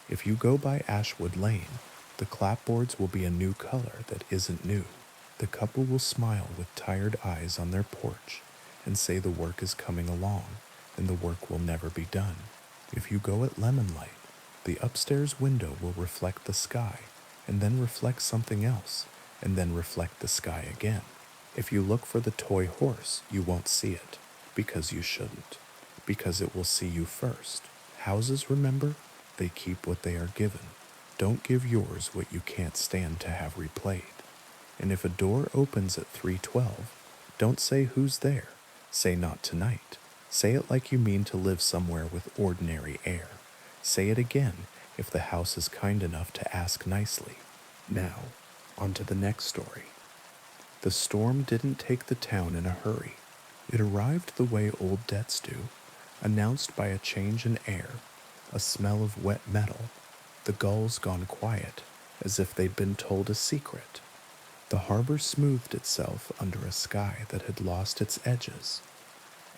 If you go by Ashwood Lane, the clapboards will be a new color that isn't new. The couple will smile with tired eyes on their porch and say the work is coming along and the work will never be done. If you go at lemon light, the upstairs window will reflect the sky and then reflect something else and then reflect the sky again. If you look for the toy horse, you won't see it, because you shouldn't, because it will see you first. Houses, remember, they keep what they are given. Don't give yours what you can't stand to have replayed. And if a door opens at 3:12, don't say who's there, say not tonight. Say it like you mean to live somewhere with ordinary air. Say it again if the house is kind enough to ask nicely. Now, on to the next story. The storm didn't take the town in a hurry. It arrived the way old debts do, announced by a change in air, a smell of wet metal, the gulls gone quiet, as if they'd been told a secret. The harbor smoothed itself under a sky that had lost its edges.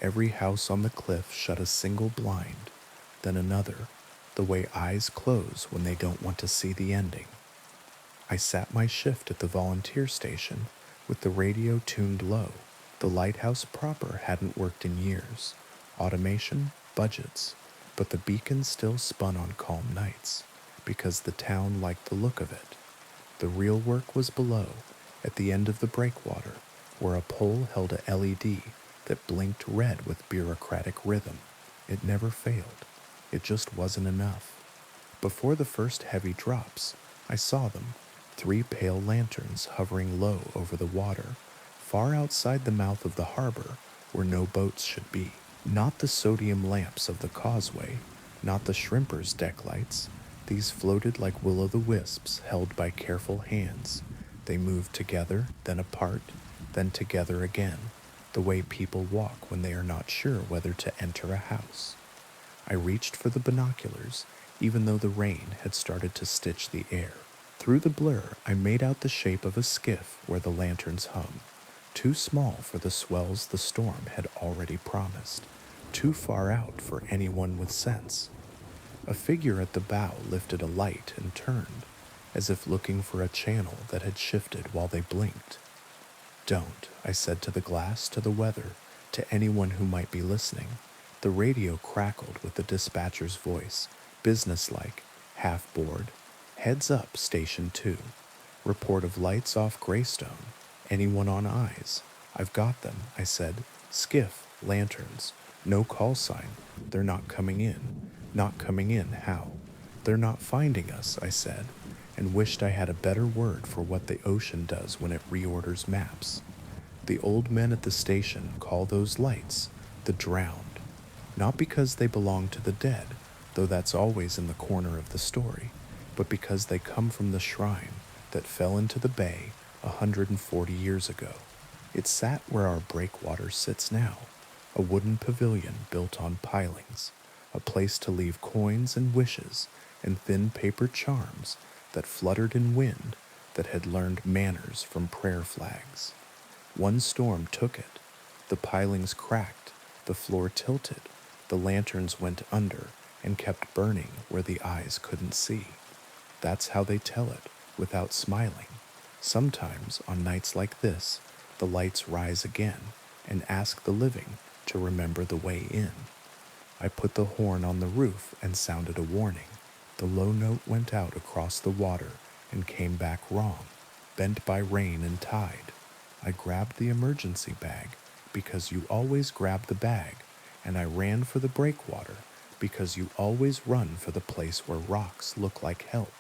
Every house on the cliff shut a single blind, then another, the way eyes close when they don't want to see the ending. I sat my shift at the volunteer station with the radio tuned low. The lighthouse proper hadn't worked in years. Automation, budgets, but the beacon still spun on calm nights because the town liked the look of it. The real work was below, at the end of the breakwater, where a pole held a LED that blinked red with bureaucratic rhythm. It never failed. It just wasn't enough. Before the first heavy drops, I saw them, 3 pale lanterns hovering low over the water, far outside the mouth of the harbor where no boats should be. Not the sodium lamps of the causeway, not the shrimpers' deck lights. These floated like will-o'-the-wisps held by careful hands. They moved together, then apart, then together again, the way people walk when they are not sure whether to enter a house. I reached for the binoculars, even though the rain had started to stitch the air. Through the blur, I made out the shape of a skiff where the lanterns hung, too small for the swells the storm had already promised, too far out for anyone with sense. A figure at the bow lifted a light and turned, as if looking for a channel that had shifted while they blinked. "Don't," I said to the glass, to the weather, to anyone who might be listening. The radio crackled with the dispatcher's voice, businesslike, half bored. "Heads up, Station 2. Report of lights off Greystone. Anyone on eyes?" "I've got them," I said. "Skiff, lanterns, no call sign. They're not coming in. Not coming in, how?" "They're not finding us," I said, and wished I had a better word for what the ocean does when it reorders maps. The old men at the station call those lights the drowned. Not because they belong to the dead, though that's always in the corner of the story, but because they come from the shrine that fell into the bay 140 years ago. It sat where our breakwater sits now, a wooden pavilion built on pilings, a place to leave coins and wishes and thin paper charms that fluttered in wind that had learned manners from prayer flags. One storm took it. The pilings cracked, the floor tilted, the lanterns went under and kept burning where the eyes couldn't see. That's how they tell it, without smiling. Sometimes, on nights like this, the lights rise again and ask the living to remember the way in. I put the horn on the roof and sounded a warning. The low note went out across the water and came back wrong, bent by rain and tide. I grabbed the emergency bag because you always grab the bag, and I ran for the breakwater because you always run for the place where rocks look like help.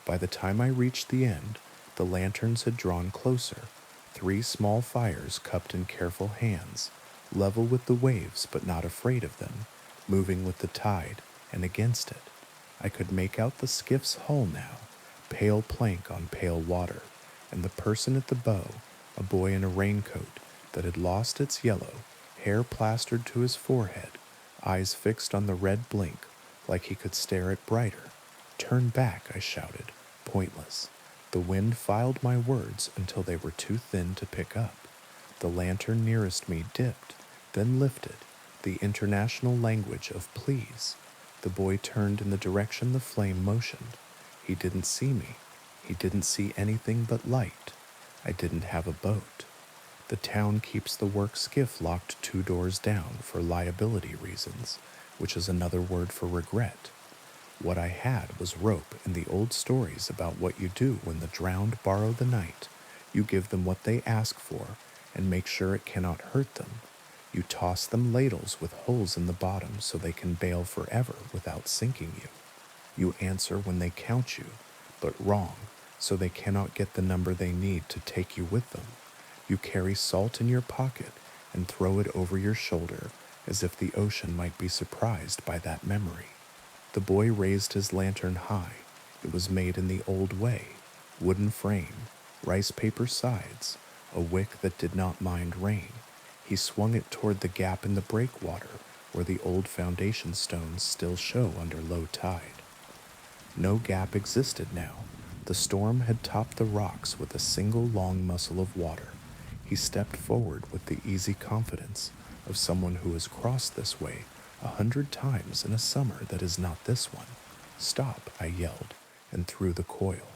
By the time I reached the end, the lanterns had drawn closer, 3 small fires cupped in careful hands, level with the waves but not afraid of them, moving with the tide and against it. I could make out the skiff's hull now, pale plank on pale water, and the person at the bow, a boy in a raincoat that had lost its yellow, hair plastered to his forehead, eyes fixed on the red blink like he could stare at brighter. "Turn back," I shouted, pointless. The wind filed my words until they were too thin to pick up. The lantern nearest me dipped, then lifted, the international language of please. The boy turned in the direction the flame motioned. He didn't see me. He didn't see anything but light. I didn't have a boat. The town keeps the work skiff locked 2 doors down for liability reasons, which is another word for regret. What I had was rope and the old stories about what you do when the drowned borrow the night. You give them what they ask for and make sure it cannot hurt them. You toss them ladles with holes in the bottom so they can bail forever without sinking you. You answer when they count you, but wrong, so they cannot get the number they need to take you with them. You carry salt in your pocket and throw it over your shoulder as if the ocean might be surprised by that memory. The boy raised his lantern high. It was made in the old way, wooden frame, rice paper sides, a wick that did not mind rain. He swung it toward the gap in the breakwater where the old foundation stones still show under low tide. No gap existed now. The storm had topped the rocks with a single long muscle of water. He stepped forward with the easy confidence of someone who has crossed this way 100 times in a summer that is not this one. "Stop," I yelled, and threw the coil.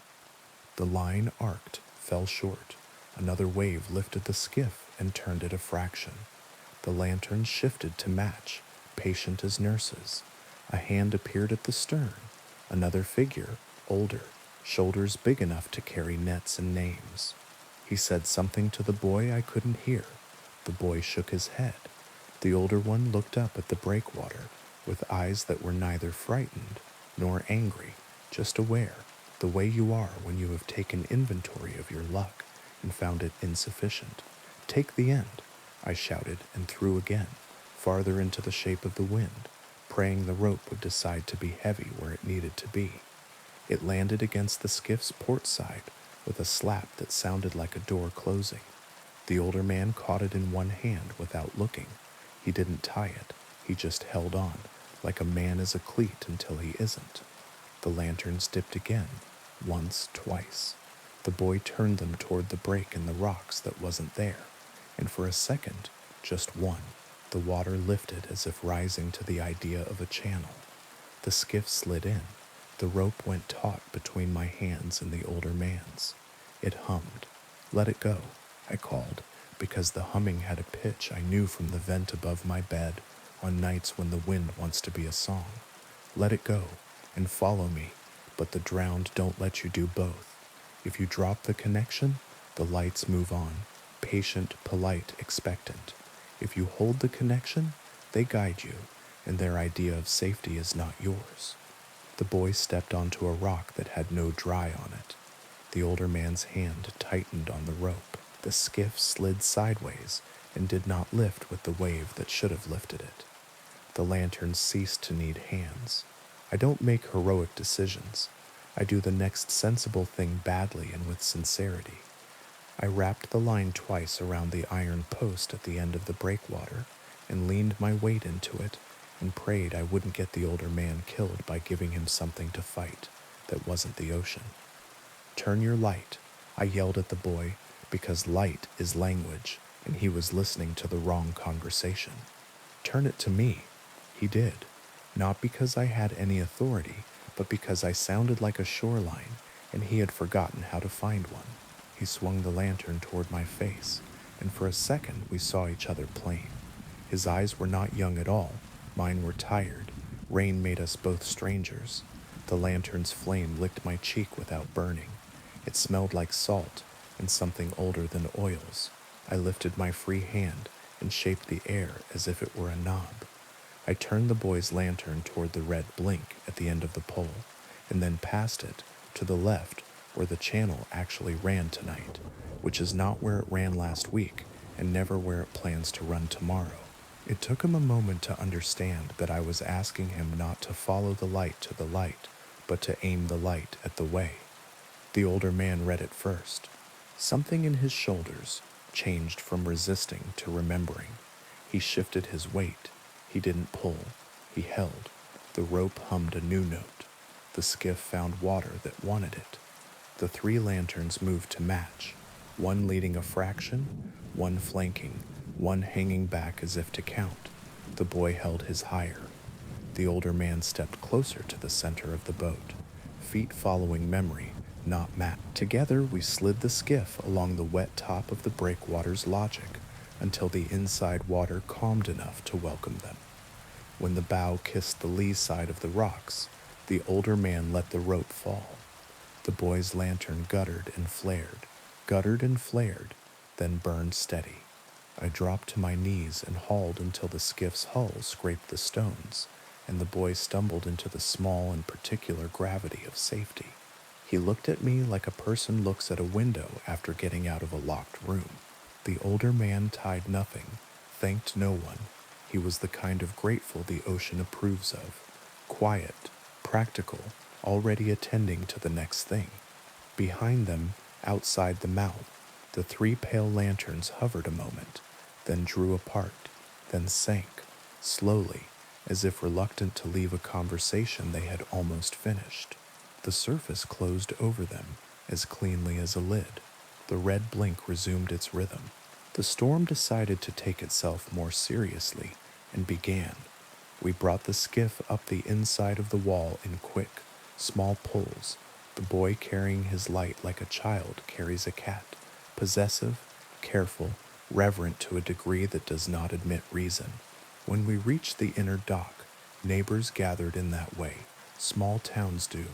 The line arced, fell short. Another wave lifted the skiff and turned it a fraction. The lantern shifted to match, patient as nurses. A hand appeared at the stern. Another figure, older, shoulders big enough to carry nets and names. He said something to the boy I couldn't hear. The boy shook his head. The older one looked up at the breakwater with eyes that were neither frightened nor angry, just aware, the way you are when you have taken inventory of your luck and found it insufficient. "Take the end," I shouted and threw again, farther into the shape of the wind, praying the rope would decide to be heavy where it needed to be. It landed against the skiff's port side with a slap that sounded like a door closing. The older man caught it in one hand without looking. He didn't tie it. He just held on, like a man is a cleat until he isn't. The lanterns dipped again, once, twice. The boy turned them toward the break in the rocks that wasn't there, and for a second, just one, the water lifted as if rising to the idea of a channel. The skiff slid in. The rope went taut between my hands and the older man's. It hummed. "Let it go," I called, because the humming had a pitch I knew from the vent above my bed on nights when the wind wants to be a song. "Let it go, and follow me, but the drowned don't let you do both. If you drop the connection, the lights move on, patient, polite, expectant. If you hold the connection, they guide you, and their idea of safety is not yours." The boy stepped onto a rock that had no dry on it. The older man's hand tightened on the rope. The skiff slid sideways and did not lift with the wave that should have lifted it. The lantern ceased to need hands. I don't make heroic decisions. I do the next sensible thing badly and with sincerity. I wrapped the line twice around the iron post at the end of the breakwater and leaned my weight into it and prayed I wouldn't get the older man killed by giving him something to fight that wasn't the ocean. "Turn your light," I yelled at the boy, because light is language, and he was listening to the wrong conversation. "Turn it to me." He did, not because I had any authority, but because I sounded like a shoreline, and he had forgotten how to find one. He swung the lantern toward my face, and for a second we saw each other plain. His eyes were not young at all. Mine were tired. Rain made us both strangers. The lantern's flame licked my cheek without burning. It smelled like salt and something older than oils. I lifted my free hand and shaped the air as if it were a knob. I turned the boy's lantern toward the red blink at the end of the pole, and then past it to the left where the channel actually ran tonight, which is not where it ran last week and never where it plans to run tomorrow. It took him a moment to understand that I was asking him not to follow the light to the light, but to aim the light at the way. The older man read it first. Something in his shoulders changed from resisting to remembering. He shifted his weight. He didn't pull. He held. The rope hummed a new note. The skiff found water that wanted it. The 3 lanterns moved to match, one leading a fraction, one flanking, one hanging back as if to count. The boy held his higher. The older man stepped closer to the center of the boat, feet following memory, not map. Together we slid the skiff along the wet top of the breakwater's logic until the inside water calmed enough to welcome them. When the bow kissed the lee side of the rocks, the older man let the rope fall. The boy's lantern guttered and flared, then burned steady. I dropped to my knees and hauled until the skiff's hull scraped the stones, and the boy stumbled into the small and particular gravity of safety. He looked at me like a person looks at a window after getting out of a locked room. The older man tied nothing, thanked no one. He was the kind of grateful the ocean approves of. Quiet, practical, already attending to the next thing. Behind them, outside the mouth, the three pale lanterns hovered a moment, then drew apart, then sank, slowly, as if reluctant to leave a conversation they had almost finished. The surface closed over them, as cleanly as a lid. The red blink resumed its rhythm. The storm decided to take itself more seriously, and began. We brought the skiff up the inside of the wall in quick, small pulls, the boy carrying his light like a child carries a cat, possessive, careful, reverent to a degree that does not admit reason. When we reached the inner dock, neighbors gathered in that way, small towns do,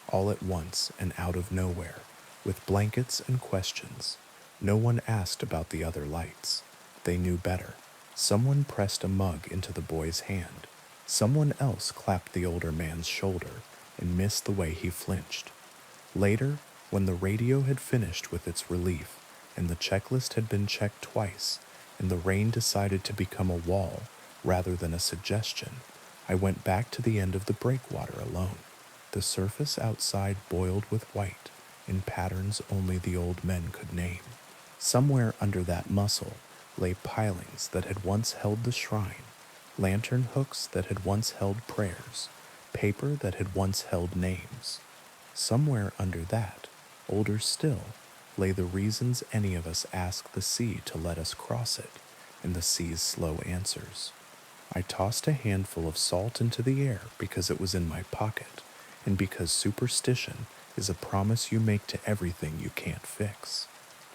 all at once and out of nowhere, with blankets and questions. No one asked about the other lights. They knew better. Someone pressed a mug into the boy's hand. Someone else clapped the older man's shoulder and missed the way he flinched. Later, when the radio had finished with its relief, and the checklist had been checked twice, and the rain decided to become a wall rather than a suggestion, I went back to the end of the breakwater alone. The surface outside boiled with white, in patterns only the old men could name. Somewhere under that muscle lay pilings that had once held the shrine, lantern hooks that had once held prayers, paper that had once held names. Somewhere under that, older still, lay the reasons any of us ask the sea to let us cross it, and the sea's slow answers. I tossed a handful of salt into the air because it was in my pocket, and because superstition is a promise you make to everything you can't fix.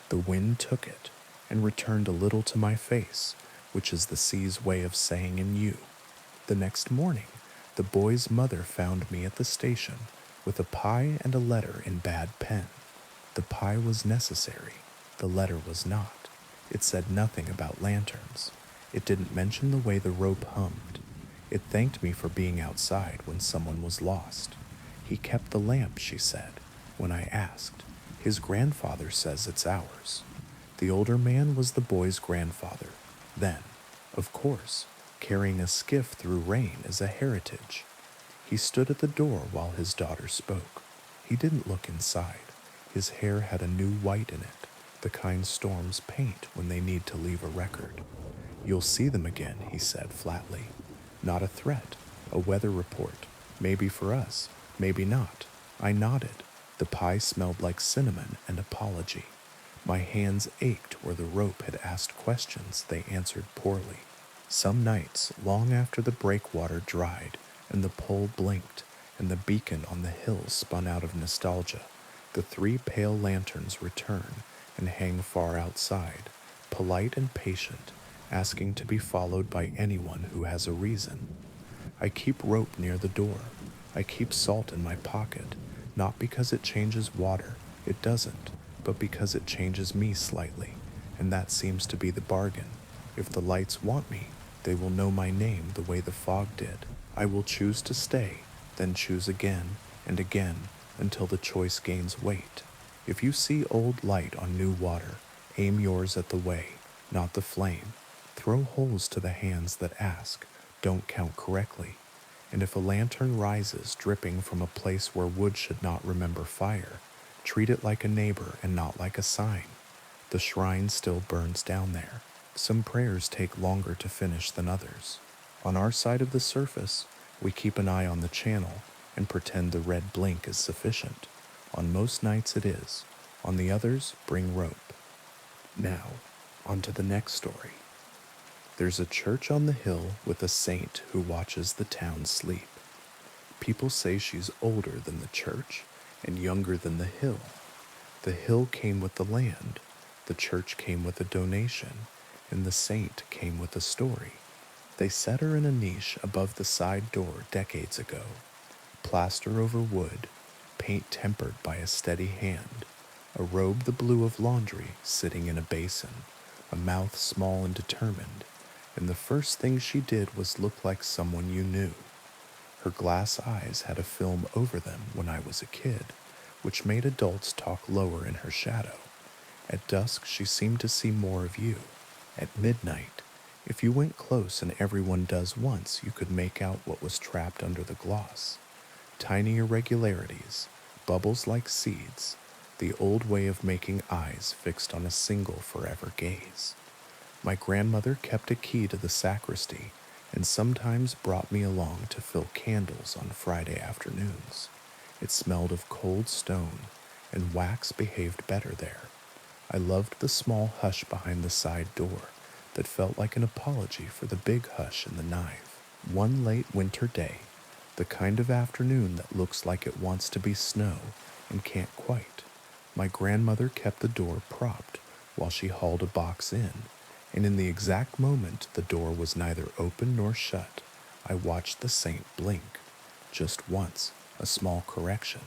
The wind took it, and returned a little to my face, which is the sea's way of saying in you. The next morning, the boy's mother found me at the station, with a pie and a letter in bad pen. The pie was necessary, the letter was not. It said nothing about lanterns. It didn't mention the way the rope hummed. It thanked me for being outside when someone was lost. He kept the lamp, she said, when I asked. His grandfather says it's ours. The older man was the boy's grandfather. Then, of course, carrying a skiff through rain is a heritage. He stood at the door while his daughter spoke. He didn't look inside. His hair had a new white in it, the kind storms paint when they need to leave a record. You'll see them again, he said flatly. Not a threat, a weather report, maybe for us, maybe not. I nodded. The pie smelled like cinnamon and apology. My hands ached where the rope had asked questions they answered poorly. Some nights, long after the breakwater dried, and the pole blinked, and the beacon on the hill spun out of nostalgia, the three pale lanterns return and hang far outside, polite and patient, asking to be followed by anyone who has a reason. I keep rope near the door. I keep salt in my pocket, not because it changes water, it doesn't, but because it changes me slightly, and that seems to be the bargain. If the lights want me, they will know my name the way the fog did. I will choose to stay, then choose again and again until the choice gains weight. If you see old light on new water, aim yours at the way, not the flame. Throw holes to the hands that ask, don't count correctly. And if a lantern rises dripping from a place where wood should not remember fire, treat it like a neighbor and not like a sign. The shrine still burns down there. Some prayers take longer to finish than others. On our side of the surface, we keep an eye on the channel and pretend the red blink is sufficient. On most nights it is. On the others, bring rope. Now, on to the next story. There's a church on the hill with a saint who watches the town sleep. People say she's older than the church and younger than the hill. The hill came with the land, the church came with a donation, and the saint came with a story. They set her in a niche above the side door decades ago. Plaster over wood, paint tempered by a steady hand, a robe the blue of laundry sitting in a basin, a mouth small and determined, and the first thing she did was look like someone you knew. Her glass eyes had a film over them when I was a kid, which made adults talk lower in her shadow. At dusk she seemed to see more of you. At midnight, If you went close and everyone does once, you could make out what was trapped under the gloss. Tiny irregularities, bubbles like seeds, the old way of making eyes fixed on a single forever gaze. My grandmother kept a key to the sacristy and sometimes brought me along to fill candles on Friday afternoons. It smelled of cold stone, and wax behaved better there. I loved the small hush behind the side door that felt like an apology for the big hush in the nave. One late winter day, the kind of afternoon that looks like it wants to be snow and can't quite, my grandmother kept the door propped while she hauled a box in, and in the exact moment the door was neither open nor shut, I watched the saint blink. Just once, a small correction,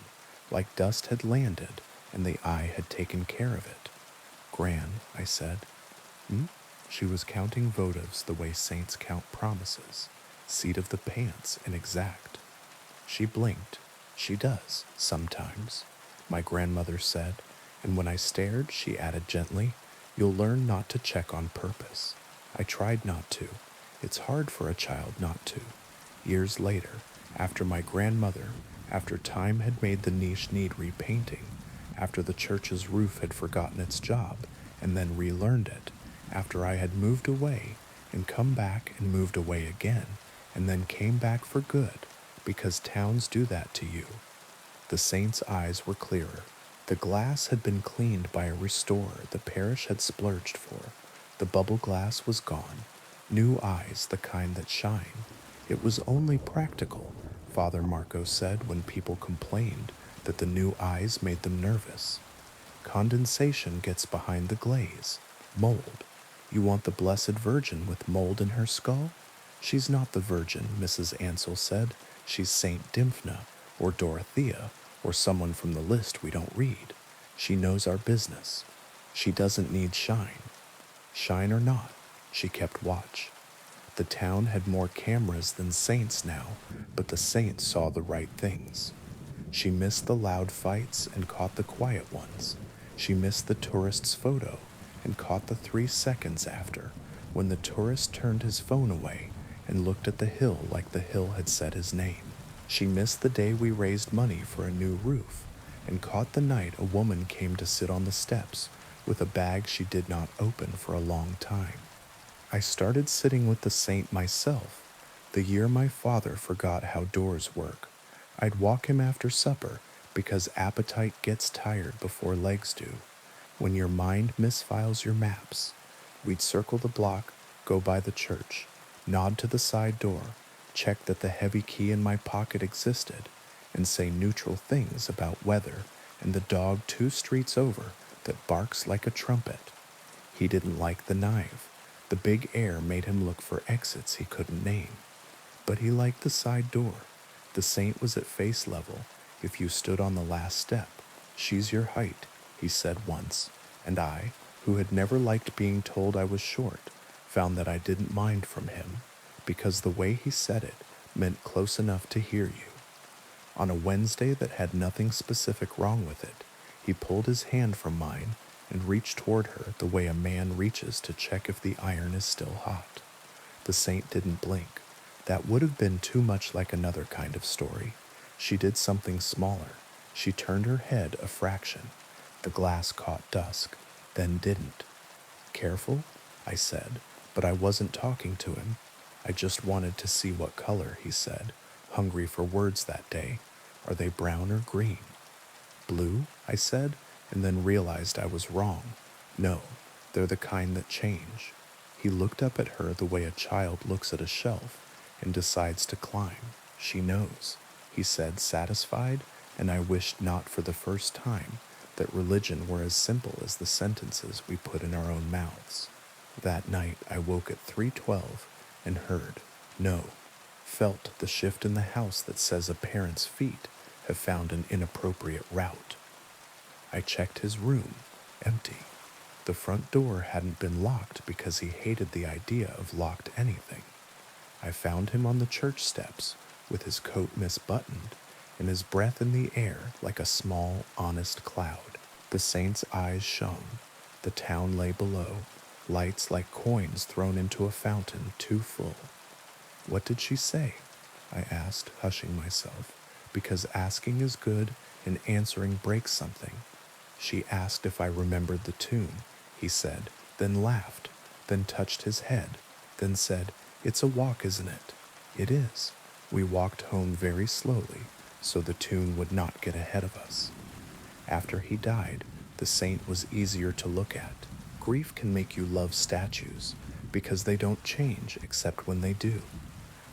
like dust had landed and the eye had taken care of it. Gran, I said. Hmm? She was counting votives the way saints count promises, seat of the pants and exact. She blinked. She does, sometimes, my grandmother said, and when I stared, she added gently, "You'll learn not to check on purpose." I tried not to. It's hard for a child not to. Years later, after my grandmother, after time had made the niche need repainting, after the church's roof had forgotten its job and then relearned it, after I had moved away and come back and moved away again, and then came back for good, because towns do that to you. The saint's eyes were clearer. The glass had been cleaned by a restorer the parish had splurged for. The bubble glass was gone. New eyes, the kind that shine. It was only practical, Father Marco said when people complained that the new eyes made them nervous. Condensation gets behind the glaze. Mold. You want the Blessed Virgin with mold in her skull? She's not the Virgin, Mrs. Ansell said. She's Saint Dymphna, or Dorothea, or someone from the list we don't read. She knows our business. She doesn't need shine. Shine or not, she kept watch. The town had more cameras than saints now, but the saints saw the right things. She missed the loud fights and caught the quiet ones. She missed the tourist's photo and caught the 3 seconds after, when the tourist turned his phone away and looked at the hill like the hill had said his name. She missed the day we raised money for a new roof and caught the night a woman came to sit on the steps with a bag she did not open for a long time. I started sitting with the saint myself, the year my father forgot how doors work. I'd walk him after supper because appetite gets tired before legs do. When your mind misfiles your maps, we'd circle the block, go by the church, nod to the side door, check that the heavy key in my pocket existed, and say neutral things about weather and the dog 2 streets over that barks like a trumpet. He didn't like the knife. The big air made him look for exits he couldn't name. But he liked the side door. The saint was at face level if you stood on the last step. She's your height, he said once, and I, who had never liked being told I was short, found that I didn't mind from him, because the way he said it meant close enough to hear you. On a Wednesday that had nothing specific wrong with it, he pulled his hand from mine and reached toward her the way a man reaches to check if the iron is still hot. The saint didn't blink. That would have been too much like another kind of story. She did something smaller. She turned her head a fraction. The glass caught dusk, then didn't. Careful, I said, but I wasn't talking to him. I just wanted to see what color, he said, hungry for words that day. Are they brown or green? Blue, I said, and then realized I was wrong. No, they're the kind that change. He looked up at her the way a child looks at a shelf and decides to climb. She knows, he said, satisfied, and I wished not for the first time that religion were as simple as the sentences we put in our own mouths. That night I woke at 3:12 and heard, no, felt the shift in the house that says a parent's feet have found an inappropriate route. I checked his room, empty. The front door hadn't been locked because he hated the idea of locked anything. I found him on the church steps with his coat misbuttoned and his breath in the air like a small, honest cloud. The saint's eyes shone. The town lay below, lights like coins thrown into a fountain too full. What did she say? I asked, hushing myself, because asking is good and answering breaks something. She asked if I remembered the tune, he said, then laughed, then touched his head, then said, "It's a walk, isn't it?" It is. We walked home very slowly, so the tune would not get ahead of us. After he died, the saint was easier to look at. Grief can make you love statues, because they don't change except when they do.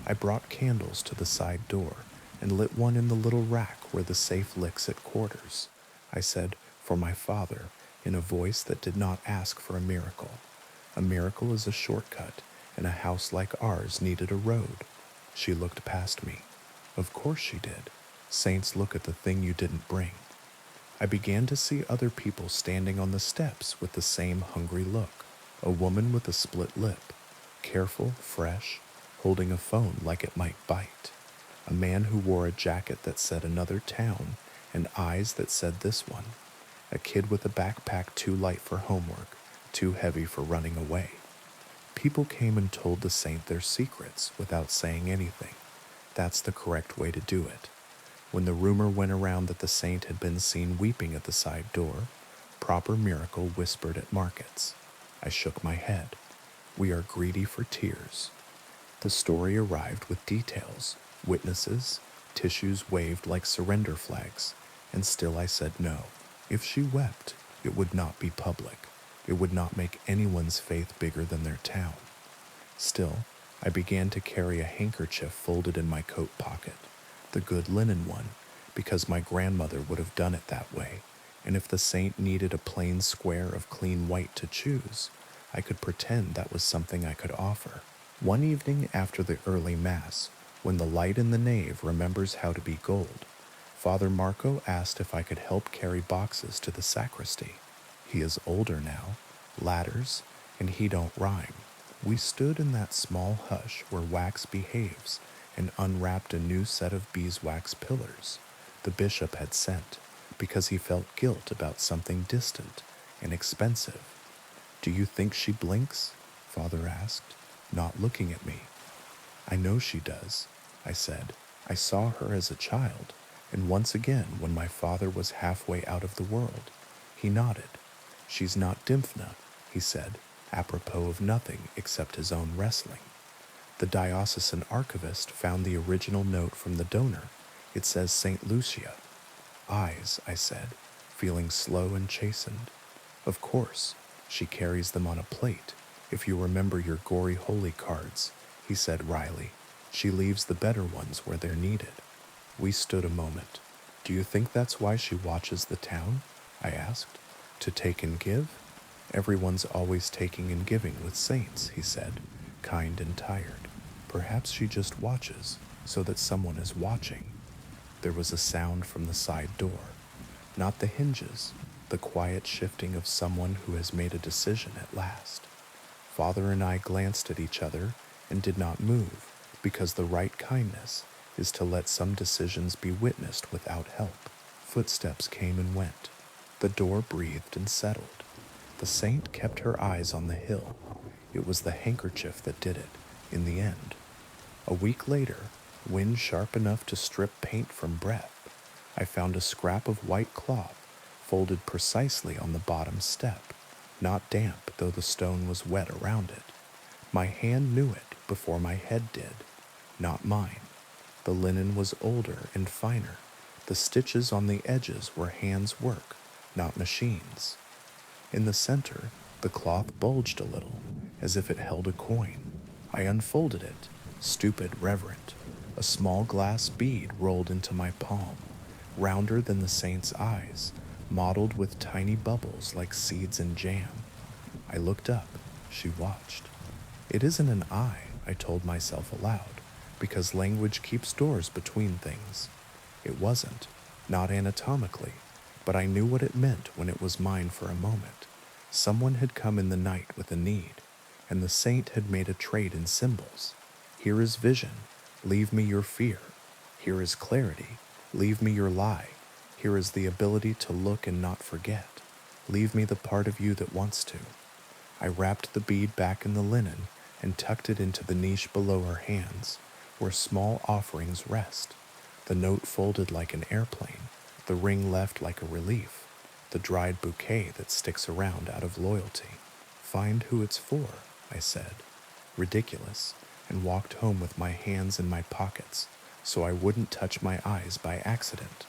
I brought candles to the side door and lit one in the little rack where the safe licks at quarters. I said, "For my father," in a voice that did not ask for a miracle. A miracle is a shortcut, and a house like ours needed a road. She looked past me. Of course she did. Saints look at the thing you didn't bring. I began to see other people standing on the steps with the same hungry look. A woman with a split lip, careful, fresh, holding a phone like it might bite. A man who wore a jacket that said another town and eyes that said this one. A kid with a backpack too light for homework, too heavy for running away. People came and told the saint their secrets without saying anything. That's the correct way to do it. When the rumor went around that the saint had been seen weeping at the side door, proper miracle whispered at markets. I shook my head. We are greedy for tears. The story arrived with details, witnesses, tissues waved like surrender flags, and still I said no. If she wept, it would not be public. It would not make anyone's faith bigger than their town. Still, I began to carry a handkerchief folded in my coat pocket, the good linen one, because my grandmother would have done it that way, and if the saint needed a plain square of clean white to choose, I could pretend that was something I could offer. One evening after the early Mass, when the light in the nave remembers how to be gold, Father Marco asked if I could help carry boxes to the sacristy. He is older now, ladders, and he don't rhyme. We stood in that small hush where wax behaves and unwrapped a new set of beeswax pillars the bishop had sent because he felt guilt about something distant and expensive. "Do you think she blinks?" Father asked, not looking at me. "I know she does," I said. "I saw her as a child, and once again when my father was halfway out of the world." He nodded. "She's not Dymphna," he said, apropos of nothing except his own wrestling. The diocesan archivist found the original note from the donor. It says St. Lucia. "Eyes," I said, feeling slow and chastened. "Of course, she carries them on a plate, if you remember your gory holy cards," he said wryly. "She leaves the better ones where they're needed." We stood a moment. "Do you think that's why she watches the town?" I asked. "To take and give?" "Everyone's always taking and giving with saints," he said, kind and tired. "Perhaps she just watches, so that someone is watching." There was a sound from the side door. Not the hinges, the quiet shifting of someone who has made a decision at last. Father and I glanced at each other and did not move, because the right kindness is to let some decisions be witnessed without help. Footsteps came and went. The door breathed and settled. The saint kept her eyes on the hill. It was the handkerchief that did it, in the end. A week later, wind sharp enough to strip paint from breath, I found a scrap of white cloth folded precisely on the bottom step, not damp though the stone was wet around it. My hand knew it before my head did, not mine. The linen was older and finer. The stitches on the edges were hands' work, not machines. In the center, the cloth bulged a little, as if it held a coin. I unfolded it, stupid, reverent. A small glass bead rolled into my palm, rounder than the saint's eyes, mottled with tiny bubbles like seeds in jam. I looked up. She watched. "It isn't an eye," I told myself aloud, because language keeps doors between things. It wasn't, not anatomically, but I knew what it meant when it was mine for a moment. Someone had come in the night with a need, and the saint had made a trade in symbols. Here is vision, leave me your fear. Here is clarity, leave me your lie. Here is the ability to look and not forget. Leave me the part of you that wants to. I wrapped the bead back in the linen and tucked it into the niche below her hands, where small offerings rest. The note folded like an airplane, the ring left like a relief, the dried bouquet that sticks around out of loyalty. Find who it's for, I said, ridiculous, and walked home with my hands in my pockets so I wouldn't touch my eyes by accident.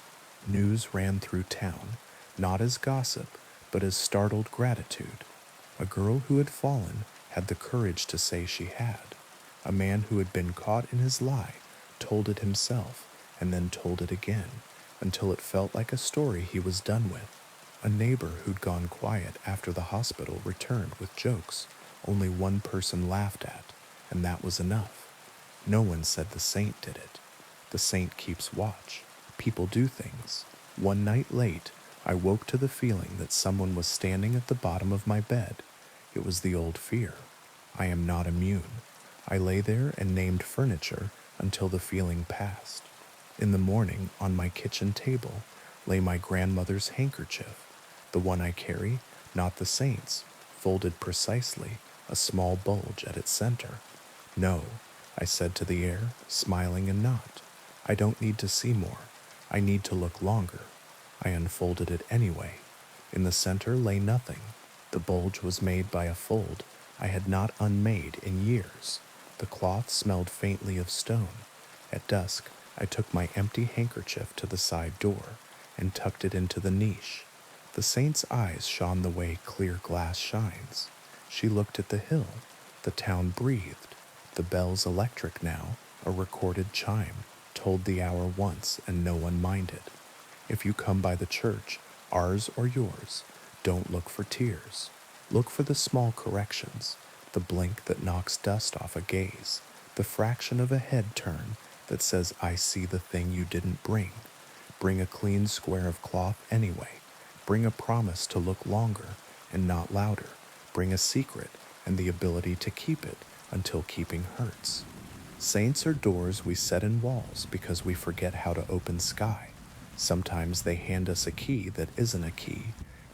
News ran through town, not as gossip, but as startled gratitude. A girl who had fallen had the courage to say she had. A man who had been caught in his lie told it himself and then told it again until it felt like a story he was done with. A neighbor who'd gone quiet after the hospital returned with jokes only one person laughed at, and that was enough. No one said the saint did it. The saint keeps watch. People do things. One night late, I woke to the feeling that someone was standing at the bottom of my bed. It was the old fear. I am not immune. I lay there and named furniture until the feeling passed. In the morning, on my kitchen table, lay my grandmother's handkerchief, the one I carry, not the saint's, folded precisely, a small bulge at its center. No, I said to the air, smiling and not. I don't need to see more. I need to look longer. I unfolded it anyway. In the center lay nothing. The bulge was made by a fold I had not unmade in years. The cloth smelled faintly of stone. At dusk, I took my empty handkerchief to the side door and tucked it into the niche. The saint's eyes shone the way clear glass shines. She looked at the hill. The town breathed. The bell's electric now, a recorded chime, told the hour once and no one minded. If you come by the church, ours or yours, don't look for tears. Look for the small corrections, the blink that knocks dust off a gaze, the fraction of a head turn that says, I see the thing you didn't bring. Bring a clean square of cloth anyway. Bring a promise to look longer and not louder. Bring a secret and the ability to keep it until keeping hurts. Saints are doors we set in walls because we forget how to open sky. Sometimes they hand us a key that isn't a key,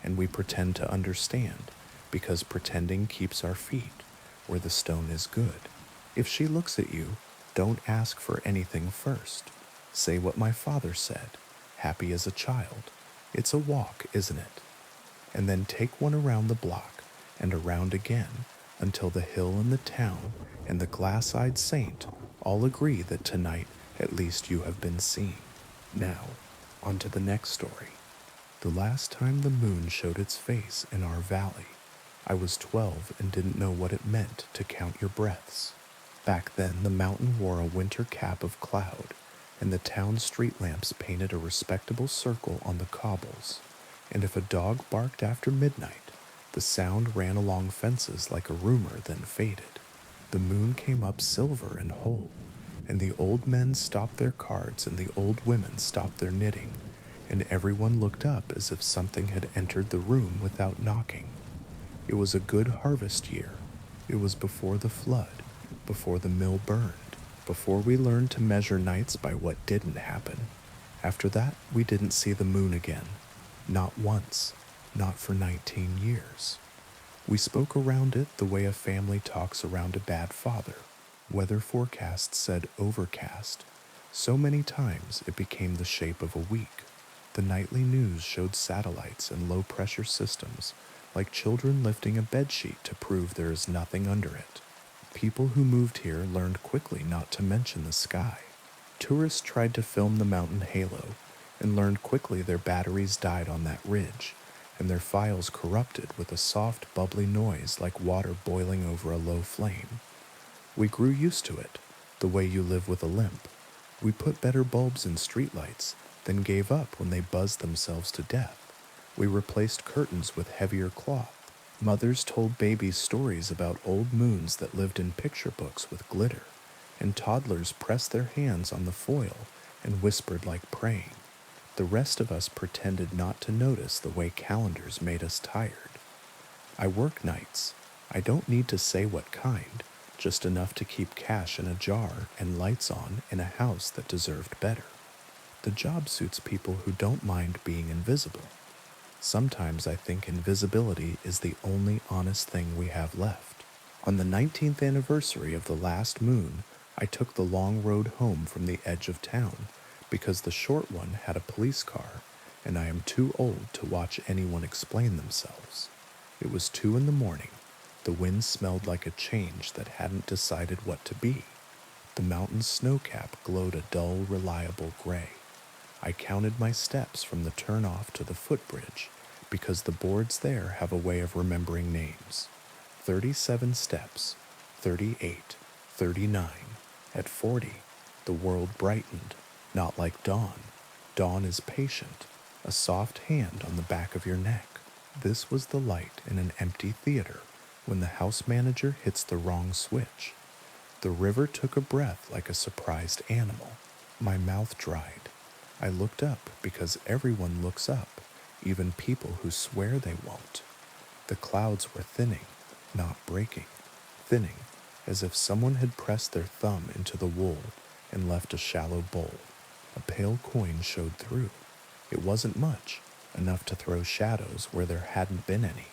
and we pretend to understand because pretending keeps our feet where the stone is good. If she looks at you, don't ask for anything first. Say what my father said, happy as a child. It's a walk, isn't it? And then take one around the block and around again until the hill and the town and the glass-eyed saint all agree that tonight at least you have been seen. Now, on to the next story. The last time the moon showed its face in our valley, I was 12 and didn't know what it meant to count your breaths. Back then, the mountain wore a winter cap of cloud, and the town street lamps painted a respectable circle on the cobbles. And if a dog barked after midnight, the sound ran along fences like a rumor, then faded. The moon came up silver and whole, and the old men stopped their cards and the old women stopped their knitting, and everyone looked up as if something had entered the room without knocking. It was a good harvest year. It was before the flood, before the mill burned, before we learned to measure nights by what didn't happen. After that, we didn't see the moon again. Not once. Not for 19 years. We spoke around it the way a family talks around a bad father. Weather forecasts said overcast. So many times it became the shape of a week. The nightly news showed satellites and low-pressure systems, like children lifting a bedsheet to prove there is nothing under it. People who moved here learned quickly not to mention the sky. Tourists tried to film the mountain halo and learned quickly their batteries died on that ridge, and their files corrupted with a soft, bubbly noise like water boiling over a low flame. We grew used to it, the way you live with a limp. We put better bulbs in streetlights, then gave up when they buzzed themselves to death. We replaced curtains with heavier cloth. Mothers told babies stories about old moons that lived in picture books with glitter, and toddlers pressed their hands on the foil and whispered like praying. The rest of us pretended not to notice the way calendars made us tired. I work nights. I don't need to say what kind, just enough to keep cash in a jar and lights on in a house that deserved better. The job suits people who don't mind being invisible. Sometimes I think invisibility is the only honest thing we have left. On the 19th anniversary of the last moon, I took the long road home from the edge of town because the short one had a police car, and I am too old to watch anyone explain themselves. It was 2 in the morning. The wind smelled like a change that hadn't decided what to be. The mountain's snowcap glowed a dull, reliable gray. I counted my steps from the turnoff to the footbridge because the boards there have a way of remembering names. 37 steps, 38, 39. At 40, the world brightened, not like dawn. Dawn is patient, a soft hand on the back of your neck. This was the light in an empty theater when the house manager hits the wrong switch. The river took a breath like a surprised animal. My mouth dried. I looked up because everyone looks up, even people who swear they won't. The clouds were thinning, not breaking. Thinning, as if someone had pressed their thumb into the wool and left a shallow bowl. A pale coin showed through. It wasn't much, enough to throw shadows where there hadn't been any,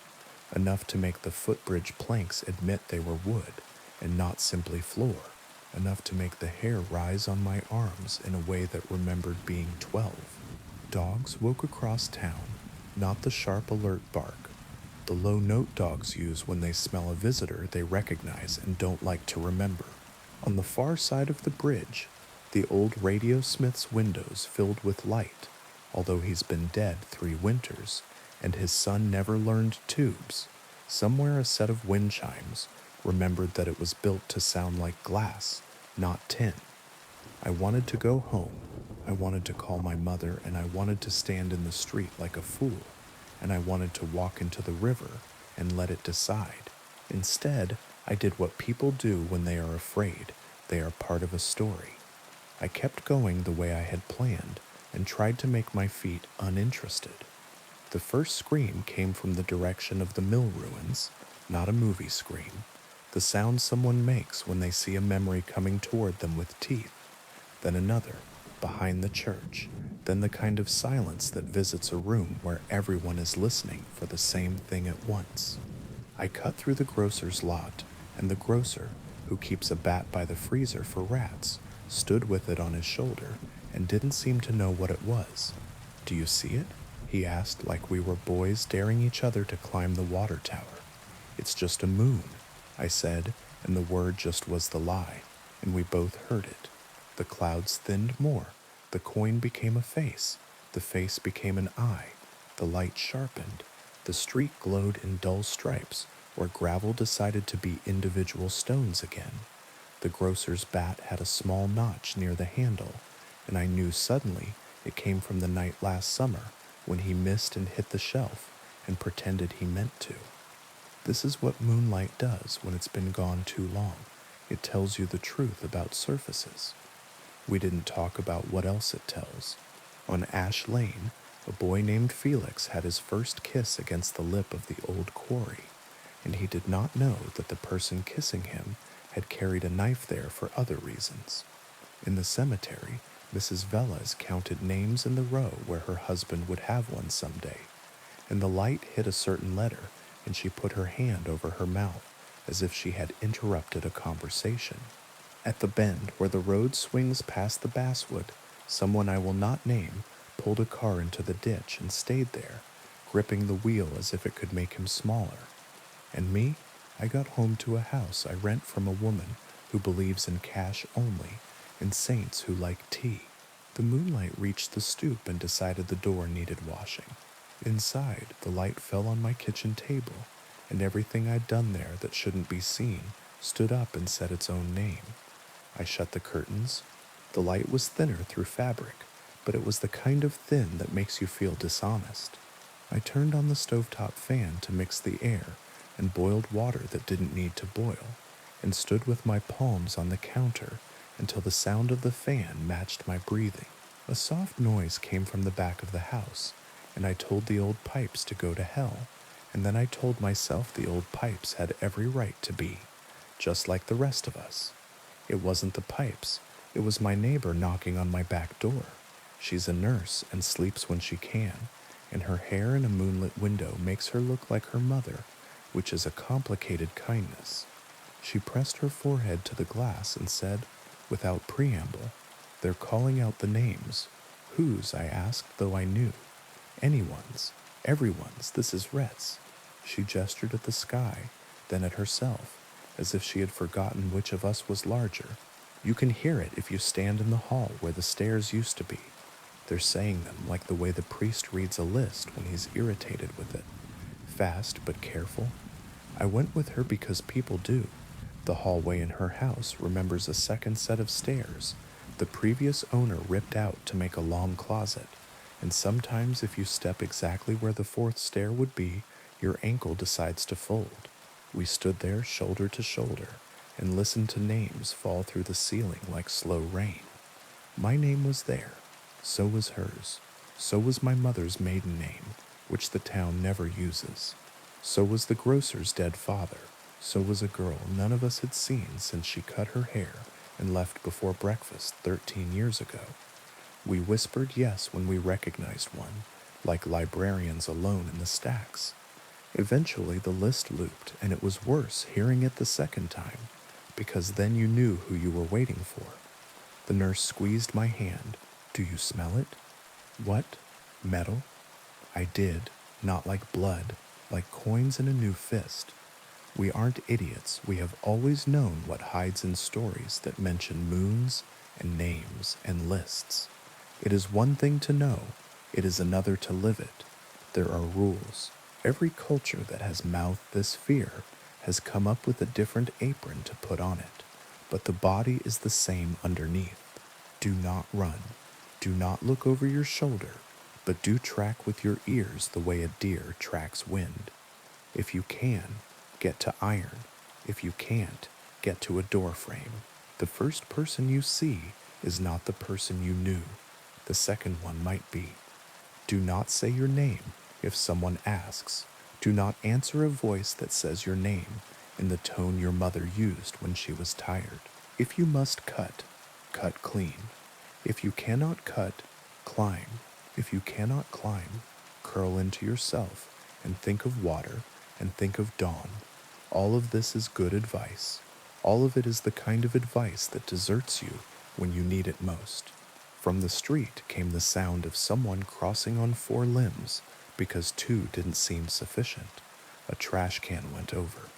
enough to make the footbridge planks admit they were wood and not simply floor, enough to make the hair rise on my arms in a way that remembered being 12. Dogs woke across town, not the sharp alert bark, the low note dogs use when they smell a visitor they recognize and don't like to remember. On the far side of the bridge, the old radiosmith's windows filled with light, although he's been dead 3 winters, and his son never learned tubes. Somewhere a set of wind chimes remembered that it was built to sound like glass, not tin. I wanted to go home. I wanted to call my mother, and I wanted to stand in the street like a fool, and I wanted to walk into the river and let it decide. Instead, I did what people do when they are afraid. They are part of a story. I kept going the way I had planned and tried to make my feet uninterested. The first scream came from the direction of the mill ruins, not a movie scream. The sound someone makes when they see a memory coming toward them with teeth. Then another, behind the church. Then the kind of silence that visits a room where everyone is listening for the same thing at once. I cut through the grocer's lot, and the grocer, who keeps a bat by the freezer for rats, stood with it on his shoulder and didn't seem to know what it was. "Do you see it?" he asked, like we were boys daring each other to climb the water tower. "It's just a moon," I said, and the word just was the lie, and we both heard it. The clouds thinned more. The coin became a face. The face became an eye. The light sharpened. The street glowed in dull stripes, where gravel decided to be individual stones again. The grocer's bat had a small notch near the handle, and I knew suddenly it came from the night last summer when he missed and hit the shelf and pretended he meant to. This is what moonlight does when it's been gone too long. It tells you the truth about surfaces. We didn't talk about what else it tells. On Ash Lane, a boy named Felix had his first kiss against the lip of the old quarry, and he did not know that the person kissing him had carried a knife there for other reasons. In the cemetery, Mrs. Velez counted names in the row where her husband would have one someday, and the light hit a certain letter, and she put her hand over her mouth as if she had interrupted a conversation. At the bend where the road swings past the basswood, someone I will not name pulled a car into the ditch and stayed there, gripping the wheel as if it could make him smaller. And me? I got home to a house I rent from a woman who believes in cash only and saints who like tea. The moonlight reached the stoop and decided the door needed washing. Inside, the light fell on my kitchen table, and everything I'd done there that shouldn't be seen stood up and said its own name. I shut the curtains. The light was thinner through fabric, but it was the kind of thin that makes you feel dishonest. I turned on the stovetop fan to mix the air and boiled water that didn't need to boil, and stood with my palms on the counter until the sound of the fan matched my breathing. A soft noise came from the back of the house, and I told the old pipes to go to hell, and then I told myself the old pipes had every right to be, just like the rest of us. It wasn't the pipes, it was my neighbor knocking on my back door. She's a nurse and sleeps when she can, and her hair in a moonlit window makes her look like her mother, which is a complicated kindness. She pressed her forehead to the glass and said, without preamble, "They're calling out the names." "Whose?" I asked, though I knew. "Anyone's. Everyone's. This is Rhett's." She gestured at the sky, then at herself, as if she had forgotten which of us was larger. "You can hear it if you stand in the hall where the stairs used to be. They're saying them like the way the priest reads a list when he's irritated with it. Fast but careful. I went with her because people do. The hallway in her house remembers a second set of stairs the previous owner ripped out to make a long closet, and sometimes if you step exactly where the fourth stair would be, your ankle decides to fold. We stood there shoulder to shoulder and listened to names fall through the ceiling like slow rain. My name was there. So was hers. So was my mother's maiden name, which the town never uses. So was the grocer's dead father. So was a girl none of us had seen since she cut her hair and left before breakfast 13 years ago. We whispered yes when we recognized one, like librarians alone in the stacks. Eventually the list looped, and it was worse hearing it the second time, because then you knew who you were waiting for. The nurse squeezed my hand. "Do you smell it?" "What? Metal?" I did, not like blood, like coins in a new fist. We aren't idiots. We have always known what hides in stories that mention moons and names and lists. It is one thing to know, it is another to live it. There are rules. Every culture that has mouthed this fear has come up with a different apron to put on it, but the body is the same underneath. Do not run. Do not look over your shoulder, but do track with your ears the way a deer tracks wind. If you can, get to iron. If you can't, get to a door frame. The first person you see is not the person you knew. The second one might be. Do not say your name if someone asks. Do not answer a voice that says your name in the tone your mother used when she was tired. If you must cut, cut clean. If you cannot cut, climb. If you cannot climb, curl into yourself and think of water and think of dawn. All of this is good advice. All of it is the kind of advice that deserts you when you need it most. From the street came the sound of someone crossing on four limbs because two didn't seem sufficient. A trash can went over.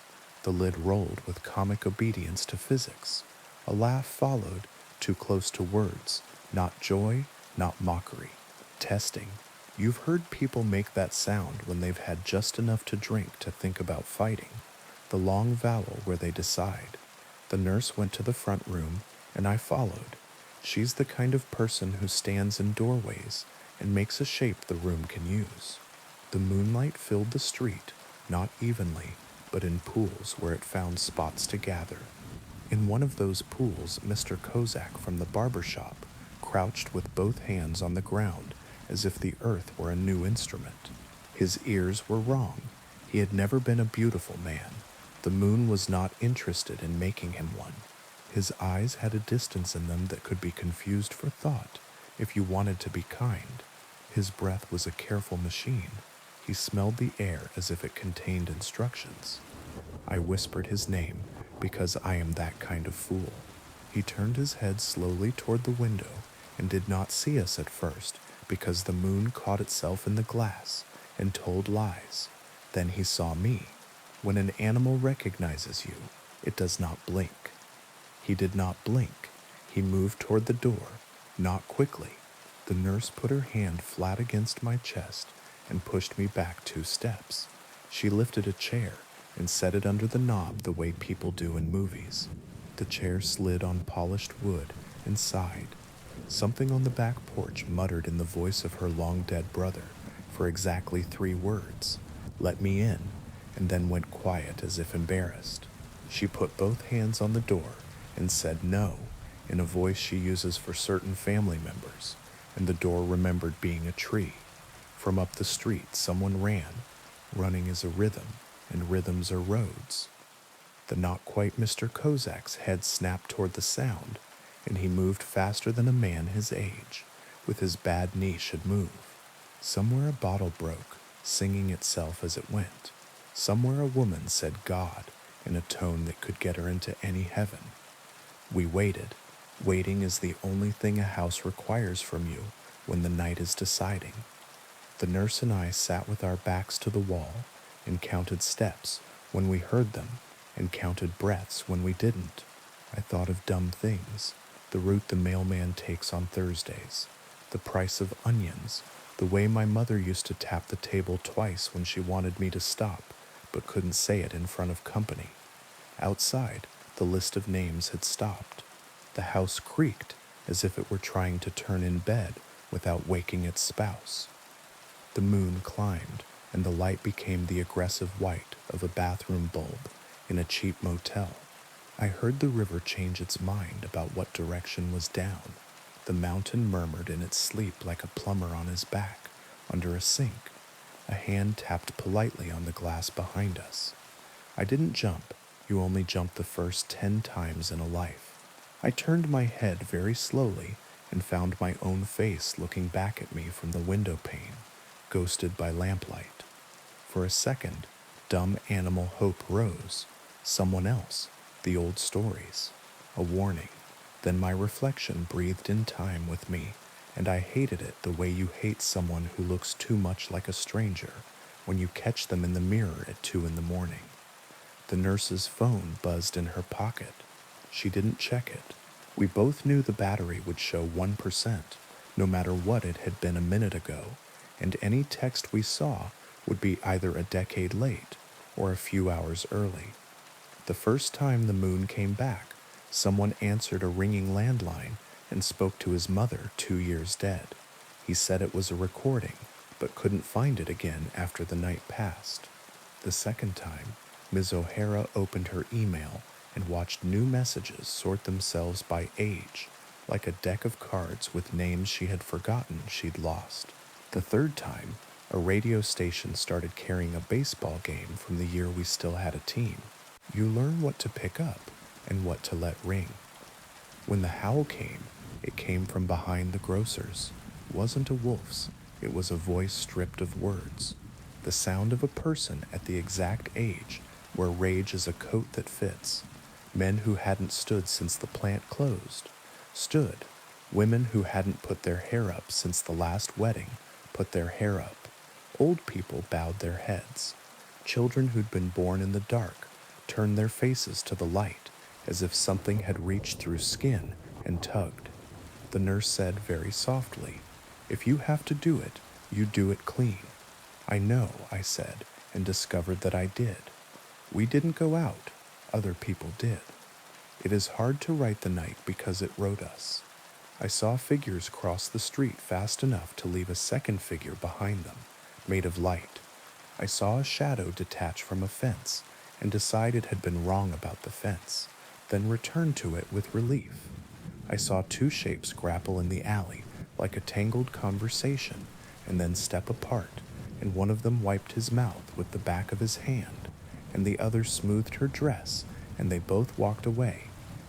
The lid rolled with comic obedience to physics. A laugh followed, too close to words, not joy, not mockery. Testing. You've heard people make that sound when they've had just enough to drink to think about fighting. The long vowel where they decide. The nurse went to the front room, and I followed. She's the kind of person who stands in doorways and makes a shape the room can use. The moonlight filled the street, not evenly, but in pools where it found spots to gather. In one of those pools, Mr. Kozak from the barber shop crouched with both hands on the ground as if the earth were a new instrument. His ears were wrong. He had never been a beautiful man. The moon was not interested in making him one. His eyes had a distance in them that could be confused for thought if you wanted to be kind. His breath was a careful machine. He smelled the air as if it contained instructions. I whispered his name because I am that kind of fool. He turned his head slowly toward the window and did not see us at first because the moon caught itself in the glass and told lies. Then he saw me. When an animal recognizes you, it does not blink. He did not blink. He moved toward the door, not quickly. The nurse put her hand flat against my chest and pushed me back 2 steps. She lifted a chair and set it under the knob the way people do in movies. The chair slid on polished wood and sighed. Something on the back porch muttered in the voice of her long-dead brother for exactly 3 words, "Let me in," and then went quiet as if embarrassed. She put both hands on the door and said no in a voice she uses for certain family members, and the door remembered being a tree. From up the street someone ran. Running is a rhythm, and rhythms are roads. The not quite Mr. Kozak's head snapped toward the sound, and he moved faster than a man his age, with his bad knee should move. Somewhere a bottle broke, singing itself as it went. Somewhere a woman said God in a tone that could get her into any heaven. We waited. Waiting is the only thing a house requires from you when the night is deciding. The nurse and I sat with our backs to the wall and counted steps when we heard them and counted breaths when we didn't. I thought of dumb things, the route the mailman takes on Thursdays, the price of onions, the way my mother used to tap the table twice when she wanted me to stop but couldn't say it in front of company. Outside, the list of names had stopped. The house creaked as if it were trying to turn in bed without waking its spouse. The moon climbed, and the light became the aggressive white of a bathroom bulb in a cheap motel. I heard the river change its mind about what direction was down. The mountain murmured in its sleep like a plumber on his back under a sink. A hand tapped politely on the glass behind us. I didn't jump. You only jump the first 10 times in a life. I turned my head very slowly and found my own face looking back at me from the window pane, ghosted by lamplight. For a second, dumb animal hope rose. Someone else, the old stories, a warning. Then my reflection breathed in time with me, and I hated it the way you hate someone who looks too much like a stranger when you catch them in the mirror at 2 in the morning. The nurse's phone buzzed in her pocket. She didn't check it. We both knew the battery would show 1%, no matter what it had been a minute ago, and any text we saw would be either a decade late or a few hours early. The first time the moon came back, someone answered a ringing landline and spoke to his mother 2 years dead. He said it was a recording, but couldn't find it again after the night passed. The second time, Ms. O'Hara opened her email and watched new messages sort themselves by age, like a deck of cards with names she had forgotten she'd lost. The third time, a radio station started carrying a baseball game from the year we still had a team. You learn what to pick up and what to let ring. When the howl came, it came from behind the grocer's. It wasn't a wolf's, it was a voice stripped of words. The sound of a person at the exact age where rage is a coat that fits. Men who hadn't stood since the plant closed, stood. Women who hadn't put their hair up since the last wedding, put their hair up. Old people bowed their heads. Children who'd been born in the dark turned their faces to the light, as if something had reached through skin and tugged. The nurse said very softly, "If you have to do it, you do it clean." "I know," I said, and discovered that I did. We didn't go out. Other people did. It is hard to write the night because it wrote us. I saw figures cross the street fast enough to leave a second figure behind them, made of light. I saw a shadow detach from a fence and decide it had been wrong about the fence, then return to it with relief. I saw 2 shapes grapple in the alley like a tangled conversation and then step apart, and one of them wiped his mouth with the back of his hand, and the other smoothed her dress, and they both walked away,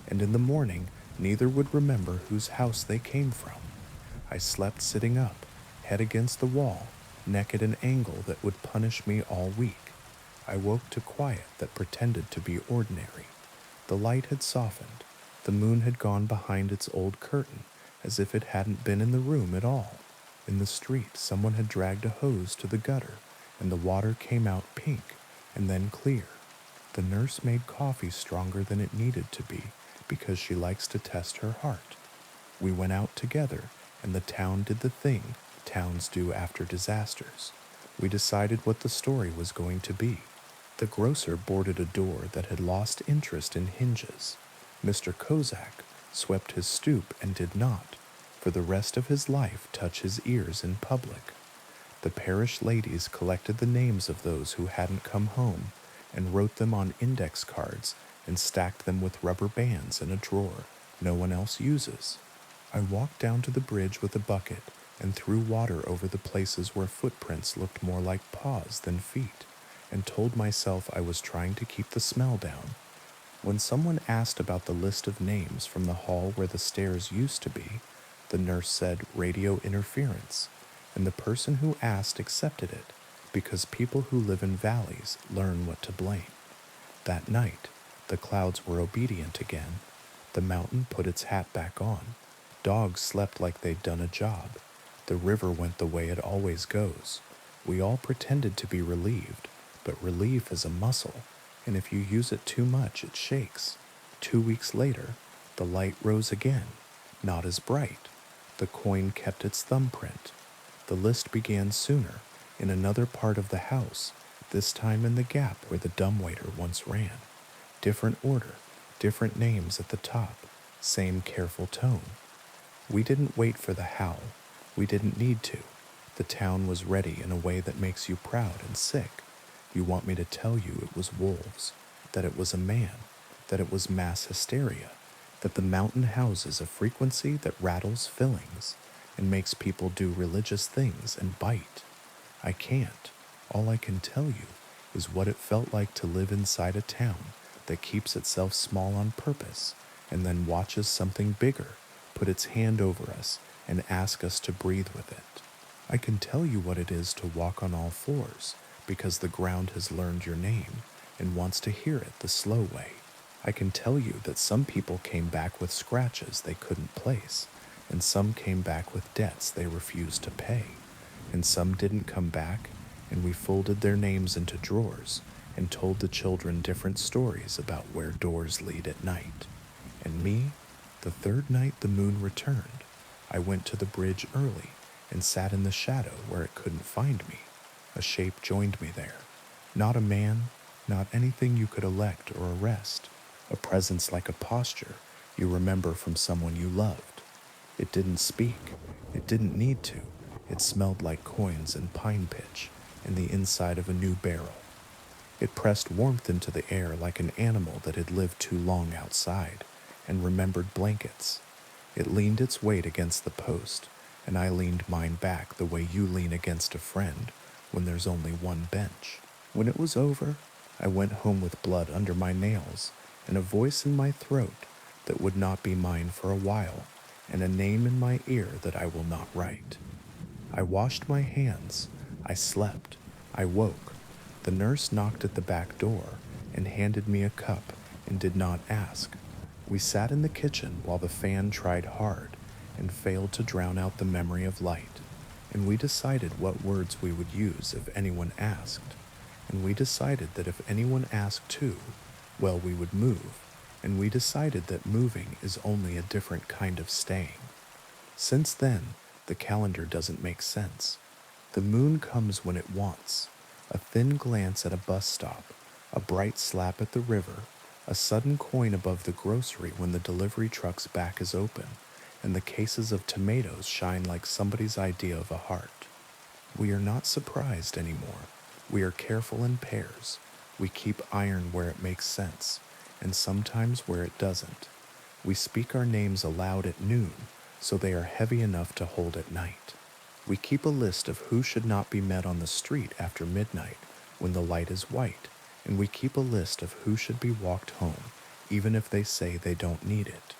and in the morning neither would remember whose house they came from. I slept sitting up, head against the wall, neck at an angle that would punish me all week. I woke to quiet that pretended to be ordinary. The light had softened. The moon had gone behind its old curtain, as if it hadn't been in the room at all. In the street, someone had dragged a hose to the gutter, and the water came out pink and then clear. The nurse made coffee stronger than it needed to be because she likes to test her heart. We went out together, and the town did the thing towns do after disasters. We decided what the story was going to be. The grocer boarded a door that had lost interest in hinges. Mr. Kozak swept his stoop and did not, for the rest of his life, touch his ears in public. The parish ladies collected the names of those who hadn't come home and wrote them on index cards and stacked them with rubber bands in a drawer no one else uses. I walked down to the bridge with a bucket and threw water over the places where footprints looked more like paws than feet, and told myself I was trying to keep the smell down. When someone asked about the list of names from the hall where the stairs used to be, the nurse said radio interference, and the person who asked accepted it because people who live in valleys learn what to blame. That night, the clouds were obedient again. The mountain put its hat back on. Dogs slept like they'd done a job. The river went the way it always goes. We all pretended to be relieved, but relief is a muscle, and if you use it too much, it shakes. 2 weeks later, the light rose again, not as bright. The coin kept its thumbprint. The list began sooner, in another part of the house, this time in the gap where the dumbwaiter once ran. Different order, different names at the top, same careful tone. We didn't wait for the howl. We didn't need to. The town was ready in a way that makes you proud and sick. You want me to tell you it was wolves, that it was a man, that it was mass hysteria, that the mountain houses a frequency that rattles fillings and makes people do religious things and bite. I can't. All I can tell you is what it felt like to live inside a town that keeps itself small on purpose and then watches something bigger put its hand over us and ask us to breathe with it. I can tell you what it is to walk on all fours because the ground has learned your name and wants to hear it the slow way. I can tell you that some people came back with scratches they couldn't place, and some came back with debts they refused to pay, and some didn't come back, and we folded their names into drawers and told the children different stories about where doors lead at night. And me, the third night the moon returned, I went to the bridge early and sat in the shadow where it couldn't find me. A shape joined me there. Not a man, not anything you could elect or arrest. A presence like a posture you remember from someone you loved. It didn't speak. It didn't need to. It smelled like coins and pine pitch and the inside of a new barrel. It pressed warmth into the air like an animal that had lived too long outside and remembered blankets. It leaned its weight against the post, and I leaned mine back the way you lean against a friend when there's only one bench. When it was over, I went home with blood under my nails and a voice in my throat that would not be mine for a while, and a name in my ear that I will not write. I washed my hands. I slept. I woke. The nurse knocked at the back door and handed me a cup and did not ask. We sat in the kitchen while the fan tried hard and failed to drown out the memory of light, and we decided what words we would use if anyone asked, and we decided that if anyone asked too, well, we would move, and we decided that moving is only a different kind of staying. Since then, the calendar doesn't make sense. The moon comes when it wants. A thin glance at a bus stop, a bright slap at the river, a sudden coin above the grocery when the delivery truck's back is open, and the cases of tomatoes shine like somebody's idea of a heart. We are not surprised anymore. We are careful in pairs. We keep iron where it makes sense, and sometimes where it doesn't. We speak our names aloud at noon, so they are heavy enough to hold at night. We keep a list of who should not be met on the street after midnight when the light is white, and we keep a list of who should be walked home, even if they say they don't need it.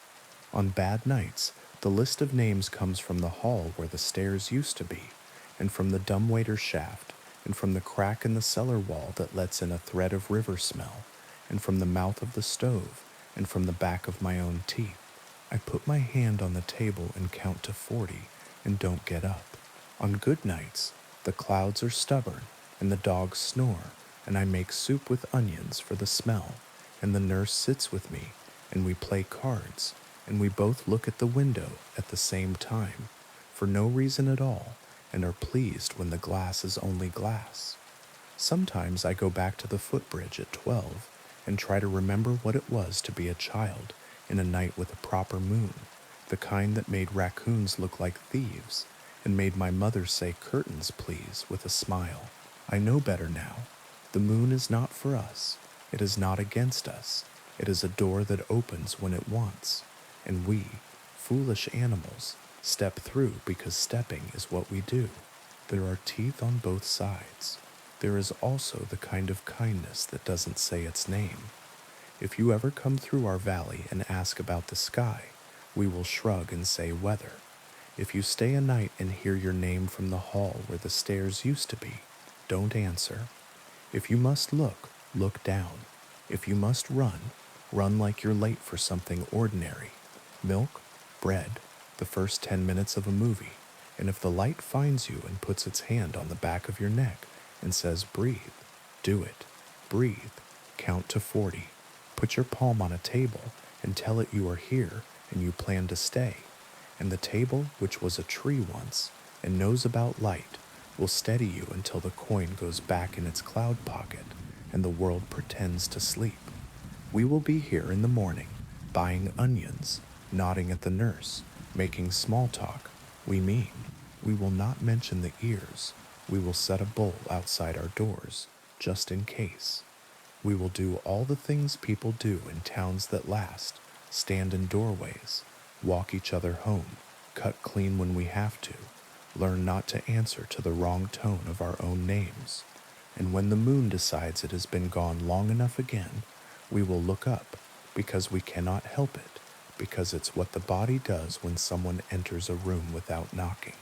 On bad nights, the list of names comes from the hall where the stairs used to be, and from the dumbwaiter shaft, and from the crack in the cellar wall that lets in a thread of river smell, and from the mouth of the stove, and from the back of my own teeth. I put my hand on the table and count to 40 and don't get up. On good nights, the clouds are stubborn and the dogs snore, and I make soup with onions for the smell, and the nurse sits with me, and we play cards, and we both look at the window at the same time, for no reason at all, and are pleased when the glass is only glass. Sometimes I go back to the footbridge at 12 and try to remember what it was to be a child in a night with a proper moon, the kind that made raccoons look like thieves, and made my mother say curtains, please, with a smile. I know better now. The moon is not for us. It is not against us. It is a door that opens when it wants, and we, foolish animals, step through because stepping is what we do. There are teeth on both sides. There is also the kind of kindness that doesn't say its name. If you ever come through our valley and ask about the sky, we will shrug and say weather. If you stay a night and hear your name from the hall where the stairs used to be, don't answer. If you must look, look down. If you must run, run like you're late for something ordinary. Milk, bread, the first 10 minutes of a movie. And if the light finds you and puts its hand on the back of your neck and says, breathe, do it. Breathe. Count to 40. Put your palm on a table and tell it you are here and you plan to stay. And the table, which was a tree once and knows about light, will steady you until the coin goes back in its cloud pocket and the world pretends to sleep. We will be here in the morning, buying onions, nodding at the nurse, making small talk. We mean, we will not mention the ears. We will set a bowl outside our doors, just in case. We will do all the things people do in towns that last, stand in doorways, walk each other home, cut clean when we have to, learn not to answer to the wrong tone of our own names. And when the moon decides it has been gone long enough again, we will look up, because we cannot help it, because it's what the body does when someone enters a room without knocking.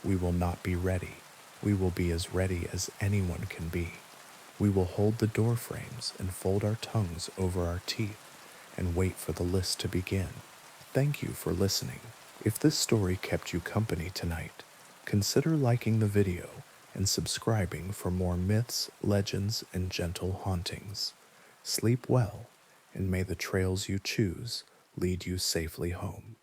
We will not be ready. We will be as ready as anyone can be. We will hold the door frames and fold our tongues over our teeth and wait for the list to begin. Thank you for listening. If this story kept you company tonight, consider liking the video and subscribing for more myths, legends, and gentle hauntings. Sleep well, and may the trails you choose lead you safely home.